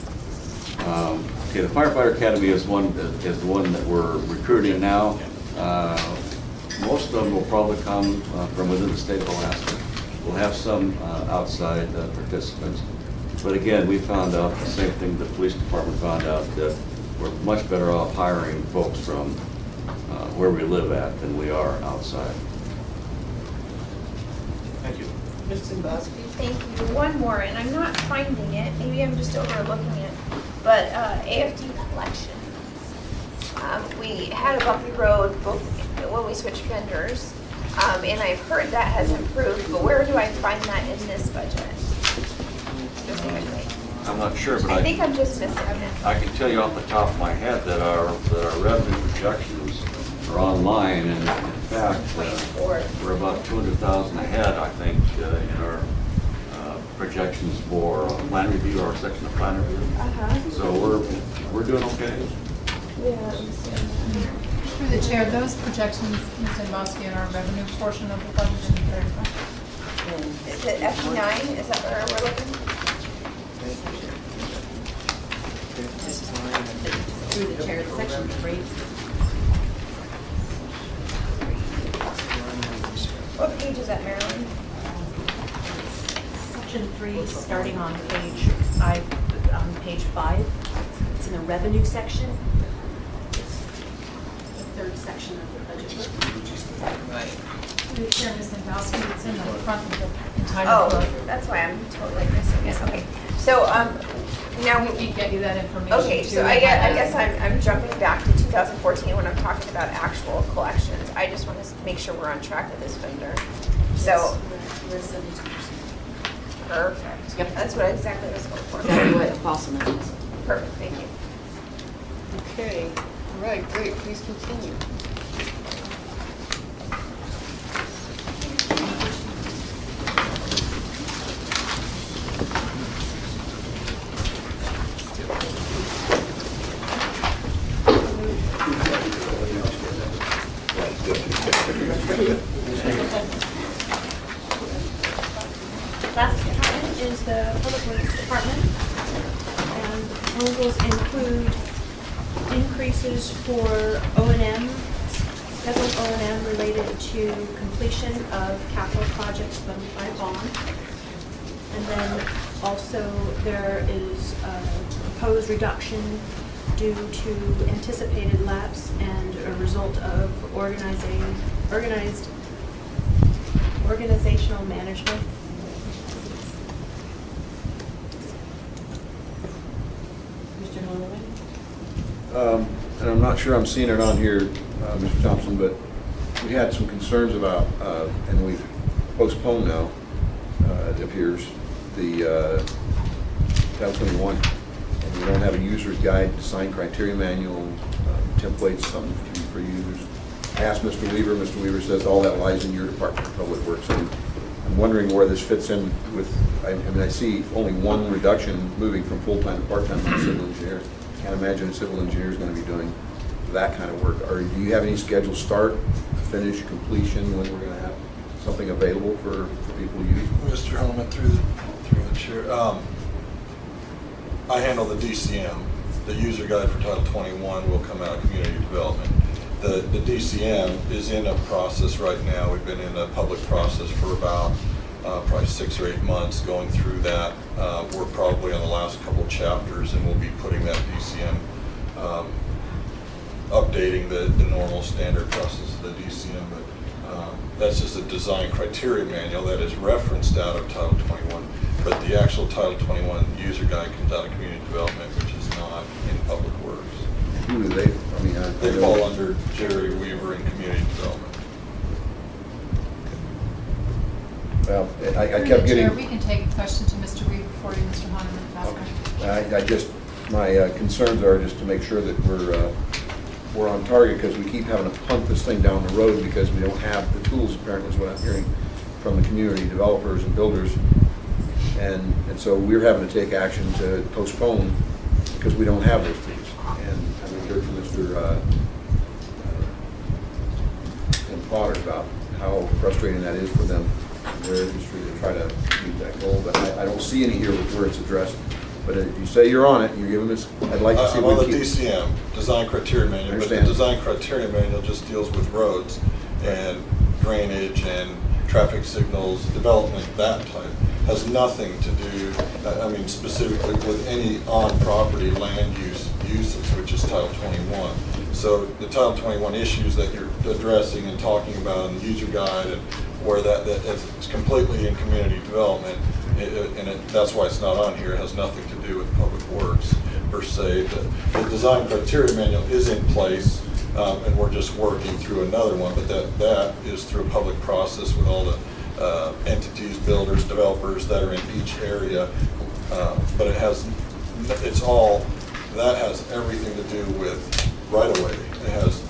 Okay, the firefighter academy is the one that we're recruiting now. Most of them will probably come from within the state of Alaska. We'll have some outside participants. But again, we found out the same thing the police department found out, that we're much better off hiring folks from where we live at than we are outside. Thank you. Ms. Zimbowski? Thank you. One more, and I'm not finding it. Maybe I'm just overlooking it. But AFD collections. We had a bumpy road both when we switched vendors, and I've heard that has improved. But where do I find that in this budget? Specifically. I'm not sure, but I think I'm just missing it. I can tell you off the top of my head that our revenue projections are online, and in fact, we're about 200,000 ahead, I think, in our projections for plan review, our section of plan review. So we're doing okay. Yeah. Through the chair, those projections, Ms. Zimbowski, are our revenue portion of the budget. Is it FP9? Is that where we're looking? This is through the chair, section 3. What page is that, Marilyn? Section 3, starting on page 5. It's in the revenue section. It's the third section of the budget. Right. Through the chair, Ms. Nadowski, it's in the front of the entire Oh, book. that's why I'm totally missing it. Okay, so now We can get you that information. okay, so too. I guess I'm jumping back to 2014 when I'm talking about actual collections. I just want to make sure we're on track with this vendor. So We're 72%. perfect. Yep. That's what exactly I was going for. Exactly what a false amount is. Perfect. Thank you. Okay, all right, great, please continue. Last department is the Public Works Department. And the proposals include increases for O&M, scheduled O&M related to completion of capital projects funded by bond. And then also there is a proposed reduction due to anticipated lapse and a result of organizational management. Mr. Holloway? And I'm not sure I'm seeing it on here, Mr. Thompson, but we had some concerns about, and we've postponed now, it appears, the Title 21. And we don't have a user's guide, design criteria manual, templates, something for users. I asked Mr. Weaver. Mr. Weaver says all that lies in your Department of Public Works. And I'm wondering where this fits in with, I mean, I see only one reduction moving from full-time to part-time on a civil engineer. Can't imagine a civil engineer is going to be doing that kind of work. Or do you have any scheduled start, finish, completion, when we're going to have something available for people to use? Mr. Holman, through the chair, I handle the DCM. The user guide for Title 21 will come out of community development. The DCM is in a process right now. We've been in a public process for about probably 6 or 8 months going through that. We're probably on the last couple of chapters, and we'll be putting that DCM, updating the normal standard process of the DCM. But that's just a design criteria manual that is referenced out of Title 21. But the actual Title 21 user guide comes out of community development, which is not in public works. Who do they, I mean, They fall under Jerry Weaver in community development. Well, I Through kept the chair, getting, we can take a question to Mr. Weaver before you, Mr. Honeman, if that's right. I just, my concerns are just to make sure that we're on target, because we keep having to punt this thing down the road because we don't have the tools, apparently, is what I'm hearing from the community developers and builders. And so we're having to take action to postpone because we don't have those tools. And we heard from Mr. Potter about how frustrating that is for them, their industry, to try to meet that goal. But I don't see any here where it's addressed. But if you say you're on it, you're giving us, I'd like to see I'm what on we the keep. DCM, Design Criteria Manual, but the Understand. Design Criteria Manual just deals with roads and drainage and traffic signals, development, that type. Has nothing to do, I mean, specifically with any on-property land uses, which is Title 21. So the Title 21 issues that you're addressing and talking about in the user guide, and where it's completely in community development, that's why it's not on here. It has nothing to do with public works per se. The design criteria manual is in place, and we're just working through another one, but that is through a public process with all the entities, builders, developers that are in each area. But that has everything to do with right-of-way. It has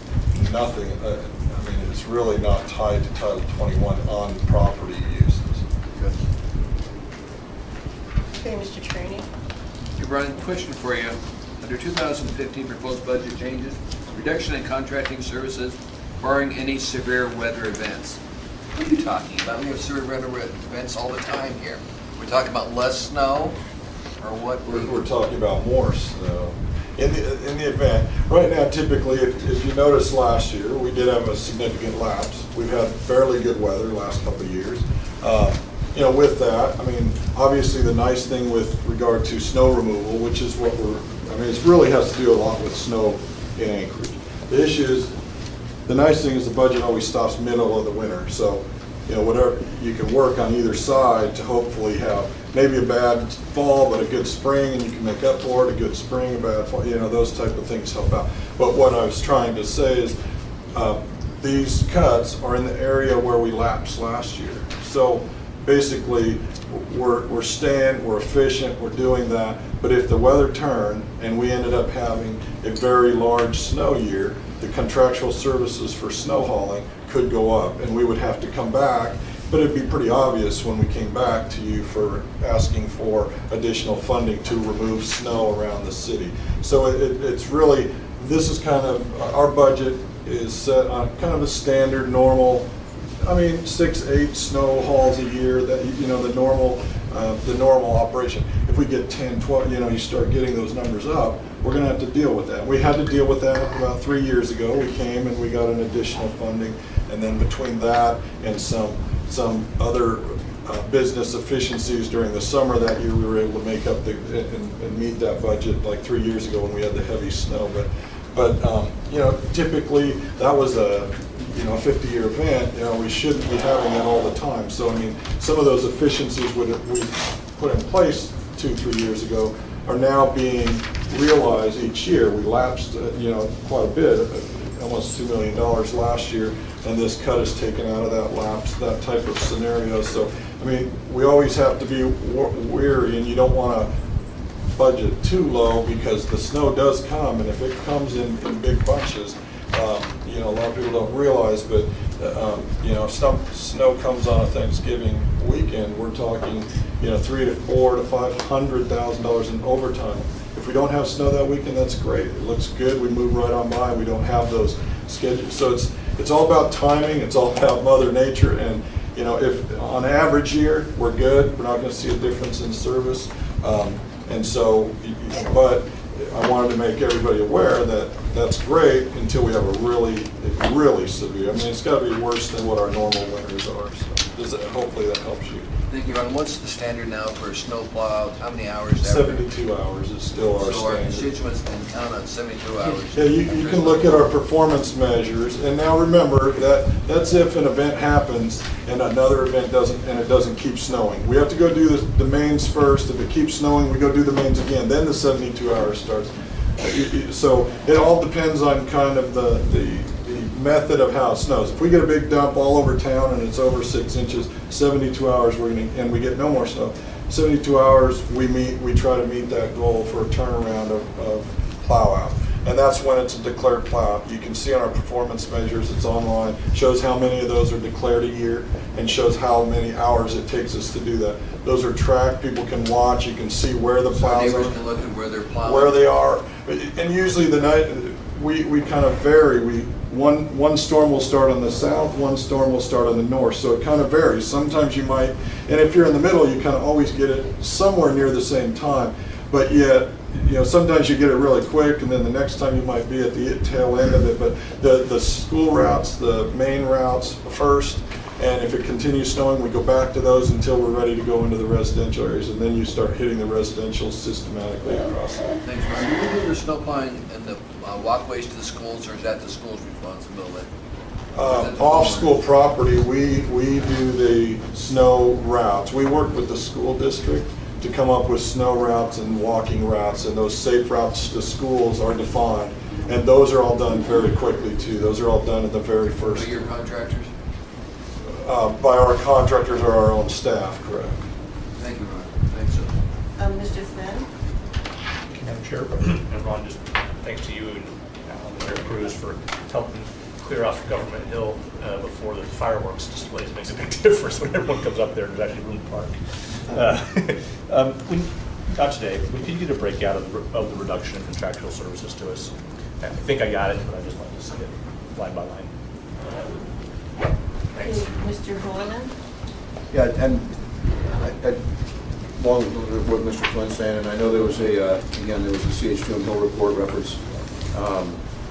nothing, I mean, it's really not tied to Title 21 on property uses. Okay, Mr. Trainee. Hey, Brian, question for you. Under 2015 proposed budget changes, reduction in contracting services barring any severe weather events. What are you talking about? We have severe weather events all the time here. We're talking about less snow, or what? We're talking about more snow. In the event, right now typically, if you noticed last year, we did have a significant lapse. We've had fairly good weather the last couple of years. You know, with that, I mean, obviously the nice thing with regard to snow removal, which is what it really has to do a lot with snow in Anchorage. The issue is, the nice thing is the budget always stops middle of the winter. So, you know, whatever, you can work on either side to hopefully have maybe a bad fall, but a good spring, and you can make up for it, a good spring, a bad fall, you know, those type of things help out. But what I was trying to say is, these cuts are in the area where we lapsed last year. So basically, we're staying, we're efficient, we're doing that, but if the weather turned and we ended up having a very large snow year, the contractual services for snow hauling could go up, and we would have to come back, but it'd be pretty obvious when we came back to you for asking for additional funding to remove snow around the city. So it's really, this is kind of, our budget is set on kind of a standard, normal, 6-8 snow hauls a year, that, you know, the normal operation. If we get 10, 12, you know, you start getting those numbers up, we're gonna have to deal with that. We had to deal with that about 3 years ago. We came and we got an additional funding, and then between that and some other business efficiencies during the summer that year, we were able to make up and meet that budget like 3 years ago when we had the heavy snow. But you know, typically that was a 50-year event. You know, we shouldn't be having that all the time. So I mean, some of those efficiencies we put in place 2-3 years ago are now being realized each year. We lapsed, quite a bit, almost $2 million last year, and this cut is taken out of that lapse, that type of scenario. So, I mean, we always have to be wary, and you don't want to budget too low because the snow does come, and if it comes in big bunches, a lot of people don't realize, but if some snow comes on a Thanksgiving weekend, we're talking, $300,000 to $400,000 to $500,000 in overtime. If we don't have snow that weekend, that's great. It looks good. We move right on by. We don't have those schedules. So it's all about timing. It's all about Mother Nature. And if on average year we're good, we're not going to see a difference in service. But I wanted to make everybody aware that that's great until we have a really severe. I mean, it's got to be worse than what our normal winters are. So hopefully that helps you. Thank you, Ron. What's the standard now for a snow plow? How many hours? 72 hours is still our standard. So our constituents can count on 72 hours. Yeah, you can look at our performance measures, and now remember that that's if an event happens and another event doesn't, and it doesn't keep snowing. We have to go do the mains first. If it keeps snowing, we go do the mains again. Then the 72 hours starts. So it all depends on kind of the method of how it snows. If we get a big dump all over town and it's over 6 inches, 72 hours and we get no more snow. 72 hours we try to meet that goal for a turnaround of plow out. And that's when it's a declared plow. You can see on our performance measures, it's online, shows how many of those are declared a year and shows how many hours it takes us to do that. Those are tracked, people can watch, you can see where the plows are. Neighbors can look at where they're plowing. Where they are. And usually the night, we kind of vary. One storm will start on the south, one storm will start on the north, so it kind of varies. Sometimes you might, and if you're in the middle, you kind of always get it somewhere near the same time, but yet, sometimes you get it really quick, and then the next time you might be at the tail end of it. But the school routes, the main routes first, and if it continues snowing, we go back to those until we're ready to go into the residential areas, and then you start hitting the residential systematically across that. Thanks, Ron. Do you do your snow plowing in the walkways to the schools, or is that the school's responsibility? Off-school property, we do the snow routes. We work with the school district to come up with snow routes and walking routes, and those safe routes to schools are defined. And those are all done very quickly too. Those are all done at the very first. By your contractors? By our contractors or our own staff, correct. Thank you, Ron. Thanks, sir. Mr. Smith? Madam Chair, and Ron, just thanks to you and Mayor Cruz for helping clear off Government Hill before the fireworks displays. It makes a big difference when everyone comes up there and there's actually room to park. Not today, but can you get a breakout of the reduction in contractual services to us? I think I got it, but I just wanted to see it line by line. Thank Mr. Boylan? Yeah, and along with what Mr. Flynn's saying, and I know there was again, there was a CH2M Hill report reference,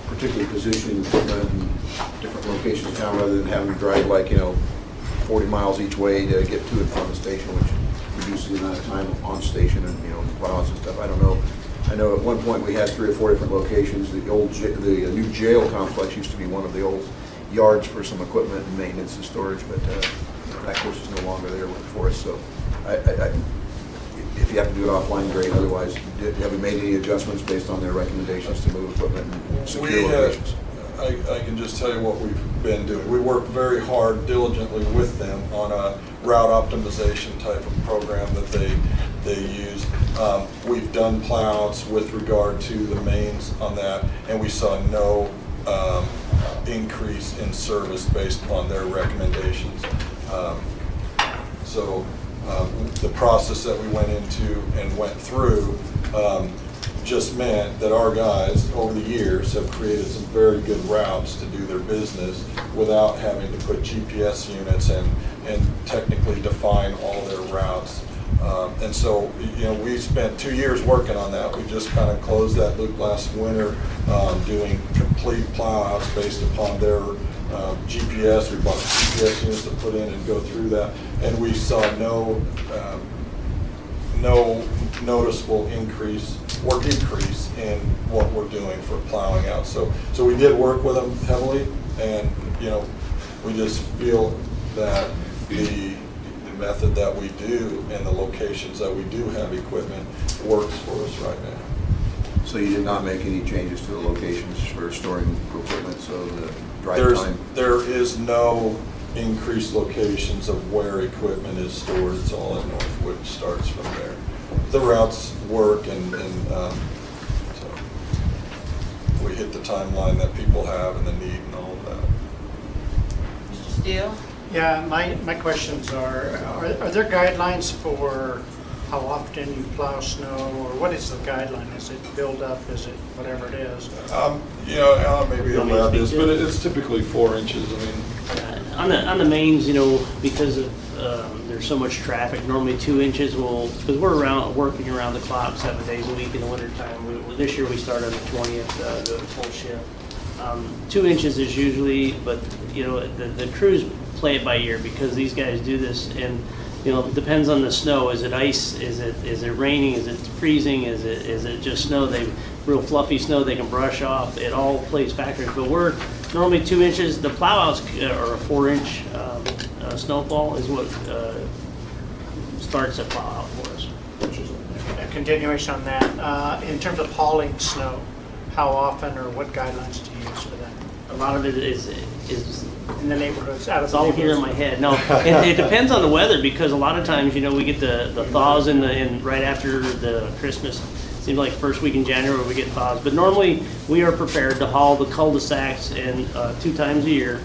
particularly positioning equipment in different locations in town rather than having to drive 40 miles each way to get to and from the station, which reduces the amount of time on station and, plows and stuff. I don't know. I know at one point we had 3 or 4 different locations. The new jail complex used to be one of the old yards for some equipment and maintenance and storage, but that course is no longer there for us. So if you have to do it offline, great. Otherwise, have we made any adjustments based on their recommendations to move equipment and secure locations? I can just tell you what we've been doing. We work very hard, diligently with them on a route optimization type of program that they use. We've done plowouts with regard to the mains on that, and we saw no increase in service based upon their recommendations. The process that we went into and went through just meant that our guys over the years have created some very good routes to do their business without having to put GPS units and technically define all their routes. We spent 2 years working on that. We just kind of closed that loop last winter, doing complete plowouts based upon their GPS. We bought GPS units to put in and go through that, and we saw no noticeable increase or decrease in what we're doing for plowing out. So we did work with them heavily, and we just feel that the method that we do and the locations that we do have equipment works for us right now. So you did not make any changes to the locations for storing equipment, so the drive time? There is no increased locations of where equipment is stored. It's all in Northwood, starts from there. The routes work, and so we hit the timeline that people have and the need and all of that. Mr. Steele? Yeah, my questions are there guidelines for how often you plow snow, or what is the guideline? Is it build up? Is it whatever it is? Alan maybe he'll add this, but it's typically 4 inches. On the mains, because of there's so much traffic, normally 2 inches because we're working around the clock 7 days a week in the wintertime. This year we started on the 20th, doing full shift. 2 inches is usually, but the crews play it by ear because these guys do this, and it depends on the snow. Is it ice? Is it raining? Is it freezing? Is it just snow? Real fluffy snow they can brush off. It all plays factors. But we're normally 2 inches. The plowouts are a 4-inch snowfall is what starts a plowout for us. A continuation on that. In terms of hauling snow, how often or what guidelines do you use for that? A lot of it is in the neighborhoods. Out of it's all here in my head. No, it depends on the weather because a lot of times we get the thaws in right after the Christmas. Seems like first week in January we get thaws, but normally we are prepared to haul the cul-de-sacs 2 times a year.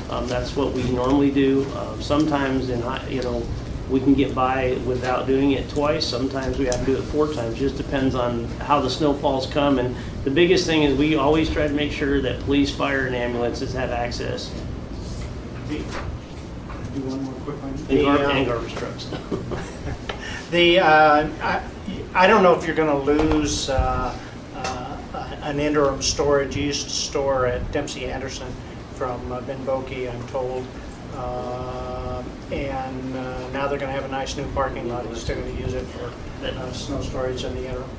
That's what we normally do. Sometimes we can get by without doing it twice. Sometimes we have to do it 4 times. Just depends on how the snowfalls come. And the biggest thing is we always try to make sure that police, fire, and ambulances have access. Do one more quick one. And garbage trucks. I don't know if you're going to lose an interim storage. You used to store at Dempsey Anderson from Ben Bokey, I'm told. And now they're going to have a nice new parking lot. They're still going to use it for snow storage in the interim.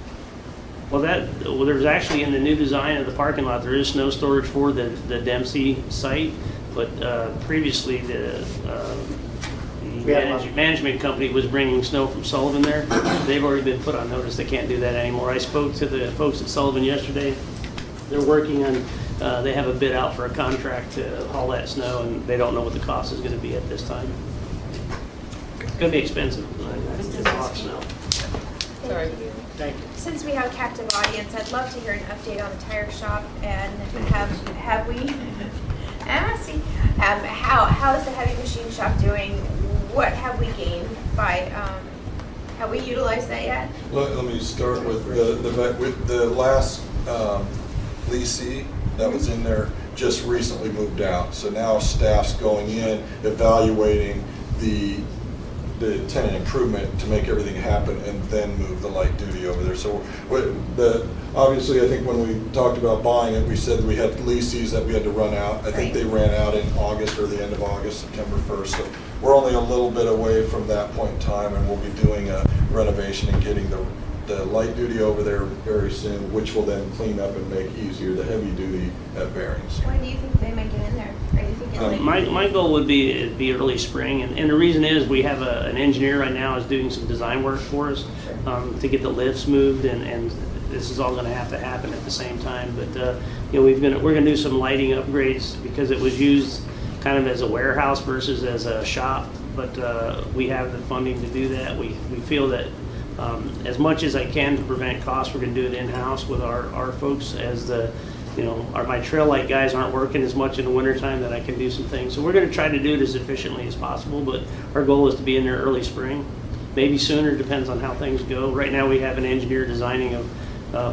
Well, there's actually in the new design of the parking lot, there is snow storage for the Dempsey site, but previously the management company was bringing snow from Sullivan there. They've already been put on notice they can't do that anymore. I spoke to the folks at Sullivan yesterday. They're working on, they have a bid out for a contract to haul that snow, and they don't know what the cost is going to be at this time. It's going to be expensive. It's a lot of snow. Sorry. Thank you. Since we have a captive audience, I'd love to hear an update on the tire shop, and have we how is the heavy machine shop doing? What have we gained by have we utilized that yet? Let me start with the last leasee that was in there just recently moved out. So now staff's going in, evaluating the tenant improvement to make everything happen, and then move the light duty over there. So obviously, I think when we talked about buying it, we said we had leases that we had to run out. I think they ran out in August or the end of August, September 1st. So we're only a little bit away from that point in time, and we'll be doing a renovation and getting the light duty over there very soon, which will then clean up and make easier the heavy duty at Bearings. When do you think they might get in there? Are you thinking late? My goal would be early spring, and the reason is we have an engineer right now is doing some design work for us to get the lifts moved, and this is all going to have to happen at the same time. But we're going to do some lighting upgrades because it was used kind of as a warehouse versus as a shop. But we have the funding to do that. We feel that as much as I can to prevent costs, we're going to do it in-house with our folks as my trail light guys aren't working as much in the wintertime that I can do some things. So we're going to try to do it as efficiently as possible, but our goal is to be in there early spring. Maybe sooner, depends on how things go. Right now we have an engineer designing of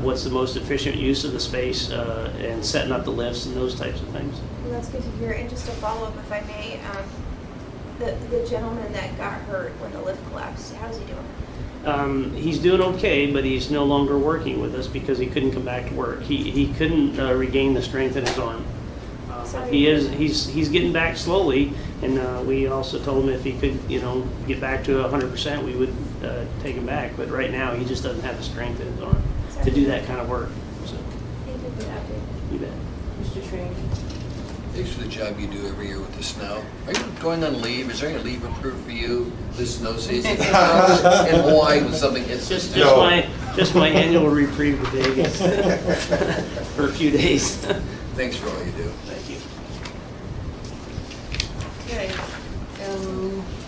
what's the most efficient use of the space and setting up the lifts and those types of things. Well, that's good to hear. And just to follow up, if I may, the gentleman that got hurt when the lift collapsed, how's he doing? He's doing okay, but he's no longer working with us because he couldn't come back to work. He couldn't regain the strength in his arm. He's getting back slowly, and we also told him if he could, get back to 100%, we would take him back. But right now, he just doesn't have the strength in his arm to do that kind of work. So. Thank you for that, dude. You bet. Mr. Train? Thanks for the job you do every year with the snow. Are you going on leave? Is there any leave approved for you this snow season? In Hawaii when something hits the snow? Just my annual reprieve to Vegas for a few days. Thanks for all you do. Thank you. Okay.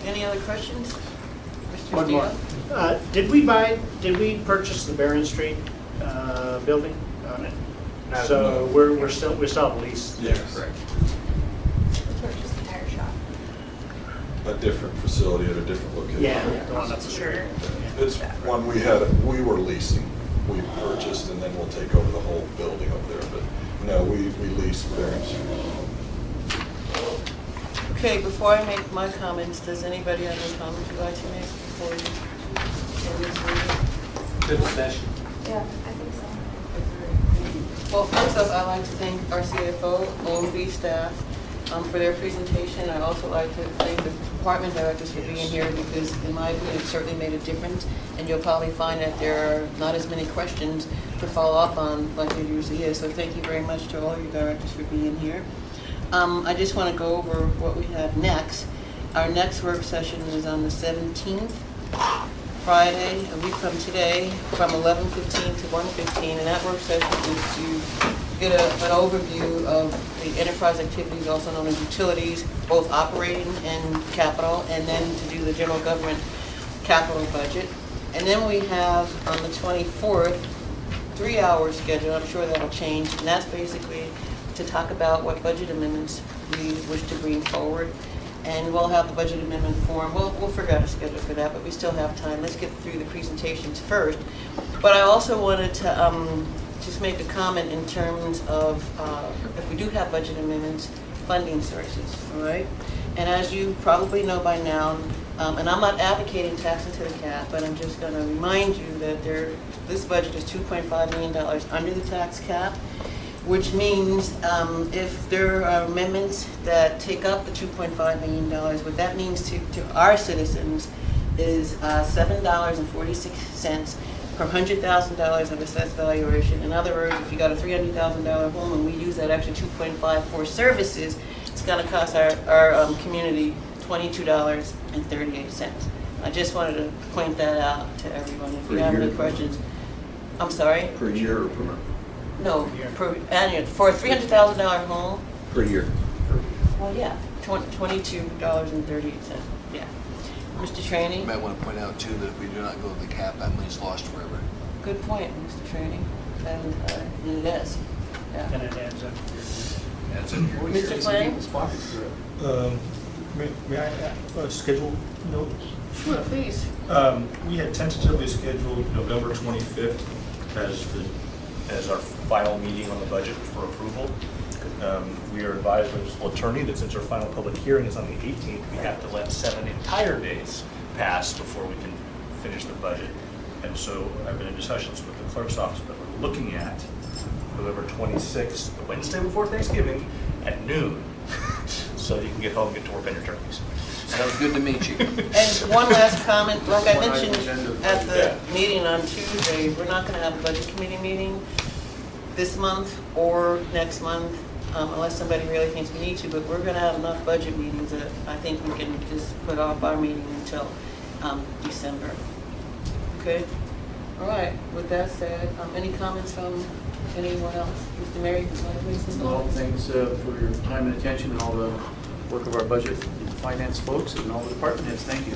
Any other questions? Mr. One more. Did we purchase the Barron Street building on it? So we still have a lease there. Yes. Correct. Purchase the tire shop. A different facility at a different location. That's sure. It's one we were leasing. We purchased, and then we'll take over the whole building up there. But no, we leased Bearings. Okay, before I make my comments, does anybody have any comments you'd like to make before we end this meeting? Good session. Yeah, I think so. Well, first off, I'd like to thank our CFO, OMB staff for their presentation. I'd also like to thank the department directors for being here because, in my opinion, it certainly made a difference. And you'll probably find that there are not as many questions to follow up on like there usually is. So thank you very much to all your directors for being here. I just want to go over what we have next. Our next work session is on the 17th. Friday, a week from today, from 11:15 to 1:15, and that work session is to get an overview of the enterprise activities, also known as utilities, both operating and capital, and then to do the general government capital budget. And then we have on the 24th, 3-hour schedule. I'm sure that'll change, and that's basically to talk about what budget amendments we wish to bring forward. And we'll have the budget amendment form. We'll figure out a schedule for that, but we still have time. Let's get through the presentations first. But I also wanted to just make a comment in terms of if we do have budget amendments, funding sources, all right? And as you probably know by now, and I'm not advocating tax into the cap, but I'm just going to remind you that this budget is $2.5 million under the tax cap, which means if there are amendments that take up the $2.5 million, what that means to our citizens is $7.46 per $100,000 of assessed valuation. In other words, if you got a $300,000 home and we use that extra 2.5 for services, it's going to cost our community $22.38. I just wanted to point that out to everyone. If you have any questions. I'm sorry? Per year or per month? No, per annual. For a $300,000 home? Per year. Well, yeah, $22.38. Yeah. Mr. Trainee? You might want to point out, too, that if we do not go to the cap, that money's lost forever. Good point, Mr. Trainee. And it is. Yeah. And it adds up. Adds up here. Mr. Fleming? May I have a schedule note? Sure, please. We had tentatively scheduled November 25th as our final meeting on the budget for approval. we are advised by the municipal attorney that since our final public hearing is on the 18th, we have to let 7 entire days pass before we can finish the budget. And so I've been in discussions with the clerk's office, but we're looking at November 26th, the Wednesday before Thanksgiving, at noon. So you can get home and get to work on your turkeys. Sounds good to meet you. And one last comment, like I One item mentioned agenda. at the Yeah. meeting on Tuesday, we're not gonna have a budget committee meeting this month or next month, unless somebody really thinks we need to, but we're gonna have enough budget meetings that I think we can just put off our meeting until December. Okay? All right, with that said, any comments from anyone else? Mr. Mayor, you want to make some Well, comments? thanks for your time and attention and all the work of our budget and finance folks and all the department heads. Thank you.